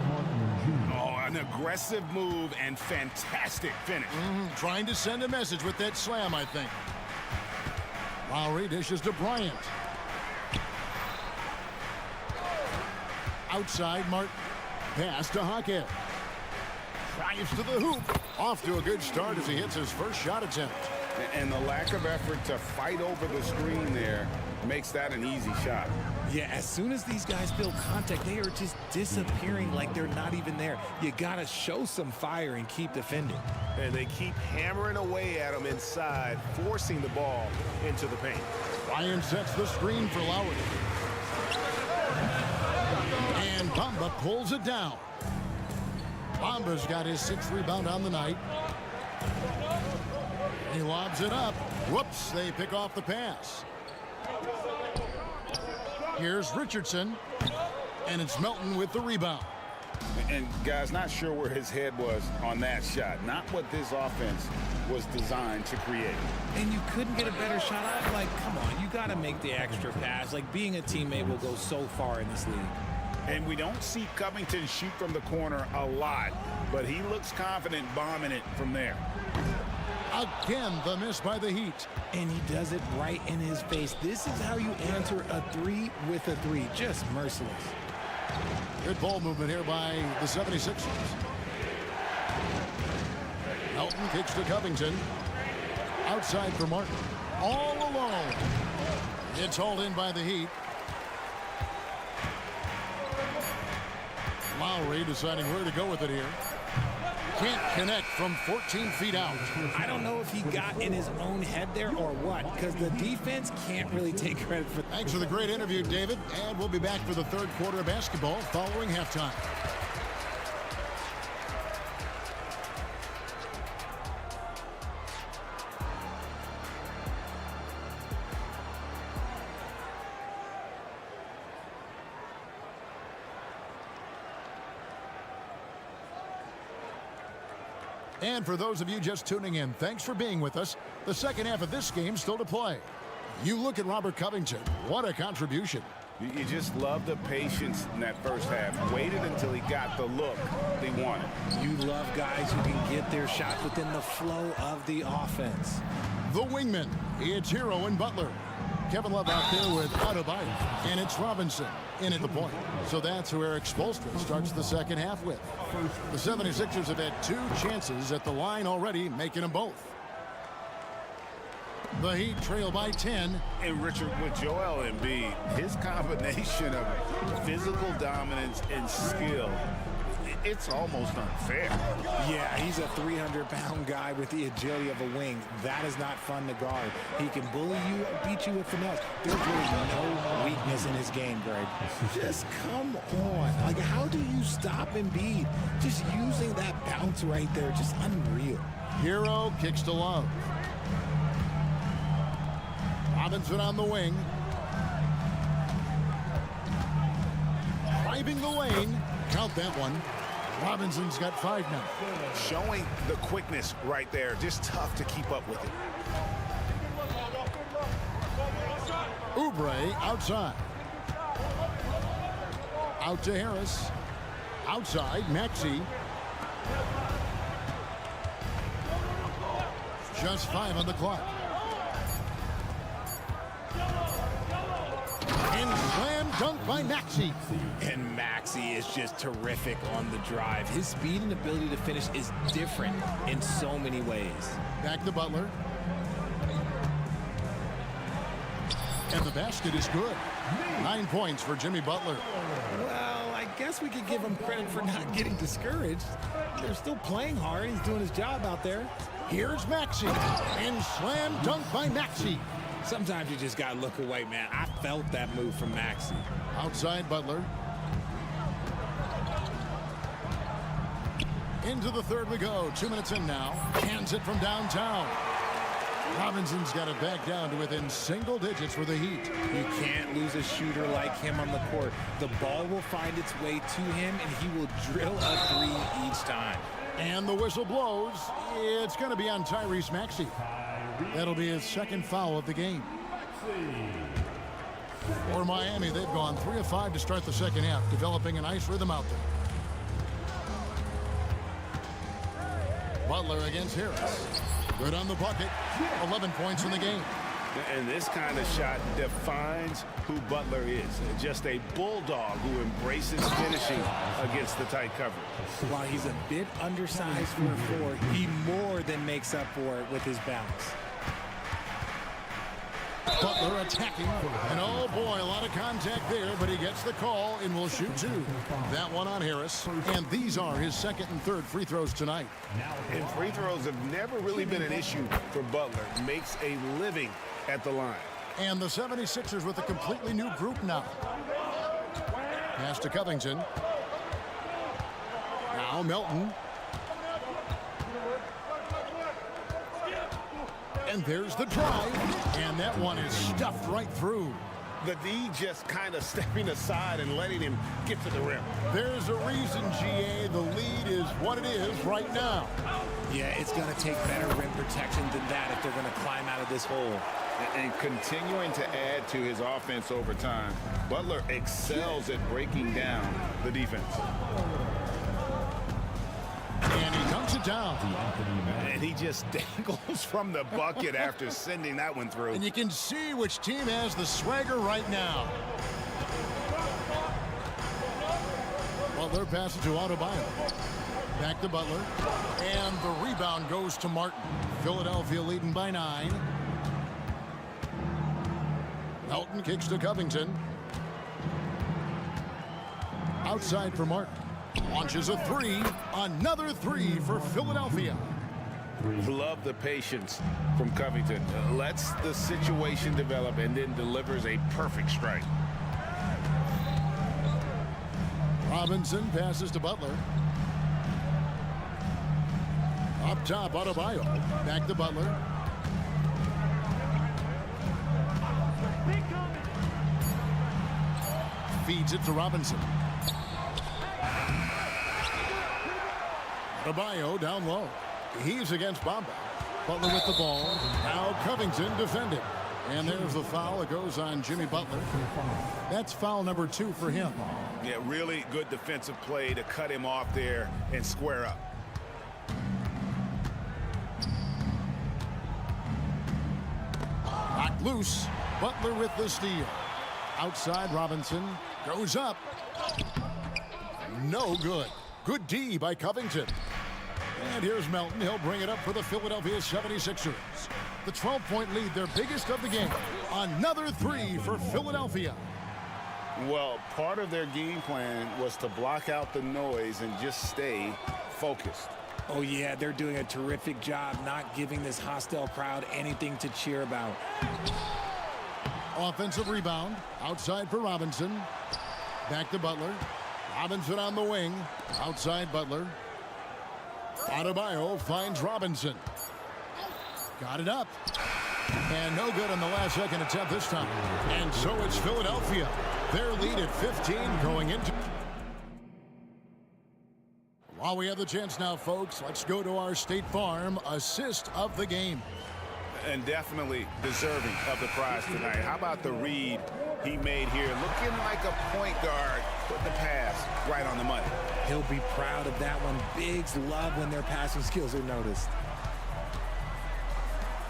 Oh, an aggressive move and fantastic finish. Trying to send a message with that slam, I think. Lowry dishes to Bryant. Outside, Martin. Pass to Jaquez. Drives to the hoop. Off to a good start as he hits his first shot attempt. And the lack of effort to fight over the screen there makes that an easy shot. Yeah, as soon as these guys feel contact, they are just disappearing like they're not even there. You got to show some fire and keep defending. And they keep hammering away at him inside, forcing the ball into the paint. Ryan sets the screen for Lowry. And Bamba pulls it down. Bamba's got his 6th rebound on the night. He lobs it up. Whoops, they pick off the pass. Here's Richardson, and it's Melton with the rebound. And guys, not sure where his head was on that shot. Not what this offense was designed to create. And you couldn't get a better shot. I'm like, come on, you got to make the extra pass. Like, being a teammate will go so far in this league. And we don't see Covington shoot from the corner a lot, but he looks confident bombing it from there. Again, the miss by the Heat. And he does it right in his face. This is how you answer a 3 with a 3. Just merciless. Good ball movement here by the 76ers. Melton kicks to Covington. Outside for Martin. All alone. It's hauled in by the Heat. Lowry deciding where to go with it here. Can't connect from 14 feet out. I don't know if he got in his own head there or what, because the defense can't really take credit for that. Thanks for the great interview, David. And we'll be back for the third quarter of basketball following halftime. And for those of you just tuning in, thanks for being with us. The second half of this game still to play. You look at Robert Covington. What a contribution. You just love the patience in that first half. Waited until he got the look they wanted. You love guys who can get their shots within the flow of the offense. The wingman. It's Hero and Butler. Kevin Love out there with Adebayo. And it's Robinson in at the point. So that's who Eric Spoelstra starts the second half with. The 76ers have had 2 chances at the line already, making them both. The Heat trail by 10. And Richard, with Joel Embiid, his combination of physical dominance and skill, it's almost unfair. Yeah, he's a 300-pound guy with the agility of a wing. That is not fun to guard. He can bully you, beat you with finesse. There's really no weakness in his game, Greg. Just come on. Like, how do you stop Embiid? Just using that bounce right there, just unreal. Hero kicks to Love. Robinson on the wing. Driving the lane. Count that one. Robinson's got 5 now. Showing the quickness right there. Just tough to keep up with it. Oubre outside. Out to Harris. Outside, Maxey. Just 5 on the clock. And slam dunk by Maxey. And Maxey is just terrific on the drive. His speed and ability to finish is different in so many ways. Back to Butler. And the basket is good. 9 points for Jimmy Butler. Well, I guess we could give him credit for not getting discouraged. They're still playing hard. He's doing his job out there. Here's Maxey. And slam dunk by Maxey. Sometimes you just got to look away, man. I felt that move from Maxey. Outside Butler. Into the third we go. 2 minutes in now. Hands it from downtown. Robinson's got it back down to within single digits for the Heat. You can't lose a shooter like him on the court. The ball will find its way to him, and he will drill a three each time. And the whistle blows. It's going to be on Tyrese Maxey. That'll be his second foul of the game. For Miami, they've gone 3 of 5 to start the second half, developing a nice rhythm out there. Butler against Harris. Good on the bucket. 11 points in the game. And this kind of shot defines who Butler is. Just a bulldog who embraces finishing against the tight cover. While he's a bit undersized for a 4, he more than makes up for it with his bounce. Butler attacking. And oh boy, a lot of contact there, but he gets the call and will shoot 2. That one on Harris. And these are his second and third free throws tonight. And free throws have never really been an issue for Butler. Makes a living at the line. And the 76ers with a completely new group now. Pass to Covington. Now Melton. And there's the drive. And that one is stuffed right through. The D just kind of stepping aside and letting him get to the rim. There's a reason, GA, the lead is what it is right now. Yeah, it's going to take better rim protection than that if they're going to climb out of this hole. And continuing to add to his offense over time, Butler excels at breaking down the defense. And he dunks it down. And he just dangles from the bucket after sending that one through. And you can see which team has the swagger right now. Butler passes to Adebayo. Back to Butler. And the rebound goes to Martin. Philadelphia leading by 9. Melton kicks to Covington. Outside for Martin. Launches a 3. Another 3 for Philadelphia. Love the patience from Covington. Lets the situation develop and then delivers a perfect strike. Robinson passes to Butler. Up top, Adebayo. Back to Butler. Feeds it to Robinson. Adebayo down low. He's against Bamba. Butler with the ball. Now Covington defending. And there's the foul. It goes on Jimmy Butler. That's foul number 2 for him. Yeah, really good defensive play to cut him off there and square up. Knocked loose. Butler with the steal. Outside, Robinson goes up. No good. Good D by Covington. And here's Melton. He'll bring it up for the Philadelphia 76ers. The 12-point lead, their biggest of the game. Another 3 for Philadelphia. Well, part of their game plan was to block out the noise and just stay focused. Oh, yeah, they're doing a terrific job not giving this hostile crowd anything to cheer about. Offensive rebound. Outside for Robinson. Back to Butler. Robinson on the wing. Outside Butler. Adebayo finds Robinson. Got it up. And no good on the last second attempt this time. And so it's Philadelphia. Their lead at 15 going into... While we have the chance now, folks, let's go to our State Farm assist of the game. And definitely deserving of the prize tonight. How about the read he made here? Looking like a point guard. Put the pass right on the money. He'll be proud of that one. Bigs love when their passing skills are noticed.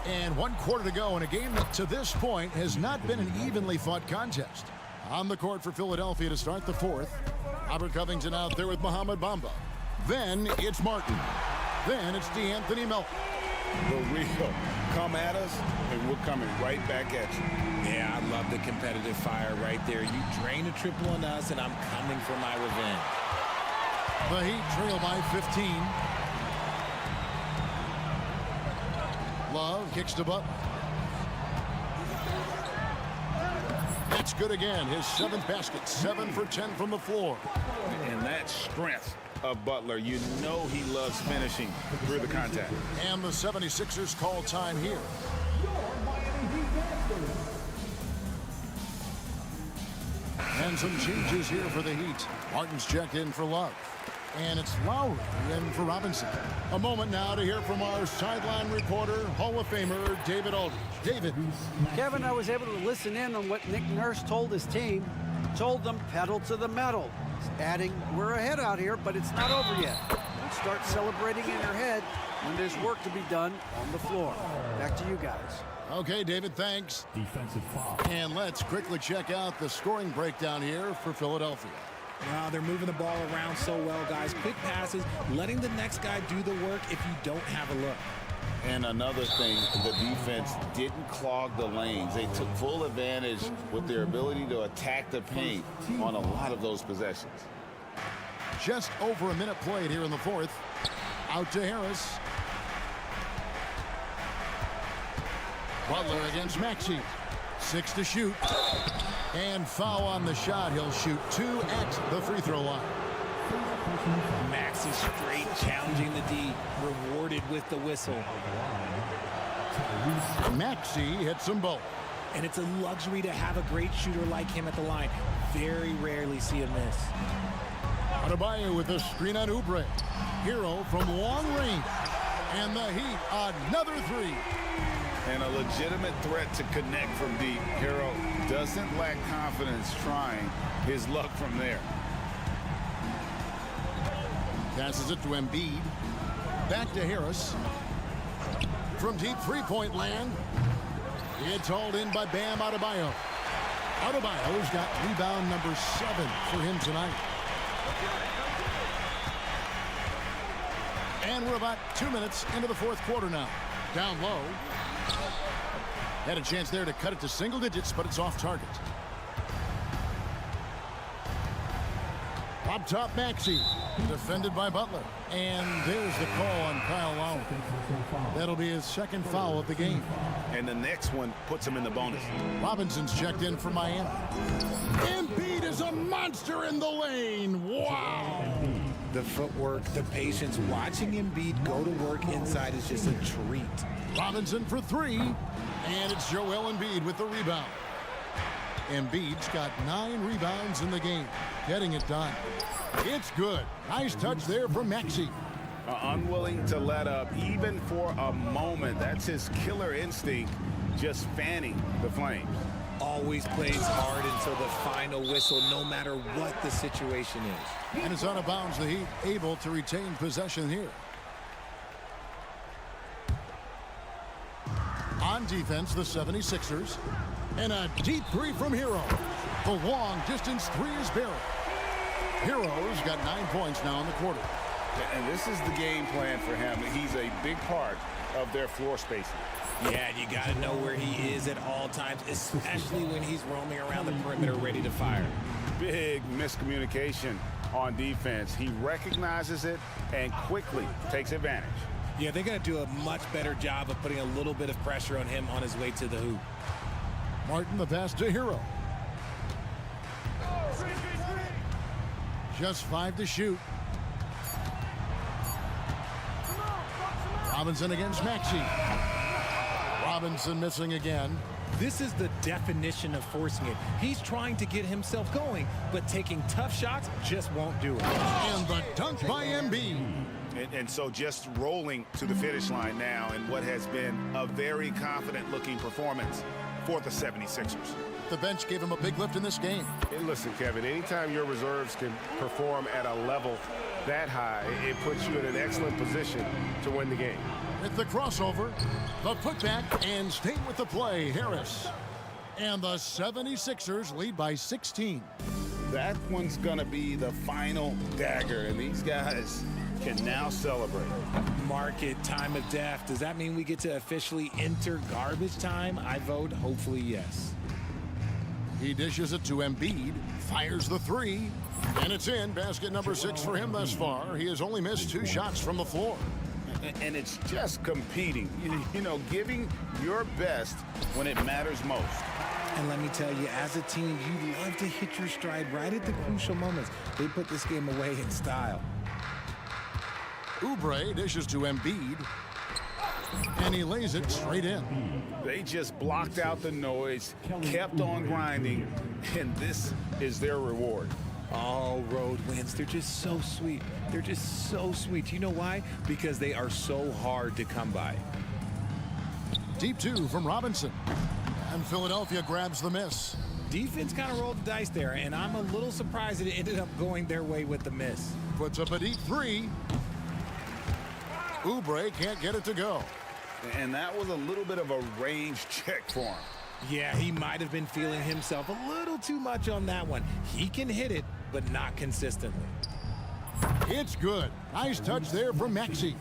And 1 quarter to go in a game that to this point has not been an evenly fought contest. On the court for Philadelphia to start the fourth. Robert Covington out there with Mohamed Bamba. Then it's Martin. Then it's DeAnthony Melton. The real come at us, and we're coming right back at you. Yeah, I love the competitive fire right there. You drain a triple on us, and I'm coming for my revenge. The Heat trail by 15. Love kicks to Butler. That's good again. His 7th basket. 7 for 10 from the floor. And that strength of Butler, you know he loves finishing through the contact. And the 76ers call time here. And some changes here for the Heat. Martin's checked in for Love. And it's Lowry in for Robinson. A moment now to hear from our sideline reporter, Hall of Famer David Aldridge. David. Kevin, I was able to listen in on what Nick Nurse told his team. Told them pedal to the metal. Adding, we're ahead out here, but it's not over yet. We'll start celebrating in your head when there's work to be done on the floor. Back to you guys. Okay, David, thanks. Defensive foul. And let's quickly check out the scoring breakdown here for Philadelphia. Wow, they're moving the ball around so well, guys. Quick passes, letting the next guy do the work if you don't have a look. And another thing, the defense didn't clog the lanes. They took full advantage with their ability to attack the paint on a lot of those possessions. Just over a minute played here in the fourth. Out to Harris. Butler against Maxey. 6 to shoot. And foul on the shot. He'll shoot 2 at the free throw line. Maxey straight challenging the D, rewarded with the whistle. Maxey hits them both. And it's a luxury to have a great shooter like him at the line. Very rarely see him miss. Adebayo with a screen on Oubre. Hero from long range. And the Heat, another 3. And a legitimate threat to connect from deep. Hero doesn't lack confidence trying his luck from there. Passes it to Embiid. Back to Harris. From deep three-point land. It's hauled in by Bam Adebayo. Adebayo's got rebound number 7 for him tonight. And we're about 2 minutes into the fourth quarter now. Down low. Had a chance there to cut it to single digits, but it's off target. Up top, Maxey. Defended by Butler. And there's the call on Kyle Lowry. That'll be his 2nd foul of the game. And the next one puts him in the bonus. Robinson's checked in for Miami. Embiid is a monster in the lane. Wow. The footwork, the patience, watching Embiid go to work inside is just a treat. Robinson for 3. And it's Joel Embiid with the rebound. Embiid's got 9 rebounds in the game. Getting it done. It's good. Nice touch there from Maxey. Unwilling to let up even for a moment. That's his killer instinct, just fanning the flames. Always plays hard until the final whistle, no matter what the situation is. And it's out of bounds. The Heat able to retain possession here. On defense, the 76ers. And a deep 3 from Hero. The long distance 3 is Barrett. Hero's got 9 points now in the quarter. And this is the game plan for him. He's a big part of their floor spacing. Yeah, you got to know where he is at all times, especially when he's roaming around the perimeter ready to fire. Big miscommunication on defense. He recognizes it and quickly takes advantage. Yeah, they're going to do a much better job of putting a little bit of pressure on him on his way to the hoop. Martin the pass to Hero. Just 5 to shoot. Robinson against Maxey. Robinson missing again. This is the definition of forcing it. He's trying to get himself going, but taking tough shots just won't do it. And the dunk by Embiid. And so just rolling to the finish line now in what has been a very confident-looking performance for the 76ers. The bench gave him a big lift in this game. Hey, listen, Kevin, anytime your reserves can perform at a level that high, it puts you in an excellent position to win the game. With the crossover, the putback, and staying with the play, Harris. And the 76ers lead by 16. That one's going to be the final dagger, and these guys can now celebrate. Market time of death. Does that mean we get to officially enter garbage time? I vote hopefully yes. He dishes it to Embiid, fires the three, and it's in. Basket number 6 for him thus far. He has only missed 2 shots from the floor. And it's just competing, you know, giving your best when it matters most. And let me tell you, as a team, you love to hit your stride right at the crucial moments. They put this game away in style. Oubre dishes to Embiid, and he lays it straight in. They just blocked out the noise, kept on grinding, and this is their reward. All road wins. They're just so sweet. They're just so sweet. You know why? Because they are so hard to come by. Deep 2 from Robinson. And Philadelphia grabs the miss. Defense kind of rolled the dice there, and I'm a little surprised that it ended up going their way with the miss. Puts up a deep 3. Oubre can't get it to go. And that was a little bit of a range check for him. Yeah, he might have been feeling himself a little too much on that one. He can hit it, but not consistently. It's good. Nice touch there from Maxey.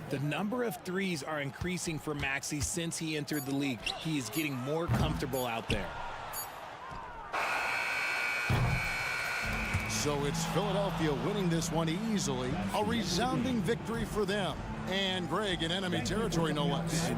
The number of threes are increasing for Maxey since he entered the league. He is getting more comfortable out there. So it's Philadelphia winning this one easily. A resounding victory for them. And Greg in enemy territory, no less.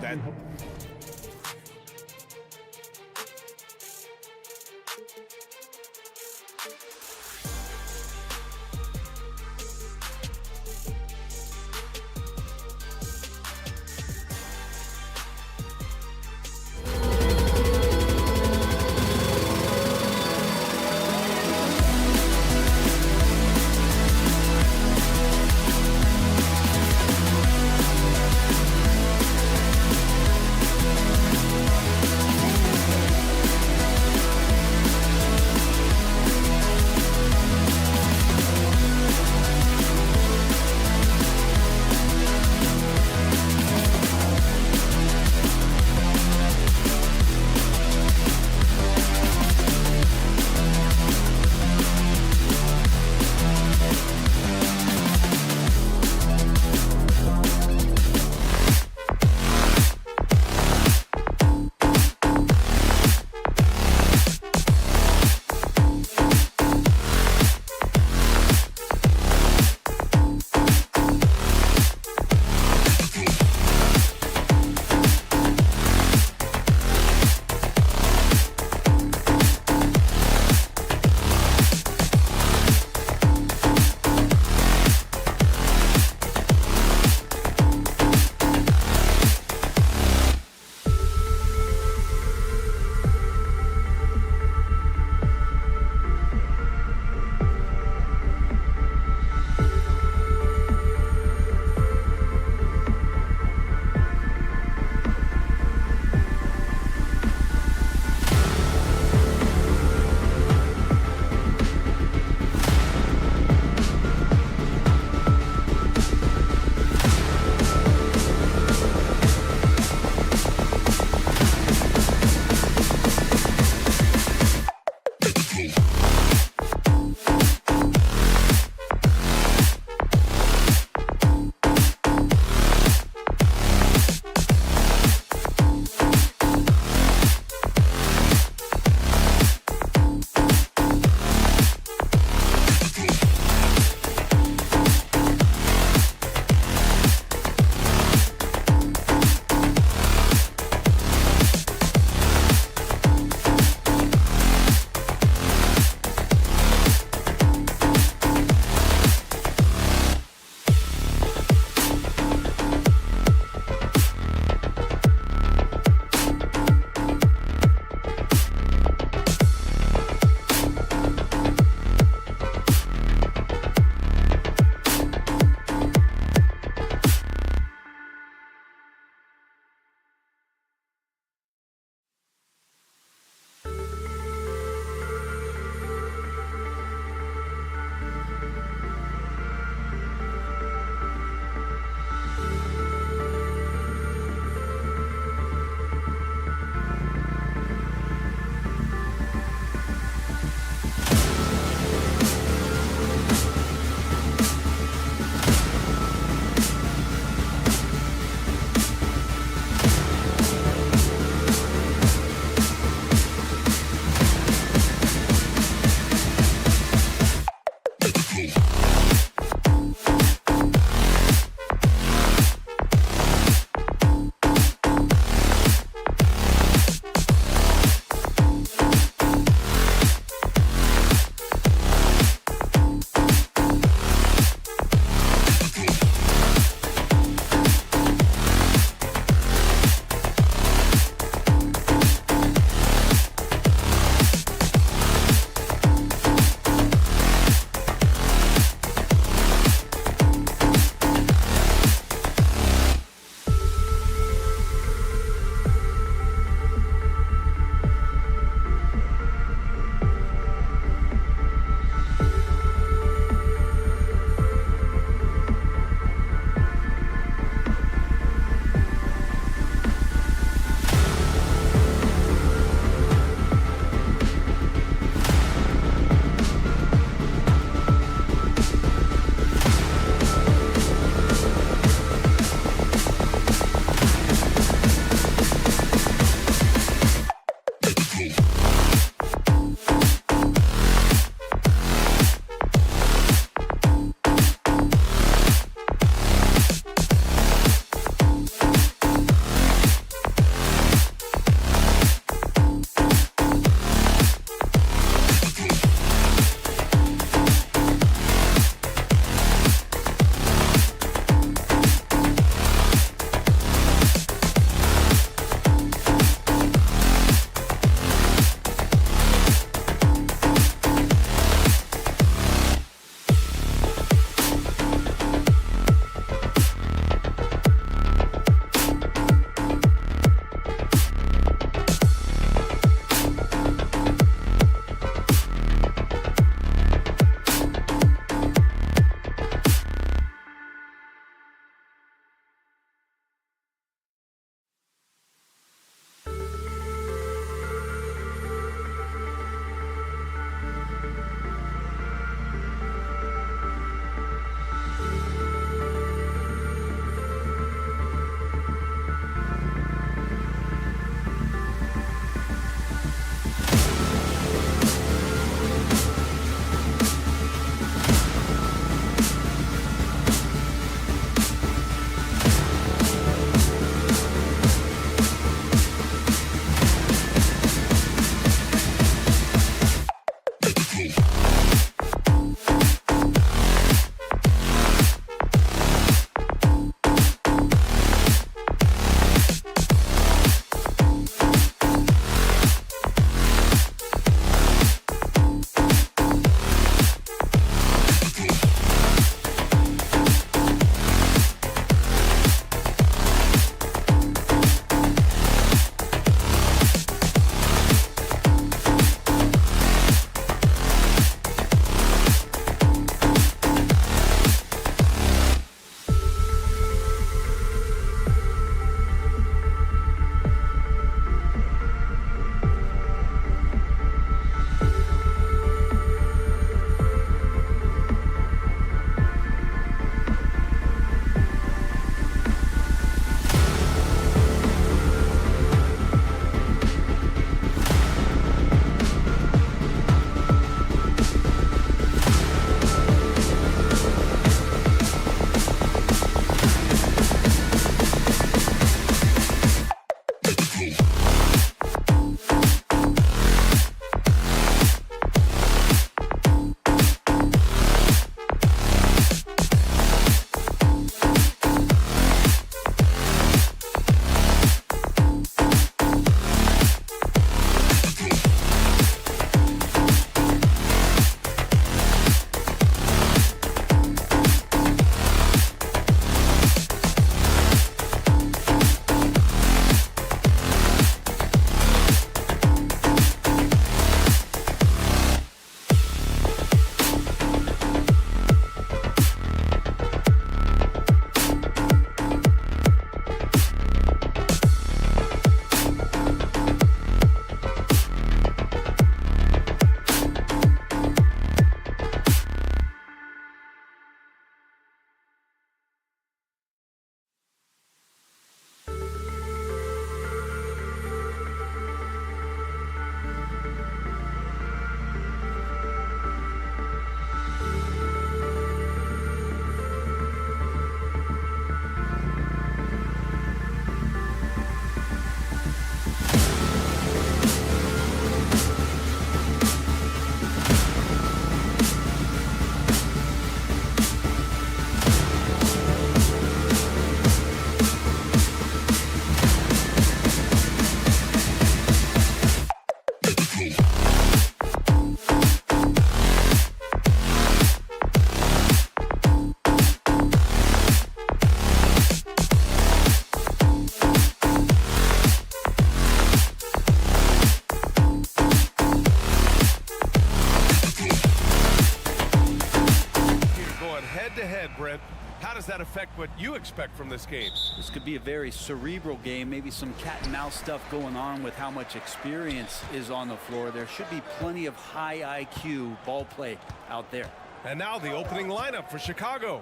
head-to-head, Brent. How does that affect what you expect from this game? This could be a very cerebral game, maybe some cat and mouse stuff going on with how much experience is on the floor. There should be plenty of high IQ ball play out there. And now the opening lineup for Chicago.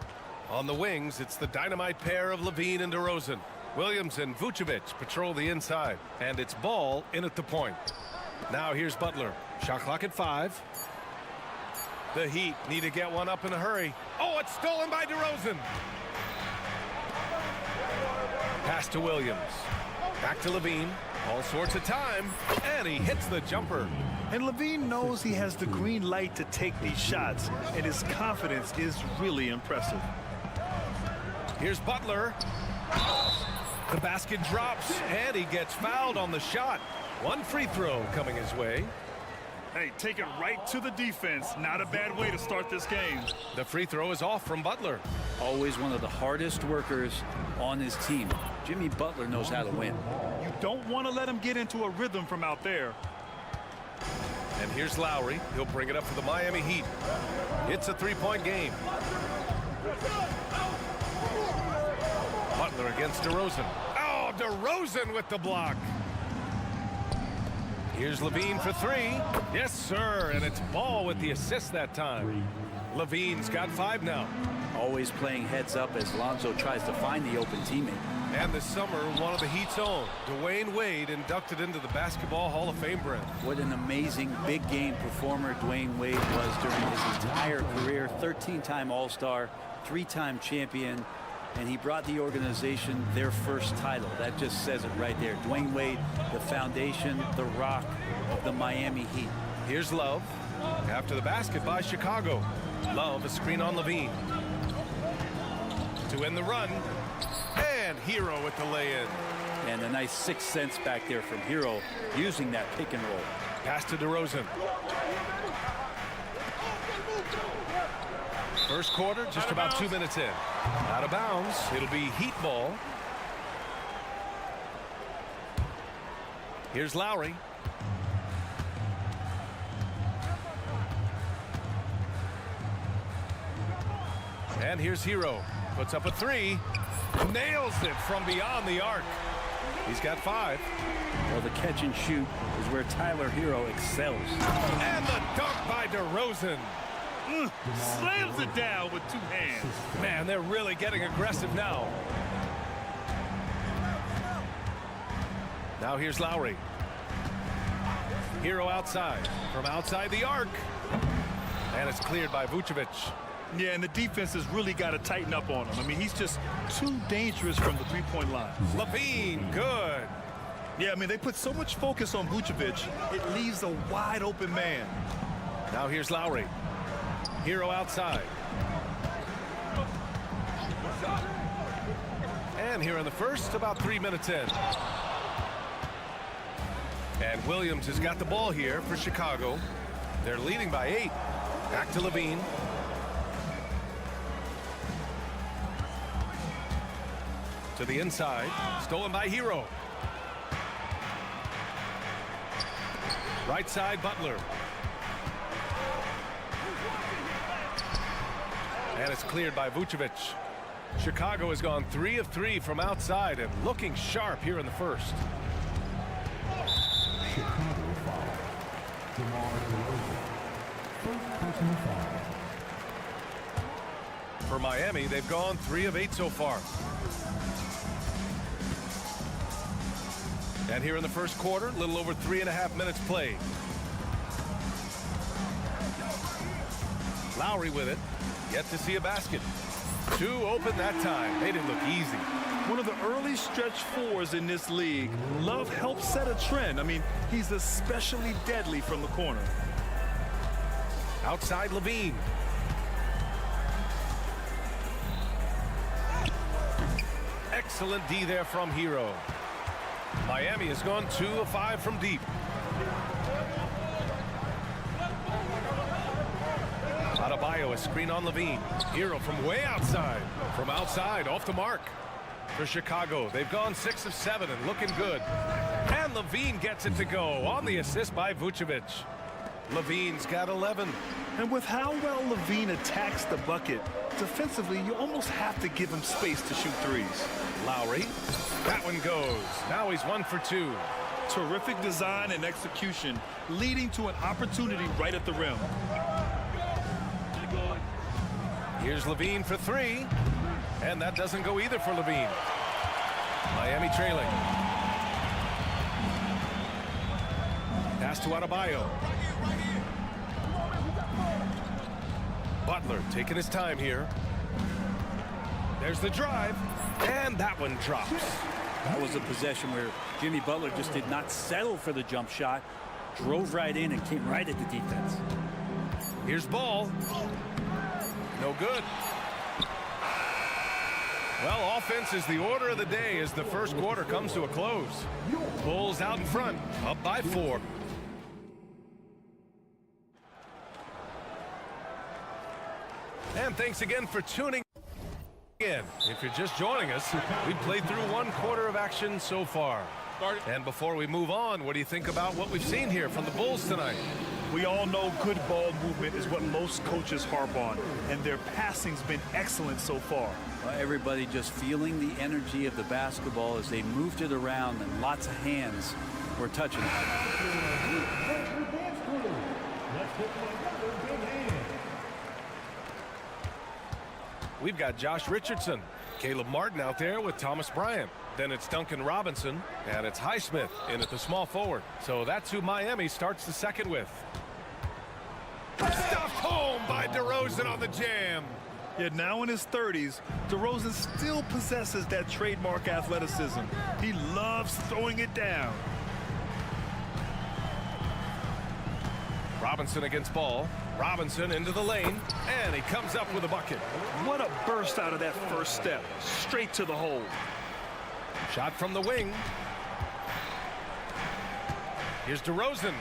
On the wings, it's the dynamite pair of Levine and DeRozan. Williams and Vucevic patrol the inside, and it's Ball in at the point. Now here's Butler. Shot clock at 5. The Heat need to get one up in a hurry. Oh, it's stolen by DeRozan. Pass to Williams. Back to Levine. All sorts of time, and he hits the jumper. And Levine knows he has the green light to take these shots, and his confidence is really impressive. Here's Butler. The basket drops, and he gets fouled on the shot. One free throw coming his way. Hey, take it right to the defense. Not a bad way to start this game. The free throw is off from Butler. Always one of the hardest workers on his team. Jimmy Butler knows how to win. You don't want to let him get into a rhythm from out there. And here's Lowry. He'll bring it up for the Miami Heat. It's a three-point game. Butler against DeRozan. Oh, DeRozan with the block. Here's Levine for 3. Yes, sir, and it's Ball with the assist that time. Levine's got 5 now. Always playing heads up as Lonzo tries to find the open teammate. And this summer, one of the Heat's own, Dwayne Wade, inducted into the Basketball Hall of Fame, Brent. What an amazing big game performer Dwayne Wade was during his entire career. 13-time All-Star, 3-time champion, and he brought the organization their first title. That just says it right there. Dwayne Wade, the foundation, the rock of the Miami Heat. Here's Love. After the basket by Chicago. Love, a screen on Levine. To end the run. And Hero with the lay-in. And a nice 6 cents back there from Hero using that pick and roll. Pass to DeRozan. First quarter, just about 2 minutes in. Out of bounds. It'll be Heat ball. Here's Lowry. And here's Hero. Puts up a 3. Nails it from beyond the arc. He's got 5. Well, the catch and shoot is where Tyler Hero excels. And the dunk by DeRozan. Slams it down with 2 hands. Man, they're really getting aggressive now. Now here's Lowry. Hero outside. From outside the arc. And it's cleared by Vucevic. Yeah, and the defense has really got to tighten up on him. I mean, he's just too dangerous from the three-point line. Levine, good. Yeah, I mean, they put so much focus on Vucevic, it leaves a wide open man. Now here's Lowry. Hero outside. And here in the first, about 3 minutes in. And Williams has got the ball here for Chicago. They're leading by 8. Back to Levine. To the inside. Stolen by Hero. Right side, Butler. And it's cleared by Vucevic. Chicago has gone 3 of 3 from outside and looking sharp here in the first. Chicago foul. DeMar DeRozan. First personal foul. For Miami, they've gone 3 of 8 so far. And here in the first quarter, a little over 3.5 minutes played. Lowry with it. Yet to see a basket. 2 open that time. Made it look easy. One of the early stretch 4s in this league. Love helps set a trend. I mean, he's especially deadly from the corner. Outside Levine. Excellent D there from Hero. Miami has gone 2 of 5 from deep. Adebayo, a screen on Levine. Hero from way outside. From outside, off the mark. For Chicago, they've gone 6 of 7 and looking good. And Levine gets it to go on the assist by Vucevic. Levine's got 11. And with how well Levine attacks the bucket, defensively, you almost have to give him space to shoot threes. Lowry. That one goes. Now he's 1 for 2. Terrific design and execution, leading to an opportunity right at the rim. Here's Levine for 3. And that doesn't go either for Levine. Miami trailing. Pass to Adebayo. Butler taking his time here. There's the drive. And that one drops. That was a possession where Jimmy Butler just did not settle for the jump shot. Drove right in and came right at the defense. Here's Ball. No good. Well, offense is the order of the day as the first quarter comes to a close. Bulls out in front, up by 4. And thanks again for tuning in. If you're just joining us, we've played through 1 quarter of action so far. And before we move on, what do you think about what we've seen here from the Bulls tonight? We all know good ball movement is what most coaches harp on, and their passing's been excellent so far. Everybody just feeling the energy of the basketball as they moved it around, and lots of hands were touching it. We've got Josh Richardson, Caleb Martin out there with Thomas Bryant. Then it's Duncan Robinson, and it's Highsmith in at the small forward. So that's who Miami starts the second with. Stuffed home by DeRozan on the jam. Yet now in his 30s, DeRozan still possesses that trademark athleticism. He loves throwing it down. Robinson against Ball. Robinson into the lane, and he comes up with a bucket. What a burst out of that first step. Straight to the hole. Shot from the wing. Here's DeRozan.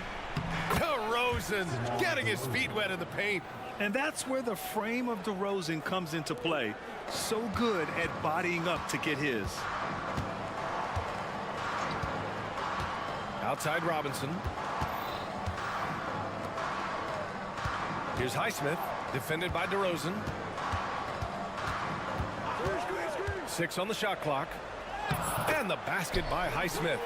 DeRozan getting his feet wet in the paint. And that's where the frame of DeRozan comes into play. So good at bodying up to get his. Outside Robinson. Here's Highsmith, defended by DeRozan. 6 on the shot clock. And the basket by Highsmith.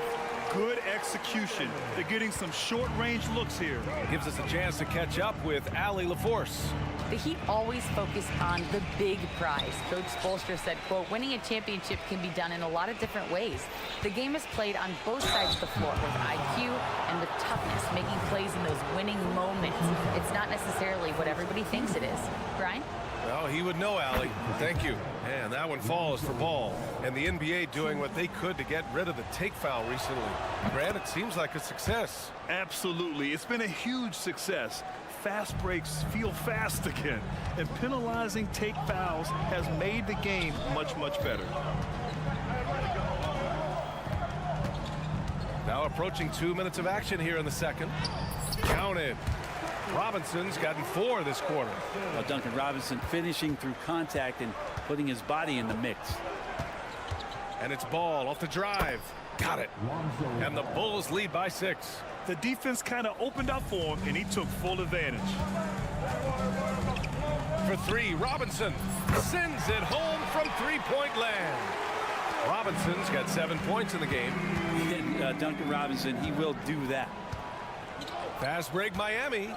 Good execution. They're getting some short-range looks here. Gives us a chance to catch up with Allie LaForce. The Heat always focus on the big prize. Coach Spoelstra said, quote, winning a championship can be done in a lot of different ways. The game is played on both sides of the floor with IQ and with toughness, making plays in those winning moments. It's not necessarily what everybody thinks it is. Brian? Well, he would know, Allie. Thank you. And that one falls for Ball. And the NBA doing what they could to get rid of the take foul recently. Grant, it seems like a success. Absolutely. It's been a huge success. Fast breaks feel fast again. And penalizing take fouls has made the game much, much better. Now approaching 2 minutes of action here in the second. Counted. Robinson's gotten 4 this quarter. Well, Duncan Robinson finishing through contact and putting his body in the mix. And it's Ball off the drive. Got it. And the Bulls lead by 6. The defense kind of opened up for him, and he took full advantage. For 3, Robinson sends it home from three-point land. Robinson's got 7 points in the game. And Duncan Robinson, he will do that. Fast break, Miami.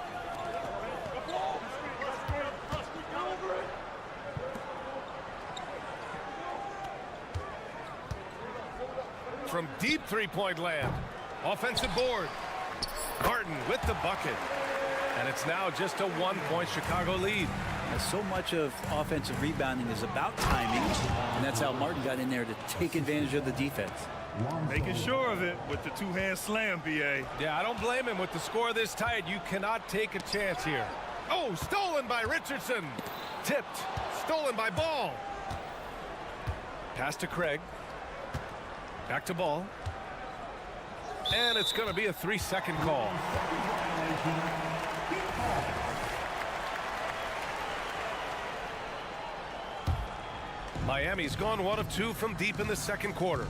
From deep three-point land. Offensive board. Martin with the bucket. And it's now just a 1-point Chicago lead. So much of offensive rebounding is about timing, and that's how Martin got in there to take advantage of the defense. Making sure of it with the two-hand slam, B.A. Yeah, I don't blame him. With the score this tight, you cannot take a chance here. Oh, stolen by Richardson. Tipped. Stolen by Ball. Pass to Craig. Back to Ball. And it's going to be a 3-second call. Miami's gone 1 of 2 from deep in the second quarter.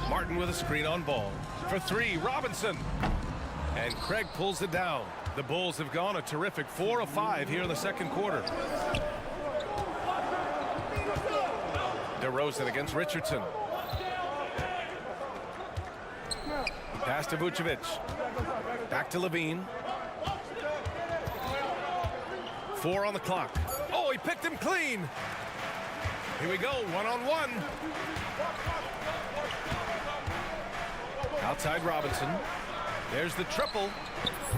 Martin with a screen on Ball. For 3, Robinson. And Craig pulls it down. The Bulls have gone a terrific 4 of 5 here in the second quarter. DeRozan against Richardson. Pass to Vucevic. Back to Levine. 4 on the clock. Oh, he picked him clean. Here we go, one-on-one. Outside Robinson. There's the triple.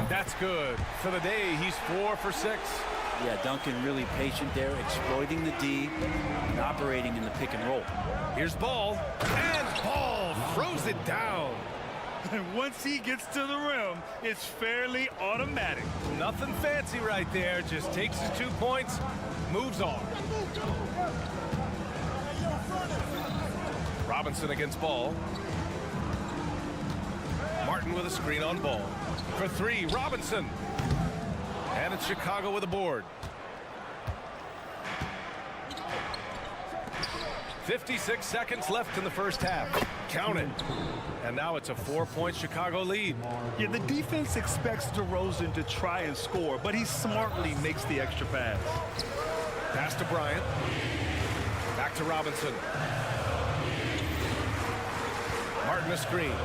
That's good. For the day, he's 4 for 6. Yeah, Duncan really patient there, exploiting the D and operating in the pick and roll. Here's Ball. And Ball throws it down. And once he gets to the rim, it's fairly automatic. Nothing fancy right there. Just takes his 2 points, moves on. Robinson against Ball. Martin with a screen on Ball. For 3, Robinson. And it's Chicago with a board. 56 seconds left in the first half. Count it. And now it's a 4-point Chicago lead. Yeah, the defense expects DeRozan to try and score, but he smartly makes the extra pass. Pass to Bryant. Back to Robinson. Martin a screen.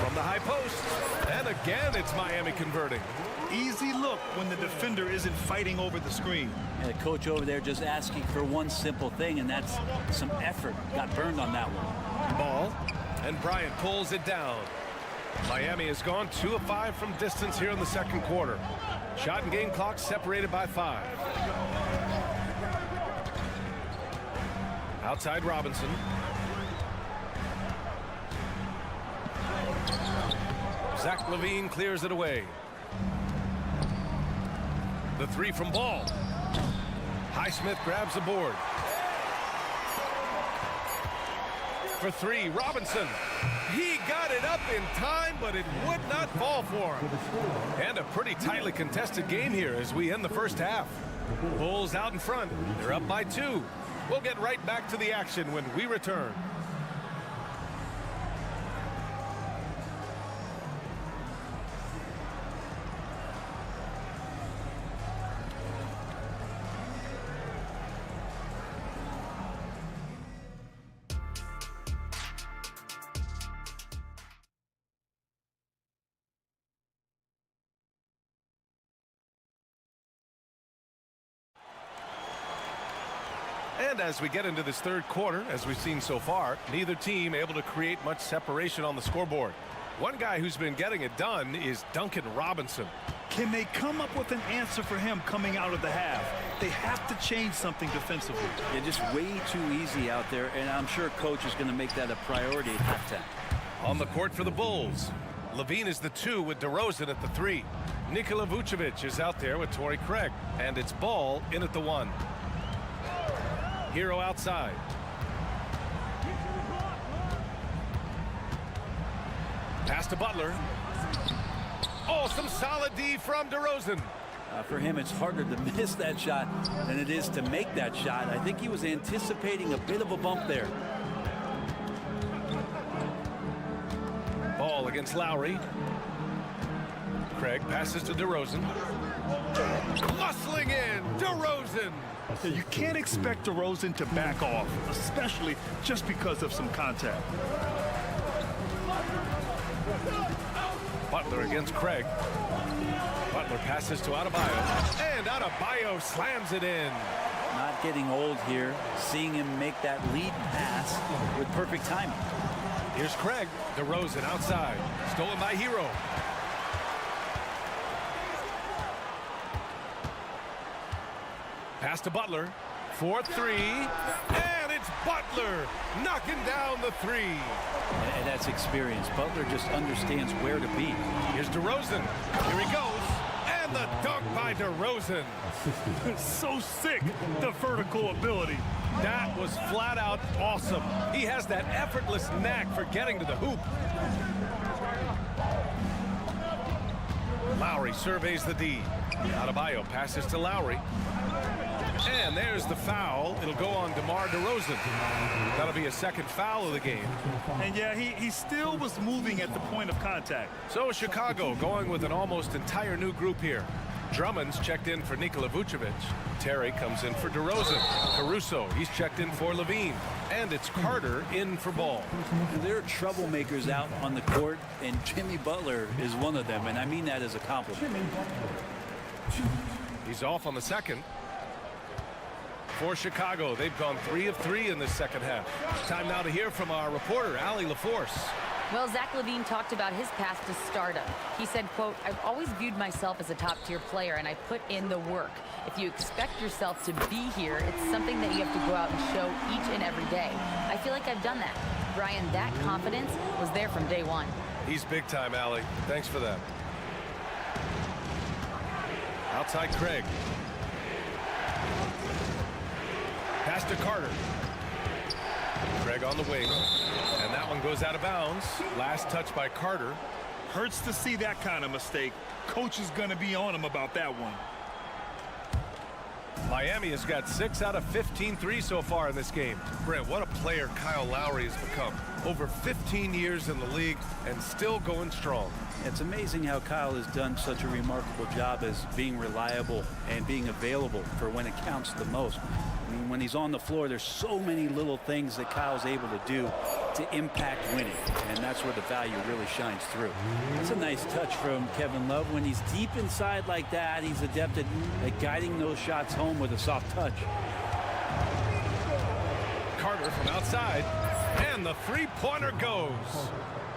From the high post. And again, it's Miami converting. Easy look when the defender isn't fighting over the screen. And the coach over there just asking for one simple thing, and that's some effort. Got burned on that one. Ball. And Bryant pulls it down. Miami has gone 2 of 5 from distance here in the second quarter. Shot and game clock separated by 5. Outside Robinson. Zach LaVine clears it away. The 3 from Ball. Highsmith grabs the board. For 3, Robinson. He got it up in time, but it would not fall for him. And a pretty tightly contested game here as we end the first half. Bulls out in front. They're up by 2. We'll get right back to the action when we return. And as we get into this third quarter, as we've seen so far, neither team able to create much separation on the scoreboard. One guy who's been getting it done is Duncan Robinson. Can they come up with an answer for him coming out of the half? They have to change something defensively. They're just way too easy out there, and I'm sure coach is going to make that a priority at halftime. On the court for the Bulls, Levine is the 2 with DeRozan at the 3. Nikola Vucevic is out there with Torrey Craig, and it's Ball in at the 1. Hero outside. Pass to Butler. Oh, some solid D from DeRozan. For him, it's harder to miss that shot than it is to make that shot. I think he was anticipating a bit of a bump there. Ball against Lowry. Craig passes to DeRozan. Muscling in, DeRozan. You can't expect DeRozan to back off, especially just because of some contact. Butler against Craig. Butler passes to Adebayo. And Adebayo slams it in. Not getting old here. Seeing him make that lead pass with perfect timing. Here's Craig. DeRozan outside. Stolen by Hero. Pass to Butler. 4-3. And it's Butler knocking down the 3. And that's experience. Butler just understands where to be. Here's DeRozan. Here he goes. And the dunk by DeRozan. So sick, the vertical ability. That was flat out awesome. He has that effortless knack for getting to the hoop. Lowry surveys the D. Adebayo passes to Lowry. And there's the foul. It'll go on DeMar DeRozan. That'll be a second foul of the game. And yeah, he still was moving at the point of contact. So Chicago going with an almost entire new group here. Drummond's checked in for Nikola Vucevic. Terry comes in for DeRozan. Caruso, he's checked in for Levine. And it's Carter in for Ball. There are troublemakers out on the court, and Jimmy Butler is one of them, and I mean that as a compliment. He's off on the second. For Chicago, they've gone 3 of 3 in this second half. Time now to hear from our reporter, Allie LaForce. Well, Zach LaVine talked about his path to stardom. He said, quote, "I've always viewed myself as a top-tier player, and I put in the work. If you expect yourself to be here, it's something that you have to go out and show each and every day. I feel like I've done that." Brian, that confidence was there from day one. He's big time, Allie. Thanks for that. Outside Craig. Pass to Carter. Craig on the wing. And that one goes out of bounds. Last touch by Carter. Hurts to see that kind of mistake. Coach is going to be on him about that one. Miami has got 6 out of 15 threes so far in this game. Brent, what a player Kyle Lowry has become. Over 15 years in the league and still going strong. It's amazing how Kyle has done such a remarkable job as being reliable and being available for when it counts the most. I mean, when he's on the floor, there's so many little things that Kyle's able to do to impact winning, and that's where the value really shines through. It's a nice touch from Kevin Love. When he's deep inside like that, he's adept at guiding those shots home with a soft touch. Carter from outside, and the three-pointer goes.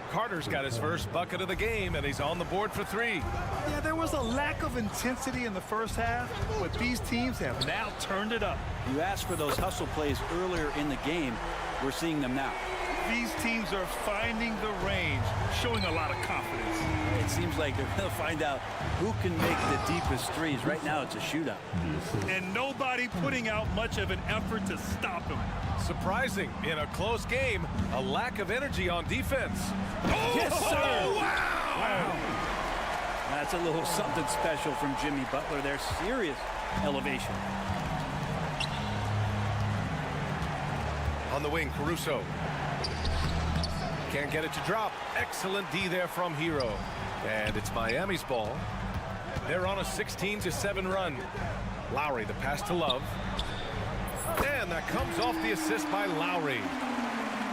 Carter's got his first bucket of the game, and he's on the board for 3. Yeah, there was a lack of intensity in the first half, but these teams have now turned it up. You asked for those hustle plays earlier in the game. We're seeing them now. These teams are finding the range, showing a lot of confidence. It seems like they're going to find out who can make the deepest threes. Right now, it's a shootout. And nobody putting out much of an effort to stop him. Surprising in a close game, a lack of energy on defense. Oh, yes, sir. Wow. That's a little something special from Jimmy Butler there. Serious elevation. On the wing, Caruso. Can't get it to drop. Excellent D there from Hero. And it's Miami's ball. They're on a 16-7 run. Lowry, the pass to Love. And that comes off the assist by Lowry.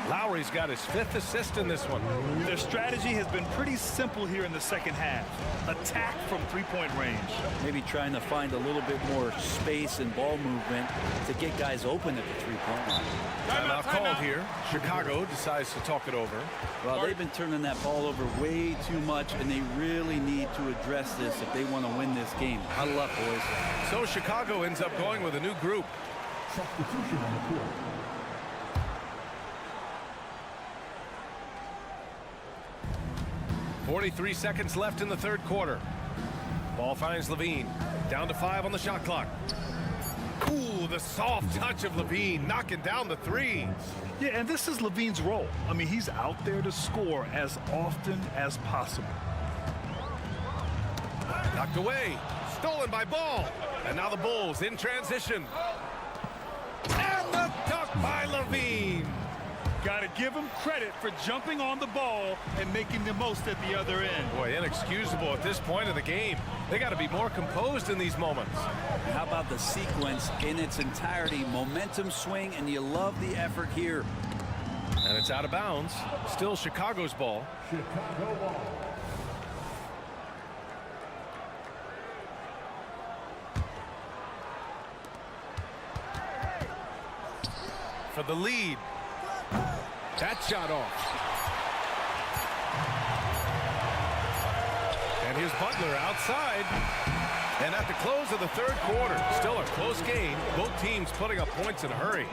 Lowry's got his 5th assist in this one. Their strategy has been pretty simple here in the second half. Attack from three-point range. Maybe trying to find a little bit more space and ball movement to get guys open at the three-point line. Timeout called here. Chicago decides to talk it over. Well, they've been turning that ball over way too much, and they really need to address this if they want to win this game. Huddle up, boys. So Chicago ends up going with a new group. Substitution on the court. .43 seconds left in the third quarter. Ball finds Levine. Down to 5 on the shot clock. Ooh, the soft touch of Levine, knocking down the 3. Yeah, and this is Levine's role. I mean, he's out there to score as often as possible. Knocked away. Stolen by Ball. And now the Bulls in transition. And the dunk by Levine. Got to give him credit for jumping on the ball and making the most at the other end. Boy, inexcusable at this point of the game. They got to be more composed in these moments. How about the sequence in its entirety? Momentum swing, and you love the effort here. And it's out of bounds. Still Chicago's ball. Chicago ball. For the lead. That shot off. And here's Butler outside. And at the close of the third quarter, still a close game. Both teams putting up points in a hurry.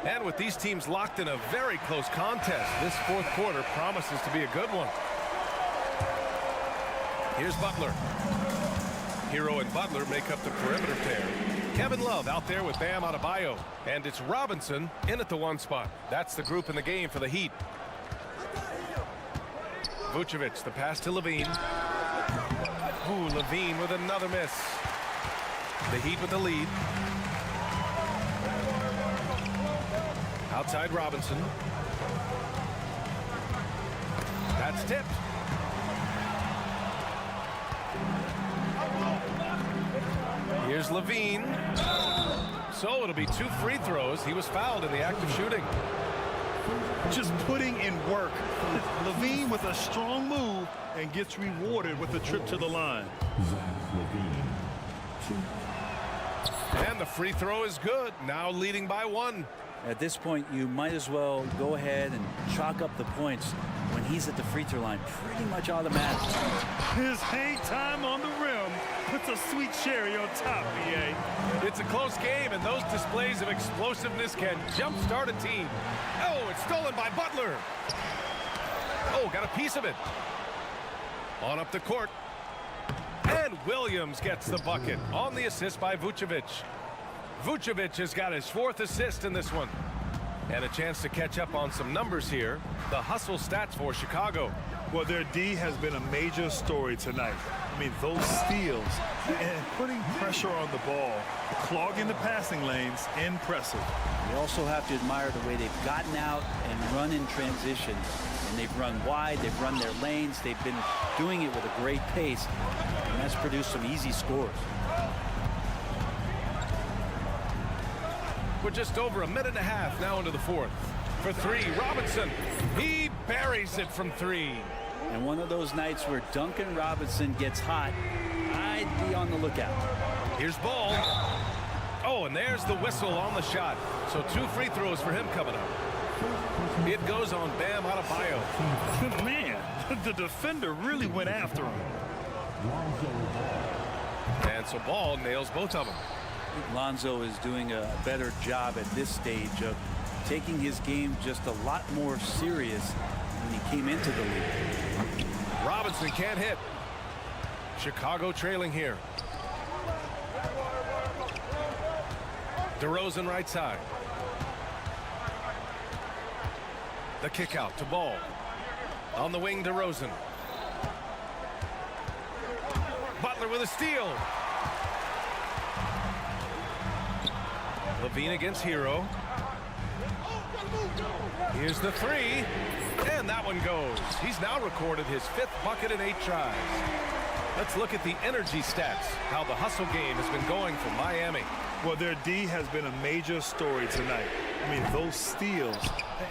And with these teams locked in a very close contest, this fourth quarter promises to be a good one. Here's Butler. Hero and Butler make up the perimeter pair. Kevin Love out there with Bam Adebayo. And it's Robinson in at the 1 spot. That's the group in the game for the Heat. Vucevic, the pass to Levine. Ooh, Levine with another miss. The Heat with the lead. Outside Robinson. That's tipped. Here's Levine. So it'll be 2 free throws. He was fouled in the act of shooting. Just putting in work. Levine with a strong move and gets rewarded with a trip to the line. And the free throw is good. Now leading by 1. At this point, you might as well go ahead and chalk up the points when he's at the free throw line. Pretty much automatic. His hang time on the rim puts a sweet cherry on top, BA. It's a close game, and those displays of explosiveness can jumpstart a team. Oh, it's stolen by Butler. Oh, got a piece of it. On up the court. And Williams gets the bucket on the assist by Vucevic. Vucevic has got his 4th assist in this one. And a chance to catch up on some numbers here. The hustle stats for Chicago. Well, their D has been a major story tonight. I mean, those steals and putting pressure on the ball, clogging the passing lanes, impressive. You also have to admire the way they've gotten out and run in transition. And they've run wide, they've run their lanes, they've been doing it with a great pace, and that's produced some easy scores. We're just over a minute and a half now into the 4th. For 3, Robinson. He buries it from 3. And one of those nights where Duncan Robinson gets hot, I'd be on the lookout. Here's Ball. Oh, and there's the whistle on the shot. So 2 free throws for him coming up. It goes on Bam Adebayo. Man, the defender really went after him. And so Ball nails both of them. Lonzo is doing a better job at this stage of taking his game just a lot more serious when he came into the league. Robinson can't hit. Chicago trailing here. DeRozan right side. The kick out to Ball. On the wing, DeRozan. Butler with a steal. Levine against Hero. Here's the 3. And that one goes. He's now recorded his 5th bucket in 8 tries. Let's look at the energy stats, how the hustle game has been going for Miami. Well, their D has been a major story tonight. I mean, those steals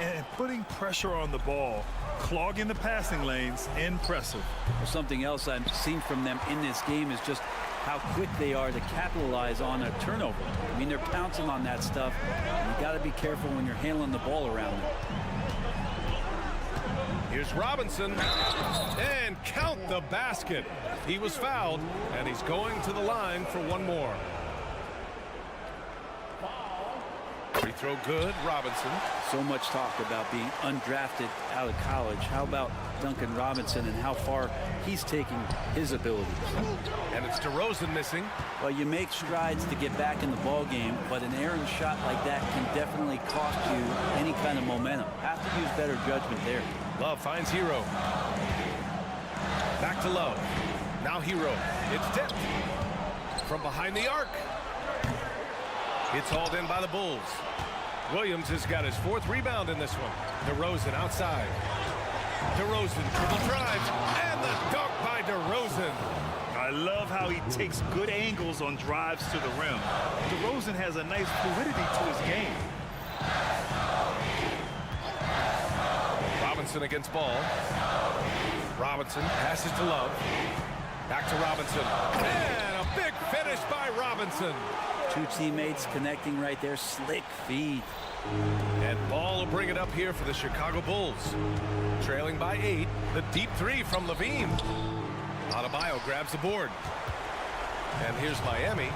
and putting pressure on the ball, clogging the passing lanes, impressive. Well, something else I've seen from them in this game is just how quick they are to capitalize on a turnover. I mean, they're pouncing on that stuff. You got to be careful when you're handling the ball around them. Here's Robinson, and count the basket. He was fouled, and he's going to the line for 1 more. Free throw good, Robinson. So much talk about being undrafted out of college. How about Duncan Robinson and how far he's taking his abilities? And it's DeRozan missing. Well, you make strides to get back in the ball game, but an errant shot like that can definitely cost you any kind of momentum. Have to use better judgment there. Love finds Hero. Back to Love. Now Hero. It's tipped. From behind the arc. It's hauled in by the Bulls. Williams has got his 4th rebound in this one. DeRozan outside. DeRozan triple drive. And the dunk by DeRozan. I love how he takes good angles on drives to the rim. DeRozan has a nice fluidity to his game. Robinson against Ball. Robinson passes to Love. Back to Robinson. And a big finish by Robinson. 2 teammates connecting right there. Slick feed. And Ball will bring it up here for the Chicago Bulls. Trailing by 8. The deep 3 from Levine. Adebayo grabs the board. And here's Miami.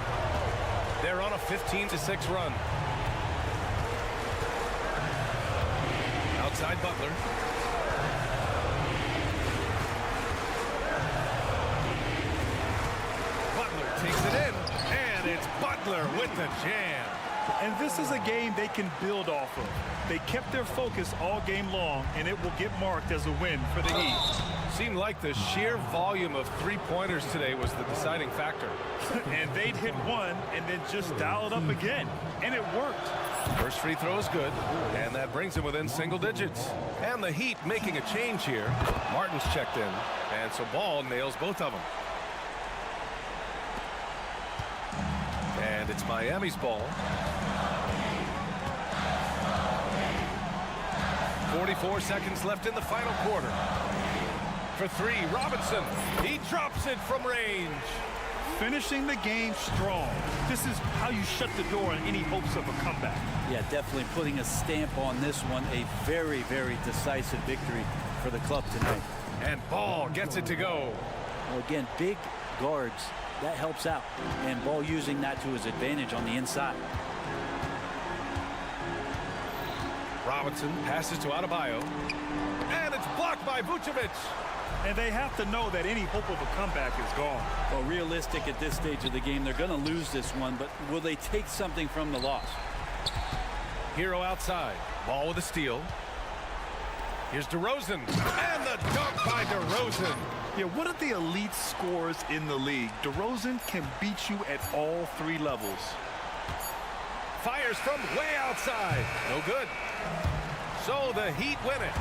They're on a 15-6 run. Outside Butler. Butler takes it in. And it's Butler with the jam. And this is a game they can build off of. They kept their focus all game long, and it will get marked as a win for the Heat. seemed like the sheer volume of three-pointers today was the deciding factor. And they'd hit one and then just dial it up again. And it worked. First free throw is good, and that brings him within single digits. And the Heat making a change here. Martin's checked in, and so Ball nails both of them. And it's Miami's ball. 44 seconds left in the final quarter. For three, Robinson. He drops it from range. Finishing the game strong. This is how you shut the door on any hopes of a comeback. Yeah, definitely putting a stamp on this one. A very, very decisive victory for the club tonight. And Ball gets it to go. Well, again, big guards. That helps out. And Ball using that to his advantage on the inside. Robinson passes to Adebayo. And it's blocked by Vucevic. And they have to know that any hope of a comeback is gone. Well, realistic at this stage of the game, they're going to lose this one, but will they take something from the loss? Hero outside. Ball with a steal. Here's DeRozan. And the dunk by DeRozan. Yeah, one of the elite scorers in the league. DeRozan can beat you at all three levels. Fires from way outside. No good. So the Heat win it.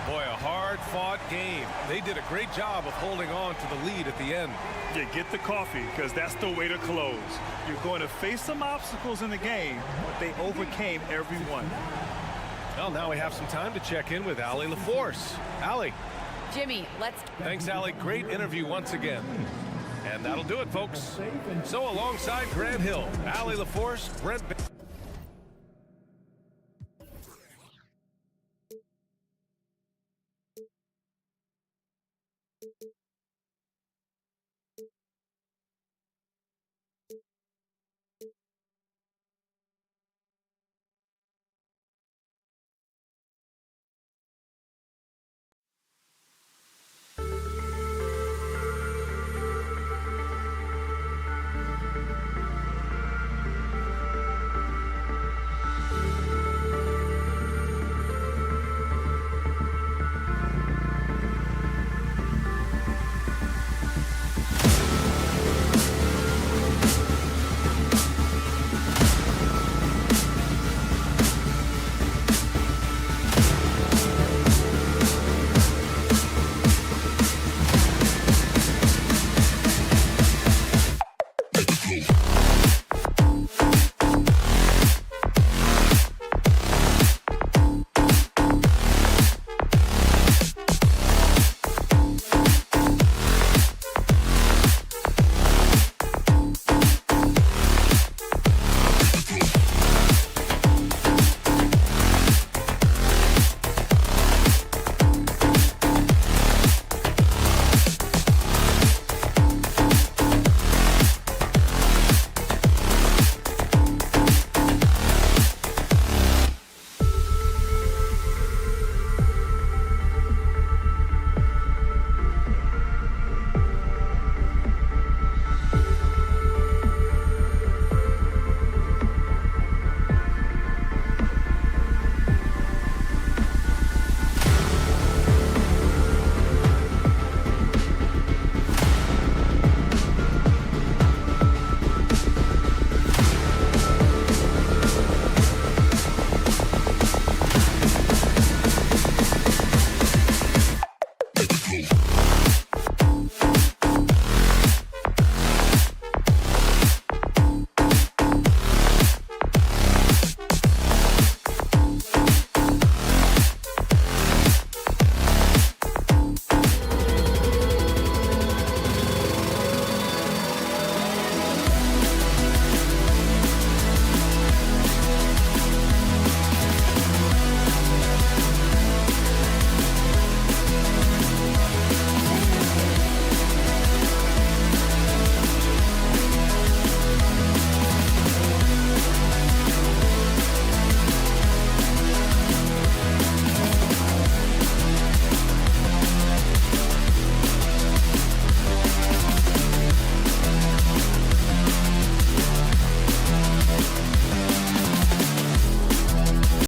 Boy, a hard-fought game. They did a great job of holding on to the lead at the end. Yeah, get the coffee, because that's the way to close. You're going to face some obstacles in the game, but they overcame every one. Well, now we have some time to check in with Allie LaForce. Allie. Jimmy, let's... Thanks, Allie. Great interview once again. And that'll do it, folks. So alongside Grant Hill, Allie LaForce, Brent...